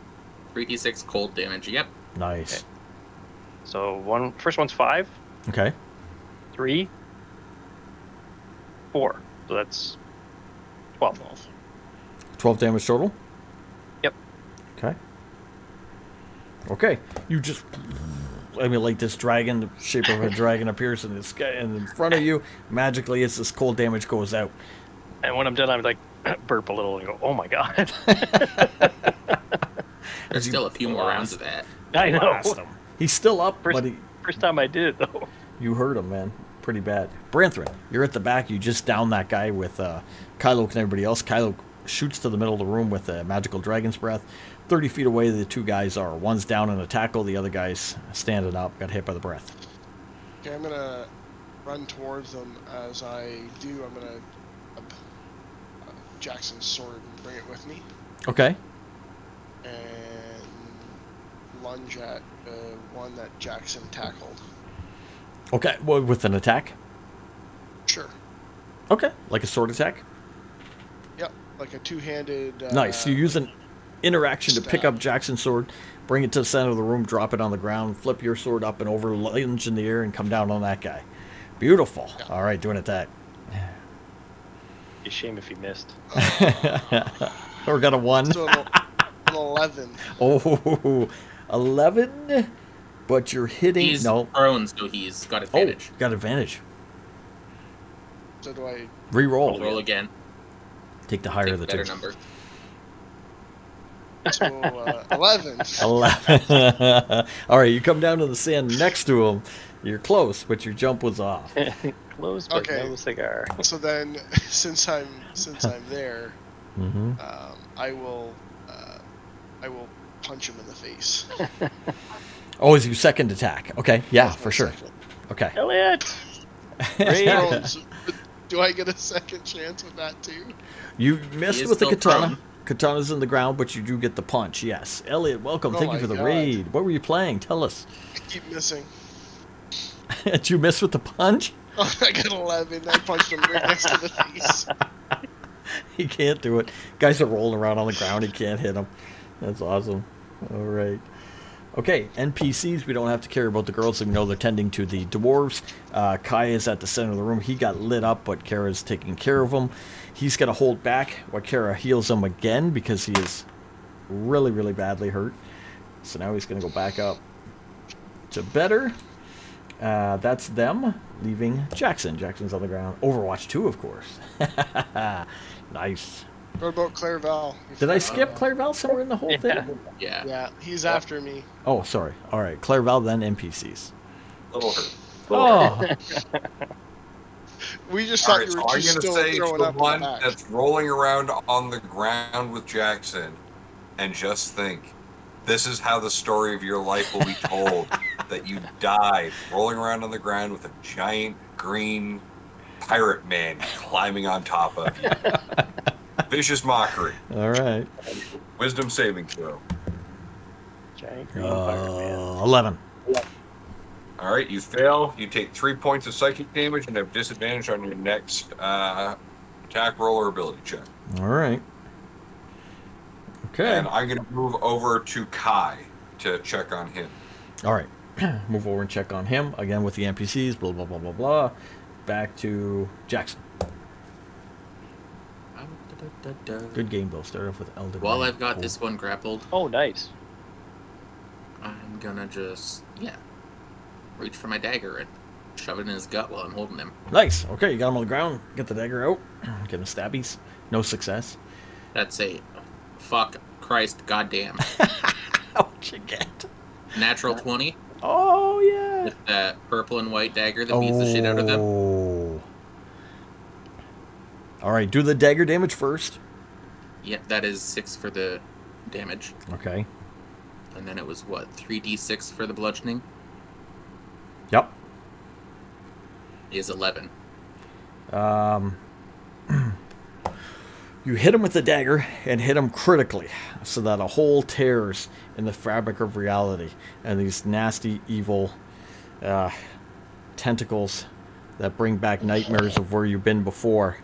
3d6 cold damage. Yep. Nice. So first one's 5, Okay. 3, 4. So that's 12. 12 damage total? Yep. Okay. Okay. You just emulate this dragon, the shape of a dragon appears in the sky and in front of you. Magically, as this cold damage goes out. And when I'm done, I'm like, burp a little and go, oh my god. There's still a few more rounds of that. I know. Blast him. He's still up, First, but he, first time I did it, though. you hurt him, man. Pretty bad. Branthrin, you're at the back. You just downed that guy with Kylo and everybody else. Kylo shoots to the middle of the room with a magical dragon's breath. 30 feet away, the two guys are. One's down in a tackle. The other guy's standing up. Got hit by the breath. Okay, I'm gonna run towards them. As I do, I'm gonna Jackson's sword and bring it with me, Okay. and lunge at the one that Jackson tackled. Okay. Well, with an attack? Sure. Okay. Like a sword attack? Yep, like a two-handed. Nice. You use an interaction to pick stab. up Jackson's sword, bring it to the center of the room, drop it on the ground, flip your sword up and over, lunge in the air, and come down on that guy. Beautiful. Yeah. All right, doing attack. Be a shame if you missed. Or got a 1. So an 11. Oh, 11? But you're hitting... He's no. prone, so he's got Oh, advantage. got advantage. So do I? Reroll. Roll again. Take the higher Take of the better two. number. So 11. 11. All right, you come down to the sand next to him. You're close, but your jump was off. Close, but Okay. no cigar. So then, since I'm there, Mm-hmm. I will punch him in the face. Oh, is your second attack? Okay, yeah, That's my for sure. second. Okay. Elliot! Thrones. Do I get a second chance with that too? You He missed is with the still katana. prone. Katana's in the ground, but you do get the punch, yes. Elliot, welcome. Oh Thank you my for the God. raid. What were you playing? Tell us. I keep missing. Did you miss with the punch? Oh, I got 11. I punched him right next to the face. He can't do it. Guys are rolling around on the ground. He can't hit them. That's awesome. All right. Okay, NPCs, we don't have to care about the girls. We know they're tending to the dwarves. Kai is at the center of the room. He got lit up, but Kara's taking care of him. He's going to hold back while Kara heals him again because he is really, really badly hurt. So now he's going to go back up to better. That's them, leaving Jackson. Jackson's on the ground. Overwatch 2, of course. Nice. What about Clairval? Did I skip Clairval somewhere in the whole thing? Yeah. Yeah, he's after me. Oh, sorry. All right, Clairval, then NPCs. Little hurt. Oh, We just All thought right, you so were I'm just going to still say throwing the up in one the back. that's rolling around on the ground with Jackson, and just think, this is how the story of your life will be told, that you died rolling around on the ground with a giant green pirate man climbing on top of you. Vicious mockery. all right. Wisdom saving throw. Giant green Fireman. 11. All right, you fail. You take 3 points of psychic damage and have disadvantage on your next attack roll or ability check. All right. Okay. And I'm going to move over to Kai to check on him. All right. Move over and check on him again with the NPCs. Blah blah blah blah blah. Back to Jackson. Good game, though. Start off with Elden. While Ring. I've got Cool. this one grappled, Oh, nice. I'm gonna just, reach for my dagger and shove it in his gut while I'm holding him. Nice. Okay, you got him on the ground. Get the dagger out. Get him stabbies. No success. That's a fuck Christ goddamn. How'd you get? Natural 20 Oh yeah. with that purple and white dagger that beats the shit out of them. Oh. All right, do the dagger damage first. Yep, that is 6 for the damage. Okay. And then it was what, 3d6 for the bludgeoning? Yep. Is 11. You hit him with the dagger and hit him critically so that a hole tears in the fabric of reality, and these nasty, evil tentacles that bring back nightmares of where you've been before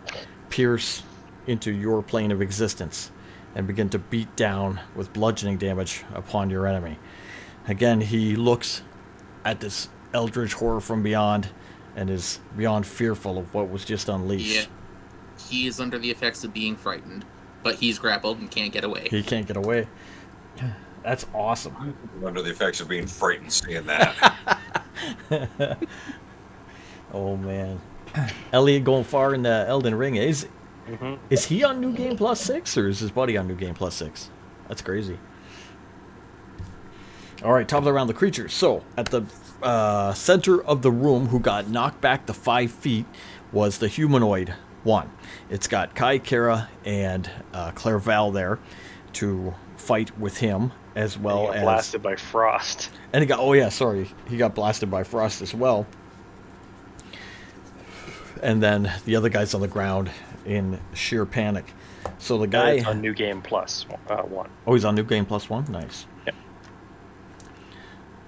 pierce into your plane of existence and begin to beat down with bludgeoning damage upon your enemy. Again, he looks at this eldritch horror from beyond and is beyond fearful of what was just unleashed. Yeah. He is under the effects of being frightened, but he's grappled and can't get away. He can't get away. That's awesome. I'm under the effects of being frightened seeing that. Oh man, Elliot going far in the Elden Ring. Is he on New Game Plus 6 or is his buddy on New Game Plus 6? That's crazy. All right, top of the round, the creatures. So at the center of the room, who got knocked back to 5 feet, was the humanoid one. It's got Kai, Kara, and Clairval there to fight with him, as well as blasted by frost. And he got, oh yeah, sorry, he got blasted by frost as well. And then the other guy's on the ground in sheer panic. So the guy on New Game Plus 1. Oh, he's on New Game Plus 1? Nice. Yep.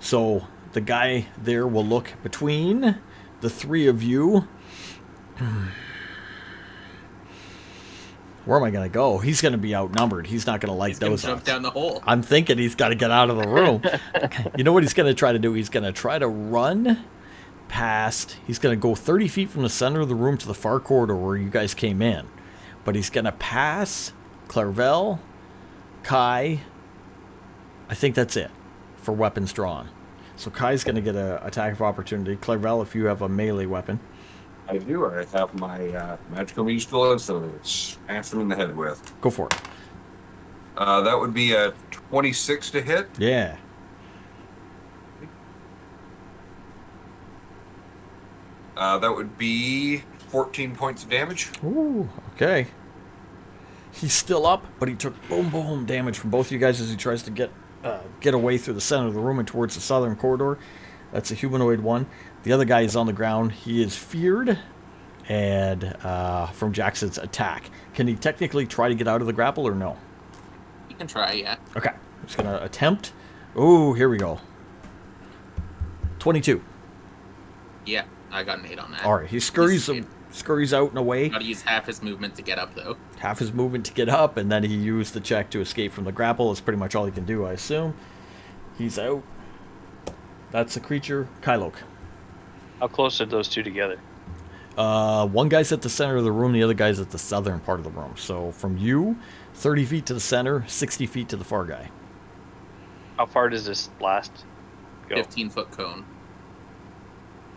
So the guy there will look between the three of you. Where am I going to go? He's going to be outnumbered. He's not going to like those. Jump down the hole. I'm thinking he's got to get out of the room. You know what he's going to try to do? He's going to try to run past. He's going to go 30 feet from the center of the room to the far corridor where you guys came in. But he's going to pass Clairval, Kai. I think that's it for weapons drawn. So Kai's going to get an attack of opportunity. Clairval, if you have a melee weapon. I do. I have my magical mage tool, so smash him in the head with. Go for it. That would be a 26 to hit. Yeah. That would be 14 points of damage. Ooh, okay. He's still up, but he took boom, boom damage from both of you guys as he tries to get away through the center of the room and towards the southern corridor. That's a humanoid one. The other guy is on the ground. He is feared and from Jackson's attack. Can he technically try to get out of the grapple or no? You can try, yeah. Okay. I'm just going to attempt. Oh, here we go. 22. Yeah, I got an 8 on that. All right. He scurries out and away. Got to use half his movement to get up, though. Half his movement to get up, and then he used the check to escape from the grapple. That's pretty much all he can do, I assume. He's out. That's the creature. Kylok. How close are those two together? One guy's at the center of the room, the other guy's at the southern part of the room. So from you, 30 feet to the center, 60 feet to the far guy. How far does this blast go? 15-foot cone.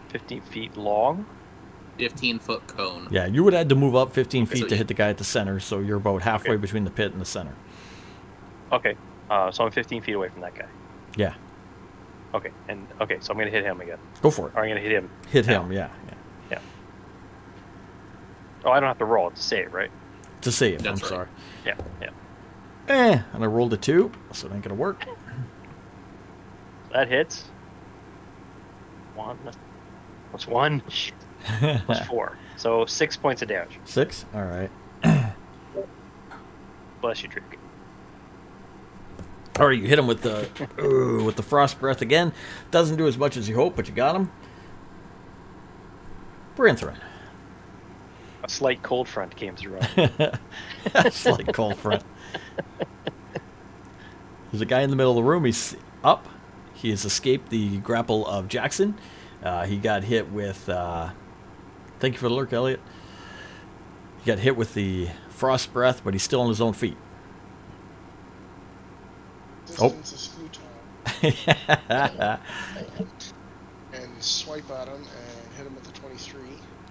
15 feet long? 15-foot cone. Yeah, you would have to move up 15 feet so to hit the guy at the center, so you're about halfway between the pit and the center. Okay, so I'm 15 feet away from that guy. Yeah. Okay, so I'm gonna hit him again. Go for it. Or I'm gonna hit him. Hit him, yeah. Oh, I don't have to roll to save, right? To save, That's I'm sorry. Yeah. And I rolled a 2, so it ain't gonna work. That hits. 1. What's 1? Plus 4. So 6 points of damage. 6? All right. Bless you, Drake. All right, you hit him with the frost breath again. Doesn't do as much as you hope, but you got him. Brantharin. A slight cold front came through. Slight cold front. There's a guy in the middle of the room. He's up. He has escaped the grapple of Jackson. He got hit with... thank you for the lurk, Elliot. He got hit with the frost breath, but he's still on his own feet. Distance is futile. And swipe at him and hit him with the 23.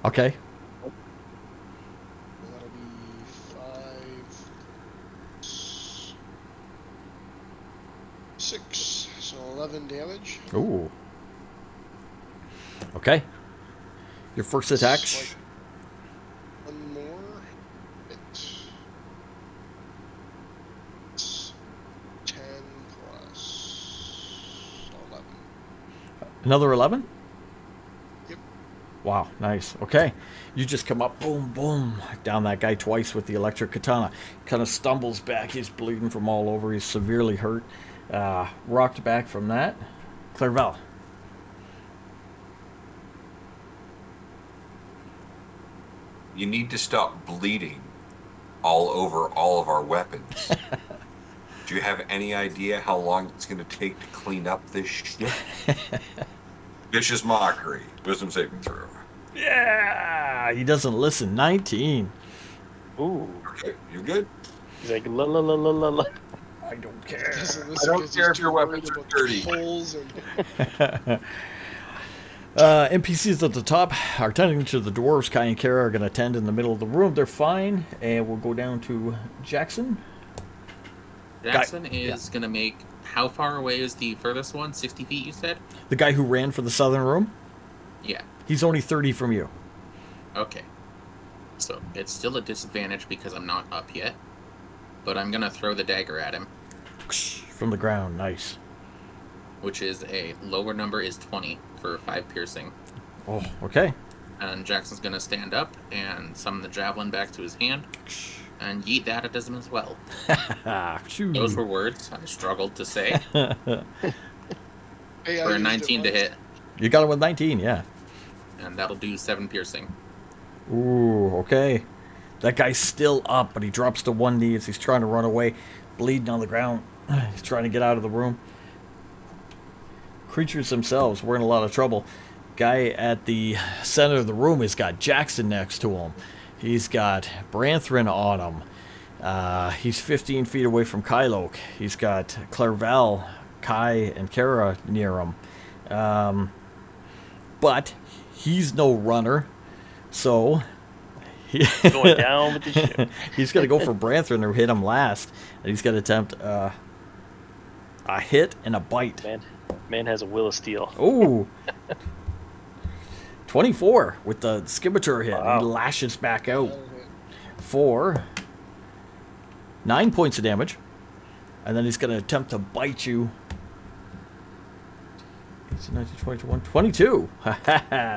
Okay. And that'll be 5, 6, so 11 damage. Ooh. Okay. Your first attack. Swipe. One more. It's 10 plus 11. Another 11? Yep. Wow, nice. Okay. You just come up, boom, boom, down that guy twice with the electric katana. Kind of stumbles back. He's bleeding from all over. He's severely hurt. Rocked back from that. Clairval. You need to stop bleeding all over all of our weapons. Do you have any idea how long it's going to take to clean up this shit? Vicious mockery. Wisdom saving throw. Yeah, he doesn't listen. 19. Ooh. Okay, you good? He's like, la la la la la la. I don't care. I don't care if your weapons are dirty. Holes and NPCs at the top are tending to the dwarves. Kai and Kara are going to tend in the middle of the room. They're fine. And we'll go down to Jackson. Jackson is going to make... How far away is the furthest one? 60 feet, you said? The guy who ran for the southern room? Yeah. He's only 30 from you. Okay. So it's still a disadvantage because I'm not up yet. But I'm going to throw the dagger at him. From the ground. Nice. Which is a lower number is 20 for 5 piercing. Oh, okay. And Jackson's going to stand up and summon the javelin back to his hand. And yeet that at him as well. Those were words I struggled to say. hey, For a 19 to hit. You got it with 19, yeah. And that'll do 7 piercing. Ooh, okay. That guy's still up, but he drops to one knee as he's trying to run away, bleeding on the ground. He's trying to get out of the room. Creatures themselves were in a lot of trouble. Guy at the center of the room has got Jackson next to him. He's got Branthrin on him. He's 15 feet away from Kyloke. He's got Clairval, Kai, and Kara near him. But he's no runner, so Going down with the ship. he's going to go for Branthrin or hit him last. And he's going to attempt a hit and a bite. Man has a will of steel. Ooh. 24 with the Scimitar hit. Wow. He lashes back out for 9 points of damage. And then he's going to attempt to bite you. 18, 19, 20, 21, 22.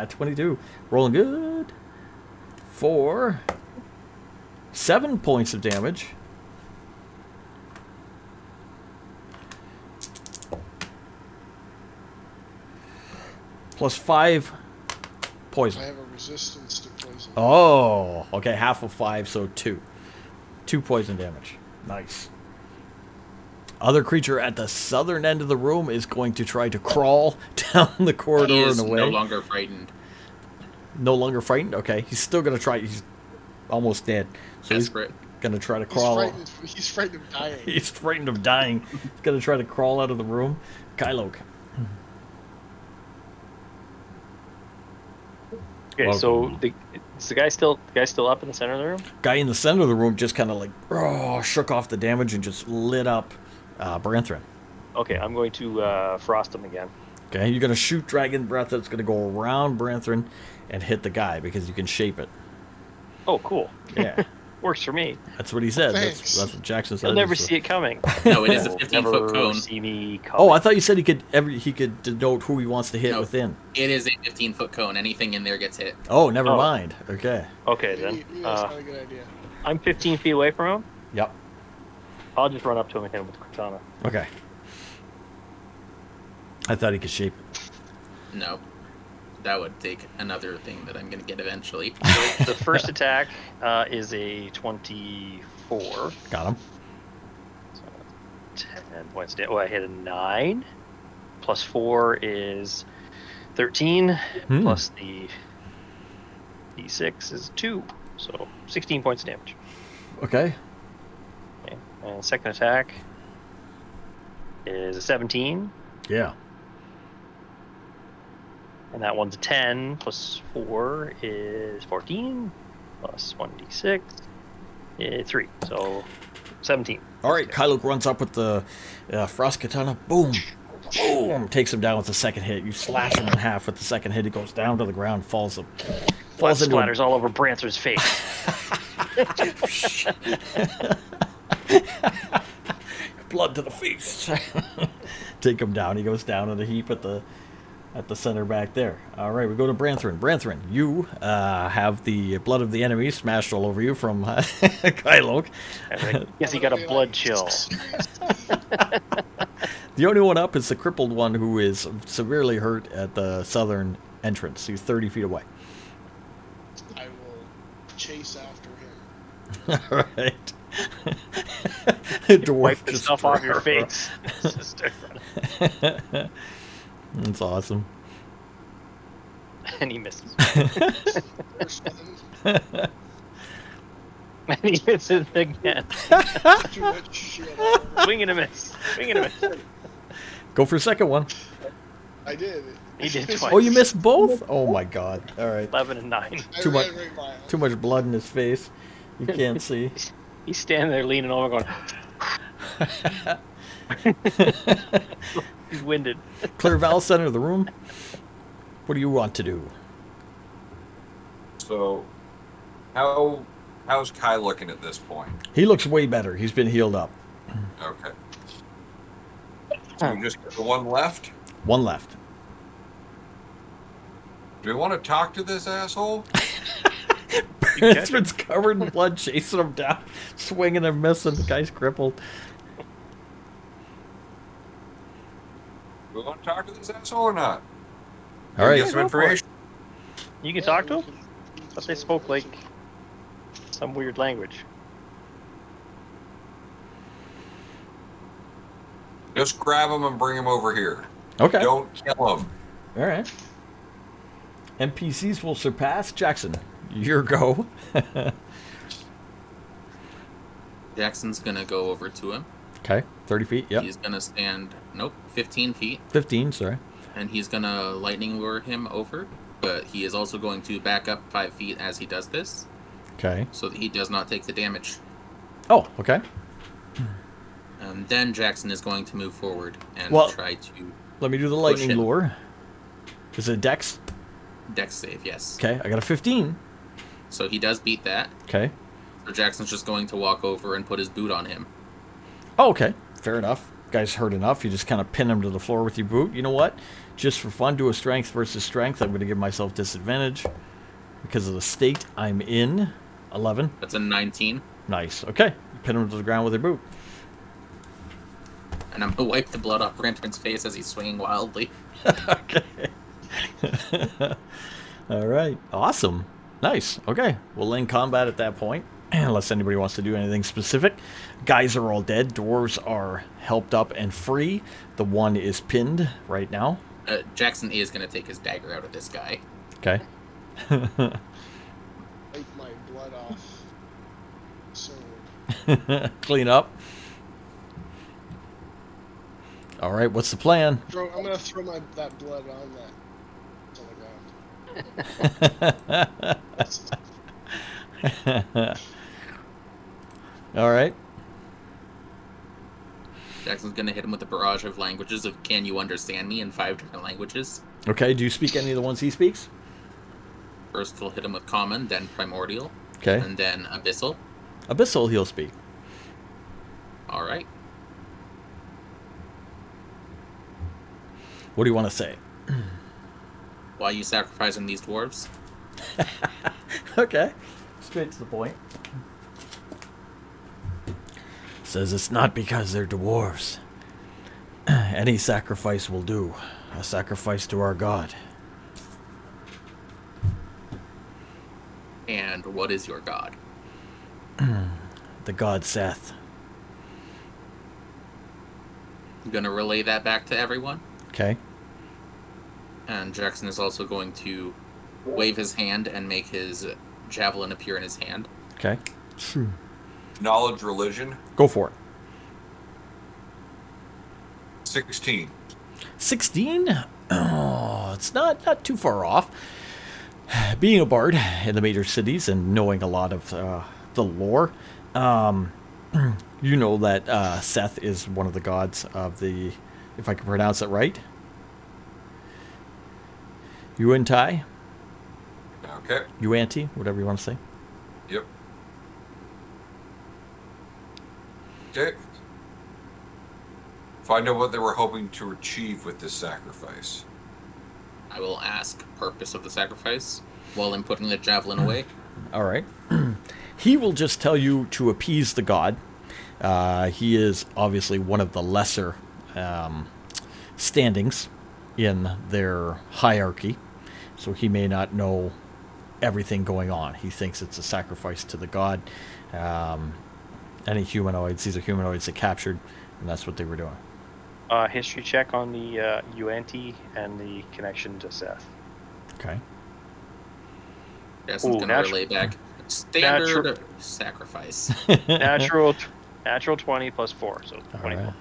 22. Rolling good. For 7 points of damage. Plus 5 poison. I have a resistance to poison. Oh, okay, half of 5, so 2. 2 poison damage. Nice. Other creature at the southern end of the room is going to try to crawl down the corridor He is and away. no longer frightened. No longer frightened? Okay, he's still going to try. He's almost dead. So Desperate. he's going to try to crawl. He's frightened of dying. He's frightened of dying. He's going to try to crawl out of the room. Kyloke. Okay, so is the guy still up in the center of the room? Guy in the center of the room just kind of like shook off the damage and just lit up Branthrin. Okay, I'm going to frost him again. Okay, you're going to shoot Dragon Breath that's going to go around Branthrin and hit the guy because you can shape it. Oh, cool. Yeah. Works for me. That's what he said. Thanks. That's what Jackson said. You'll never see it coming. No, it is a You'll 15-foot never cone. see me coming. Oh, I thought you said he could denote who he wants to hit No. within. It is a 15-foot cone. Anything in there gets hit. Oh, never Oh. mind. Okay. Okay, Maybe then. that's not a good idea. I'm 15 feet away from him. Yep. I'll just run up to him and hit him with the katana. Okay. I thought he could shape it. No. That would take another thing that I'm going to get eventually. So the first attack is a 24. Got him. So 10 points. Oh, I hit a 9. Plus 4 is 13. Plus the D6 is 2. So 16 points of damage. Okay. Okay. And second attack is a 17. Yeah. And that one's a 10. Plus 4 is 14. Plus 1d6 is 3. So 17. All right. Kyloke runs up with the Frost Katana. Boom. Boom. Takes him down with the second hit. You slash him in half with the second hit. He goes down to the ground, falls Blood into splatters all over Branthrin's face. blood to the face. Take him down. He goes down in a heap at the center back there. All right, we go to Branthrin. Branthrin, you have the blood of the enemy smashed all over you from Kyloke. Yes, he got a blood chill. The only one up is the crippled one who is severely hurt at the southern entrance. He's 30 feet away. I will chase after him. All right. Dwarf Wipe the stuff off your destroyer. face. Just start running. That's awesome. And he misses. First one. And he misses again. Too much shit. all over. Swing and a miss. Swing and a miss. Go for a second one. I did. He did twice. Oh, you missed both? Oh my god. All right. 11 and 9. I Too much- ran right by him. Too much blood in his face. You can't see. He's standing there leaning over going, he's winded. Clerval, center of the room. What do you want to do? So, how's Kai looking at this point? He looks way better. He's been healed up. Okay. So we just got the one left. One left. Do we want to talk to this asshole? Princeman's covered in blood, chasing him down, swinging and missing. The guy's crippled. Do we want to talk to this asshole or not? All right. Get some information. You can talk to him? But they spoke like some weird language. Just grab him and bring him over here. Okay. Don't kill him. All right. NPCs will surpass Jackson. Your go. Jackson's gonna go over to him. Okay. 30 feet. Yep. He's gonna stand, 15 feet, 15. Sorry. and he's gonna lightning lure him over. But he is also going to back up 5 feet as he does this, Okay. so that he does not take the damage. Oh. Okay. And then Jackson is going to move forward and Well- try to Let me do the lightning him. lure. Is it Dex? dex save. Yes. Okay. I got a 15. So he does beat that. Okay. So Jackson's just going to walk over and put his boot on him. Oh, okay. Fair enough. Guy's hurt enough. You just kind of pin him to the floor with your boot. You know what? Just for fun, do a strength versus strength. I'm going to give myself disadvantage because of the state I'm in. 11. That's a 19. Nice. Okay. Pin him to the ground with your boot. And I'm going to wipe the blood off Rantern's face as he's swinging wildly. Okay. All right. Awesome. Nice. Okay. We'll end combat at that point. Unless anybody wants to do anything specific. Guys are all dead. Dwarves are helped up and free. The one is pinned right now. Jackson is going to take his dagger out of this guy. Okay. Wipe my blood off. Sword. Clean up. All right. What's the plan? I'm gonna throw that blood on that. On the ground. All right. Jackson's going to hit him with a barrage of languages of "Can you understand me?" in 5 different languages. Okay. Do you speak any of the ones he speaks? First, we'll hit him with Common, then Primordial, Okay. and then Abyssal. Abyssal he'll speak. All right. What do you want to say? Why are you sacrificing these dwarves? Okay. Straight to the point. Says it's not because they're dwarves. Any sacrifice will do. A sacrifice to our god. And what is your god? The god Seth. I'm going to relay that back to everyone. Okay. And Jackson is also going to wave his hand and make his javelin appear in his hand. Okay. Knowledge, religion, Go for it. 16. 16? Oh, it's not too far off. Being a bard in the major cities and knowing a lot of the lore, you know that Seth is one of the gods of the, if I can pronounce it right, Yuan-ti, Okay. Yuan-ti, whatever you want to say. Yep. Okay. Find out what they were hoping to achieve with this sacrifice. I will ask purpose of the sacrifice while I'm putting the javelin away. All right. He will just tell you to appease the god. He is obviously one of the lesser standings in their hierarchy, so he may not know everything going on. He thinks it's a sacrifice to the god. Any humanoids, these are humanoids they captured, and that's what they were doing. History check on the Yuan-ti and the connection to Seth. Okay. Jackson's Ooh, going to natural. relay back. Standard sacrifice. Natural 20 plus 4, so 24. Alright.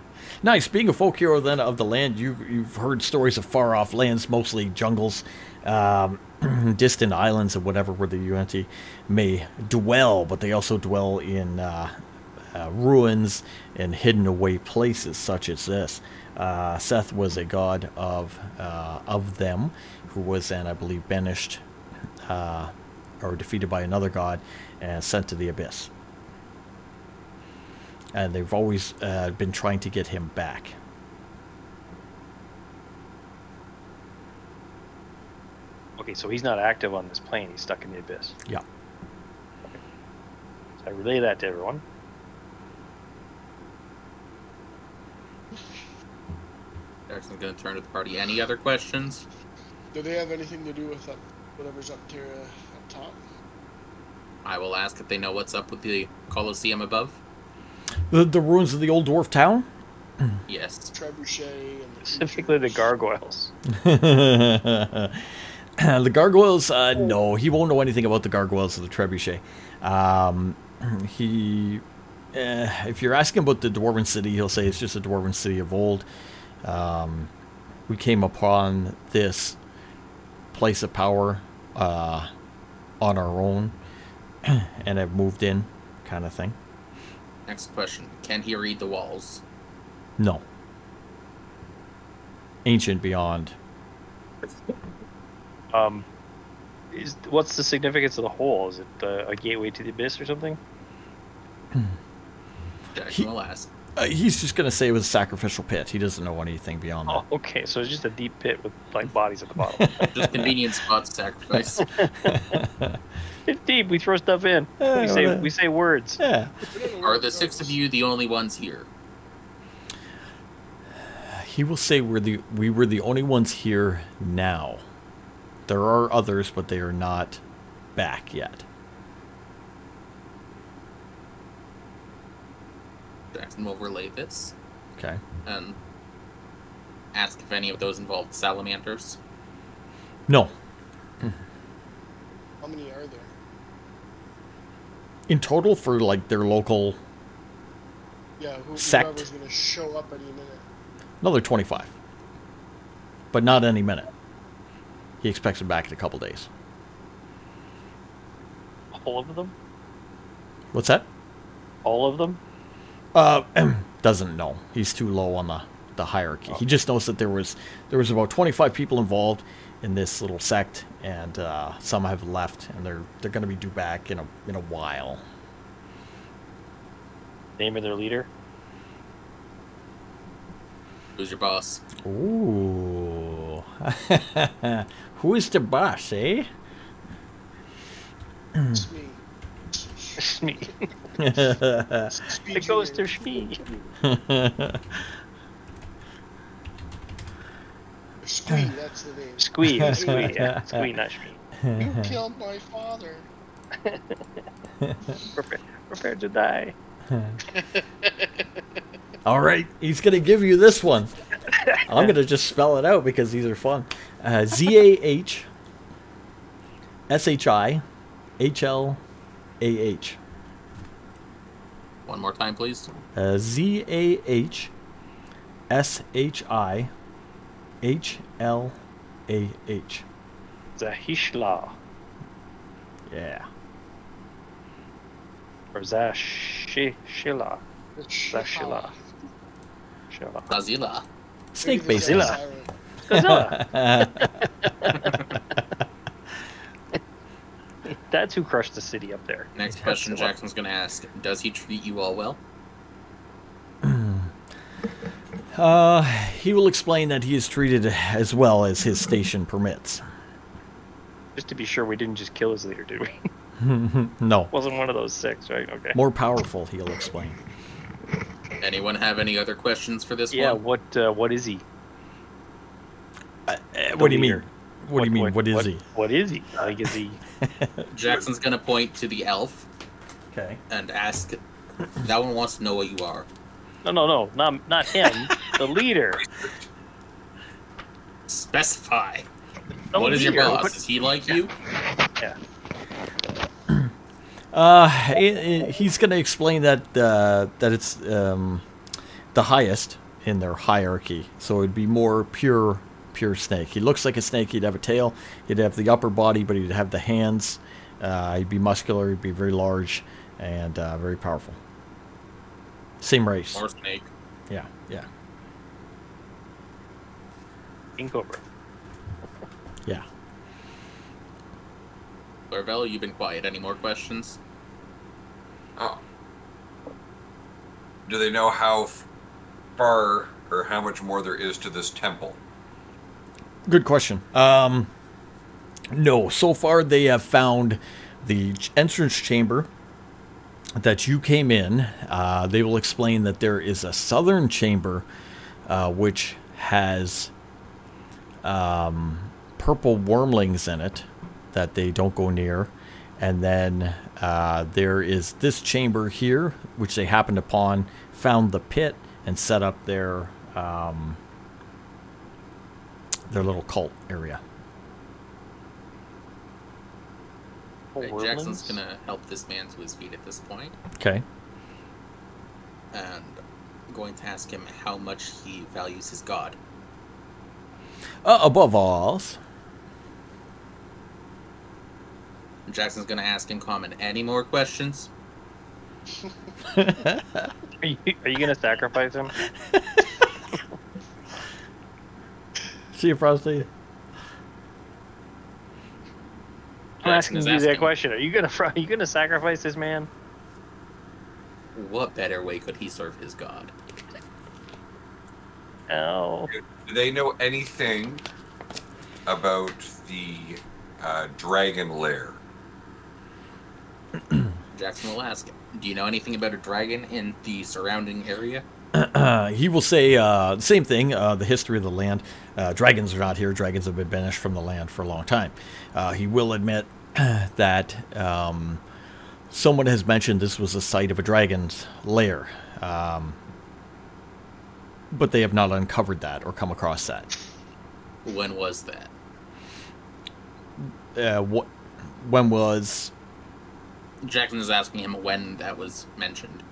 Nice. Being a folk hero then of the land, you've heard stories of far off lands, mostly jungles, distant islands, and whatever where the Yuan-ti may dwell, but they also dwell in ruins and hidden away places such as this. Seth was a god of them, who was then, I believe, banished or defeated by another god and sent to the abyss. And they've always been trying to get him back. Okay, so he's not active on this plane. He's stuck in the abyss. Yeah. So I relay that to everyone. Jackson's going to turn to the party. Any other questions? Do they have anything to do with whatever's up here up top? I will ask if they know what's up with the Colosseum above. The ruins of the old dwarf town? Yes. Trebuchet and Specifically the gargoyles. The gargoyles, no, he won't know anything about the gargoyles of the trebuchet. If you're asking about the dwarven city, he'll say it's just a dwarven city of old. We came upon this place of power on our own and have moved in, kind of thing. Next question. Can he read the walls? No. Ancient beyond. What's the significance of the hole? Is it a gateway to the abyss or something? Jackson will ask. He's just going to say it was a sacrificial pit. He doesn't know anything beyond that. Oh, okay. So it's just a deep pit with like bodies at the bottom. Just convenient spot to sacrifice. It's deep. We throw stuff in. We say words. Yeah. Are the 6 of you the only ones here? He will say we were the only ones here now. There are others, but they are not back yet. Jackson will relay this Okay. and ask if any of those involved salamanders. No. how many are there? In total, for like their local, Yeah, Sect. whoever's going to show up any minute. another 25. But not any minute. He expects them back in a couple days. All of them? What's that? All of them? Doesn't know. He's too low on the hierarchy. He just knows that there was about 25 people involved in this little sect, and some have left, and they're going to be due back in a while. Name of their leader? Who's your boss? Ooh. Who is the boss, eh? It's me. Shmee. Speed It goes to generator. Shmee. Squee, that's the name. Squee. Yeah. Squee, not Shmee. You killed my father. Prepare to die. All right, he's going to give you this one. I'm going to just spell it out because these are fun. ZAHSHIHLAH. One more time, please. ZAHSHIHLAH. Zahishla. Yeah. Or Zashila. Zashila. Shila. Godzilla. Snake base. Zilla. Godzilla. That's who crushed the city up there. Next question Jackson's going to ask. Does he treat you all well? He will explain that he is treated as well as his station permits. Just to be sure we didn't just kill his leader, did we? No. Wasn't one of those 6, right? Okay. More powerful, he'll explain. Anyone have any other questions for this Yeah, one? what is he? What do you mean? leader. What do you mean? What is he? What is he? Like, is he... Jackson's going to point to the elf Okay. and ask, that one wants to know what you are. No, not him. The leader. Specify. The What is your leader. boss? Is he like you? Yeah. He's going to explain that that it's the highest in their hierarchy, so it'd be more pure snake. He looks like a snake. He'd have a tail. He'd have the upper body, but he'd have the hands. He'd be muscular. He'd be very large and very powerful. Same race. More snake. Yeah, yeah, King Cobra. yeah. Lorvel, you've been quiet. Any more questions? Oh. Do they know how far or how much more there is to this temple? Good question. No, so far they have found the entrance chamber that you came in. They will explain that there is a southern chamber which has purple wormlings in it that they don't go near. And then there is this chamber here, which they happened upon, found the pit, and set up their little cult area. Okay, Jackson's gonna help this man to his feet at this point, Okay. and I'm going to ask him how much he values his god. Above all else. Jackson's gonna ask in common. Any more questions? Are you gonna sacrifice him? See you, Frosty. I'm asking is you that asking, question. Are you gonna sacrifice this man? what better way could he serve his god? Oh. Do they know anything about the dragon lair? Jackson will ask, do you know anything about a dragon in the surrounding area? He will say the same thing, the history of the land. Dragons are not here. Dragons have been banished from the land for a long time. He will admit that someone has mentioned this was the site of a dragon's lair. But they have not uncovered that or come across that. When was that? When was... Jackson is asking him when that was mentioned.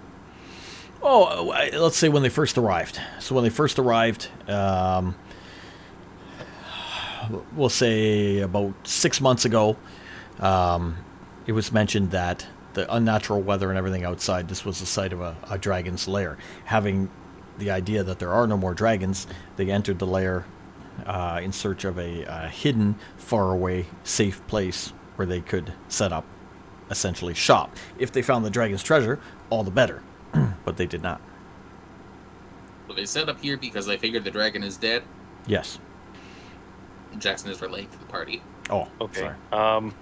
Oh, let's say when they first arrived. So when they first arrived, we'll say about 6 months ago, it was mentioned that the unnatural weather and everything outside, this was the site of a dragon's lair. Having the idea that there are no more dragons, they entered the lair in search of a hidden, faraway, safe place where they could set up, essentially shop. If they found the dragon's treasure, all the better. But they did not. So they set up here because they figured the dragon is dead. Yes. Jackson is relaying to the party. Oh, Okay. sorry.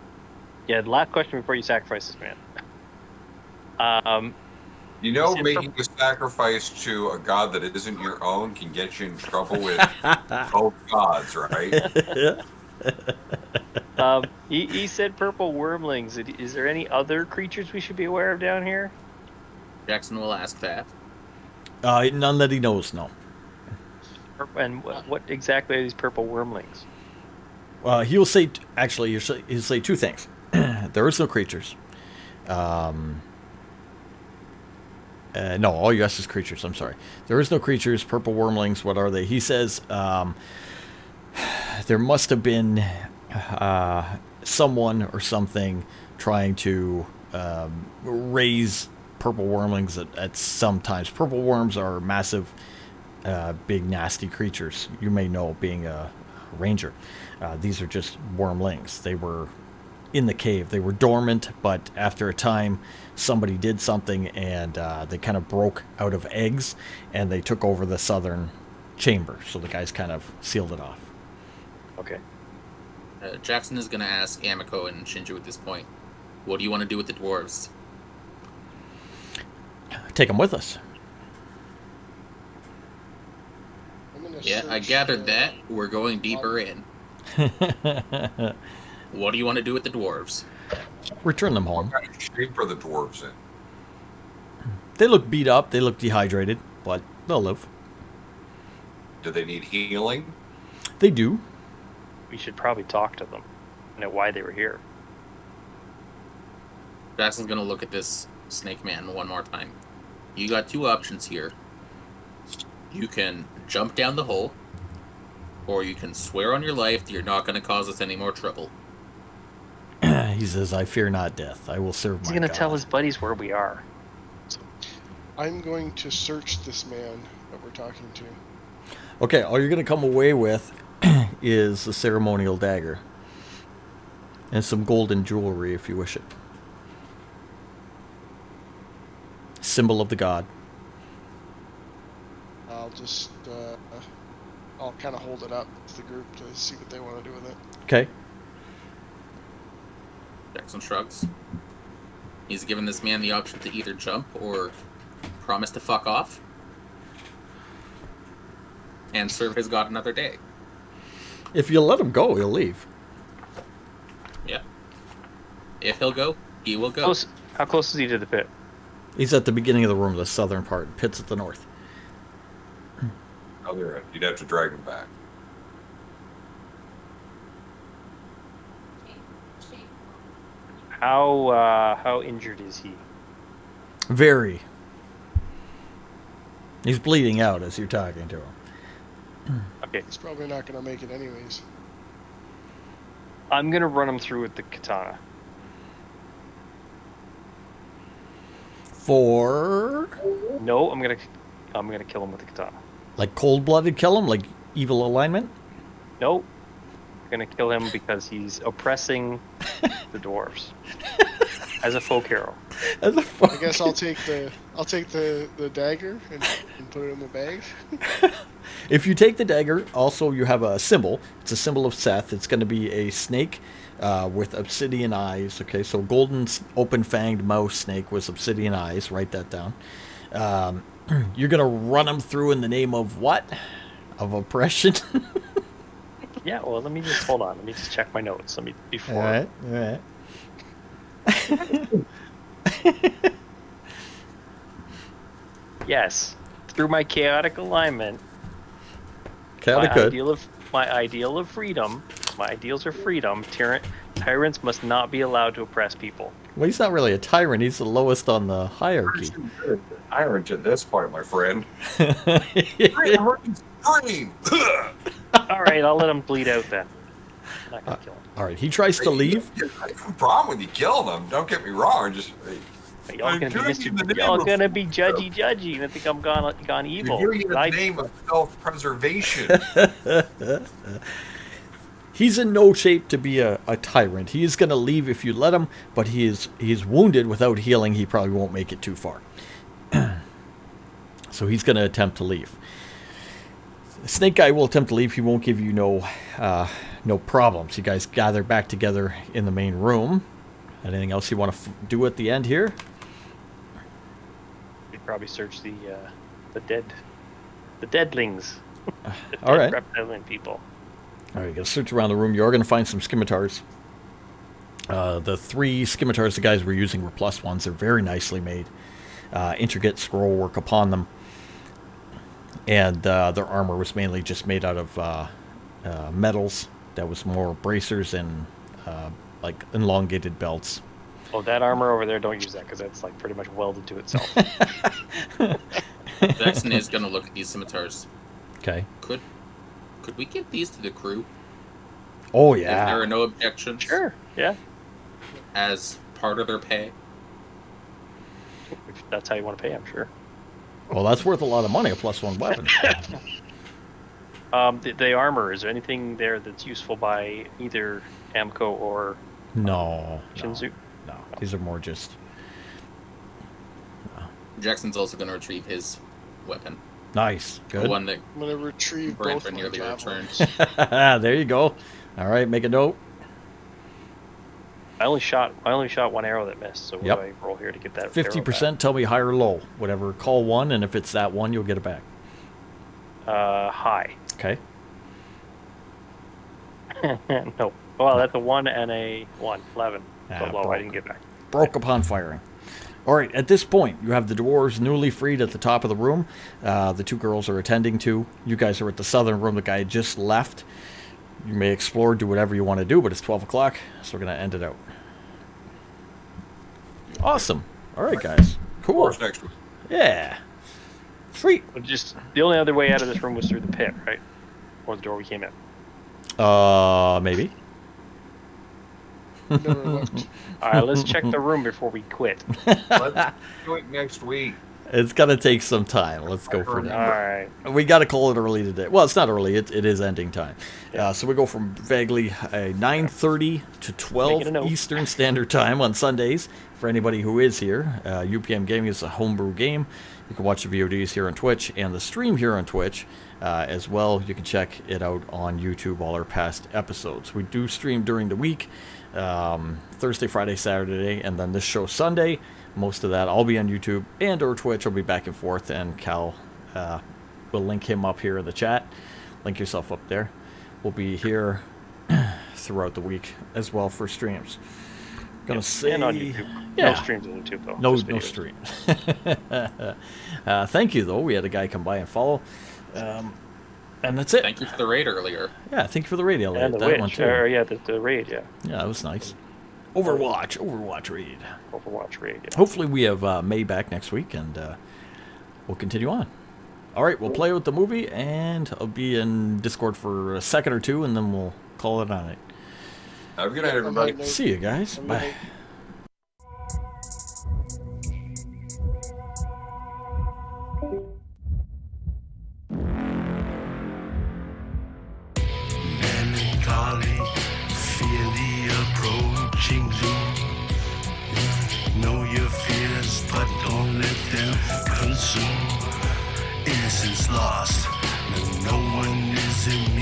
Yeah. The last question before you sacrifice this man. You know, Is it making a sacrifice to a god that isn't your own can get you in trouble with both gods, right? He said purple wormlings. Is there any other creatures we should be aware of down here? Jackson will ask that. None that he knows, no. And what exactly are these purple wormlings? He'll say, actually, he'll say two things. There is no creatures. No, all you asked is creatures, I'm sorry. There is no creatures, purple wormlings, what are they? He says there must have been someone or something trying to raise purple wormlings at some times. Purple worms are massive, big, nasty creatures. You may know, being a ranger. These are just wormlings. They were in the cave. They were dormant, but after a time, somebody did something, and they kind of broke out of eggs, and they took over the southern chamber. So the guys kind of sealed it off. Okay. Jackson is going to ask Amiko and Shinju at this point, what do you want to do with the dwarves? Take them with us. I'm gonna Yeah, I search gathered the- that. We're going deeper in. What do you want to do with the dwarves? Return them What home. kind of shape are the dwarves in? They look beat up. They look dehydrated, but they'll live. Do they need healing? They do. We should probably talk to them. Know why they were here. Jackson's gonna look at this snake man one more time. You got two options here. You can jump down the hole, or you can swear on your life that you're not gonna cause us any more trouble. He says, I fear not death. I will serve He's my gonna God. tell his buddies where we are. I'm going to search this man that we're talking to. Okay, all you're going to come away with is the ceremonial dagger. And some golden jewelry if you wish it. Symbol of the god. I'll just, I'll kind of hold it up to the group to see what they want to do with it. Okay. Jackson shrugs. He's given this man the option to either jump or promise to fuck off and serve his god another day. If you let him go, he'll leave. Yeah. If he'll go, he will go. How close is he to the pit? He's at the beginning of the room, the southern part. Pit's at the north. Oh, you're right. You'd have to drag him back. How injured is he? Very. He's bleeding out as you're talking to him. Okay, He's probably not going to make it anyways. I'm gonna run him through with the katana. For... No, I'm gonna kill him with the katana. Like cold-blooded kill him? Like evil alignment? Nope. I'm gonna kill him because he's oppressing the dwarves as a folk hero. As a I guess I'll take the dagger and put it in the bag. If you take the dagger, also you have a symbol. It's a symbol of Seth. It's going to be a snake with obsidian eyes. Okay, so golden open-fanged mouse snake with obsidian eyes. Write that down. You're going to run them through in the name of what? Of oppression? Yeah, well, let me just hold on. Let me just check my notes. Let me before. All right, all right. Yes, through my chaotic alignment, Chaotic good. my ideal of freedom. My ideals are freedom. Tyrants must not be allowed to oppress people. Well, he's not really a tyrant. He's the lowest on the hierarchy. Tyrant at this point, my friend. Green. All right, I'll let him bleed out then. I'm not gonna kill him. All right, he tries to leave. I have no problem with you killing them. Don't get me wrong. Just Y'all I'm gonna be doing it in the name y'all of- gonna be judgy and think I'm gone evil. you're doing it in I- the name of self-preservation. He's in no shape to be a tyrant. He is going to leave if you let him, but he's wounded. Without healing, he probably won't make it too far. So he's going to attempt to leave. The snake guy will attempt to leave. He won't give you no problems. You guys gather back together in the main room. Anything else you want to do at the end here? We'd probably search the deadlings. The All right. reptilian people. All right, you got to search around the room. You are going to find some scimitars. The 3 scimitars the guys were using were +1s. They're very nicely made. Intricate scroll work upon them. And their armor was mainly just made out of metals. That was more bracers and like elongated belts. Oh, that armor over there, don't use that because that's like pretty much welded to itself. Jackson is gonna look at these scimitars. Okay. Could we give these to the crew Oh, if there yeah. are no objections? Sure, yeah. As part of their pay. If that's how you want to pay, I'm sure. Well, that's worth a lot of money, a +1 weapon. The armor, is there anything there that's useful by either Amco or No. Shinzu? No. These are more just... Jackson's also gonna retrieve his weapon. Nice. The Good. one that I'm going to retrieve Brent both my nearly javelins. returned. There you go. All right, make a note. I only shot one arrow that missed, so what Yep. do I roll here to get that? 50%, tell me high or low. Whatever, call 1, and if it's that 1, you'll get it back. High. Okay. No. Well, that's a 1 and a 1. 11. So Ah, low, I broke. didn't get back. Broke upon firing. All right, at this point, you have the dwarves newly freed at the top of the room. The 2 girls are attending to. You guys are at the southern room. The guy just left. You may explore, do whatever you want to do, but it's 12 o'clock, so we're going to end it out. Awesome. All right, guys. Of Cool. course, next week. Yeah. Sweet. But just the only other way out of this room was through the pit, right? Or the door we came in. Maybe. Never looked. All right, let's check the room before we quit. Let's do it next week. It's gonna take some time. Let's go for All that. right. We got to call it early today. Well, it's not early. It is ending time. So we go from vaguely 9:30 to Making a 12 note. Eastern Standard Time on Sundays. For anybody who is here, UPM Gaming is a homebrew game. You can watch the VODs here on Twitch and the stream here on Twitch as well. You can check it out on YouTube, all our past episodes. We do stream during the week, Thursday, Friday, Saturday, and then this show Sunday. Most of that I'll be on YouTube and or Twitch. I'll be back and forth, and Cal will link him up here in the chat. Link yourself up there. We'll be here throughout the week as well for streams. Gonna say, And on YouTube. yeah. No streams on YouTube, though. No just videos. streams. Thank you, though. We had a guy come by and follow. And that's it. Thank you for the raid earlier. Yeah, thank you for the raid, Elliot. And the That one Witch. too. Yeah, the raid, yeah. Yeah, that was nice. Overwatch raid. Overwatch raid, yeah. Hopefully we have May back next week, and we'll continue on. All right, we'll play with the movie, and I'll be in Discord for a second or two, and then we'll call it on it. Have a good night, everybody. No- See you guys. I'm Bye. gonna- Melancholy, fear the approaching doom. Know your fears, but don't let them consume. Innocence lost, no one is immune.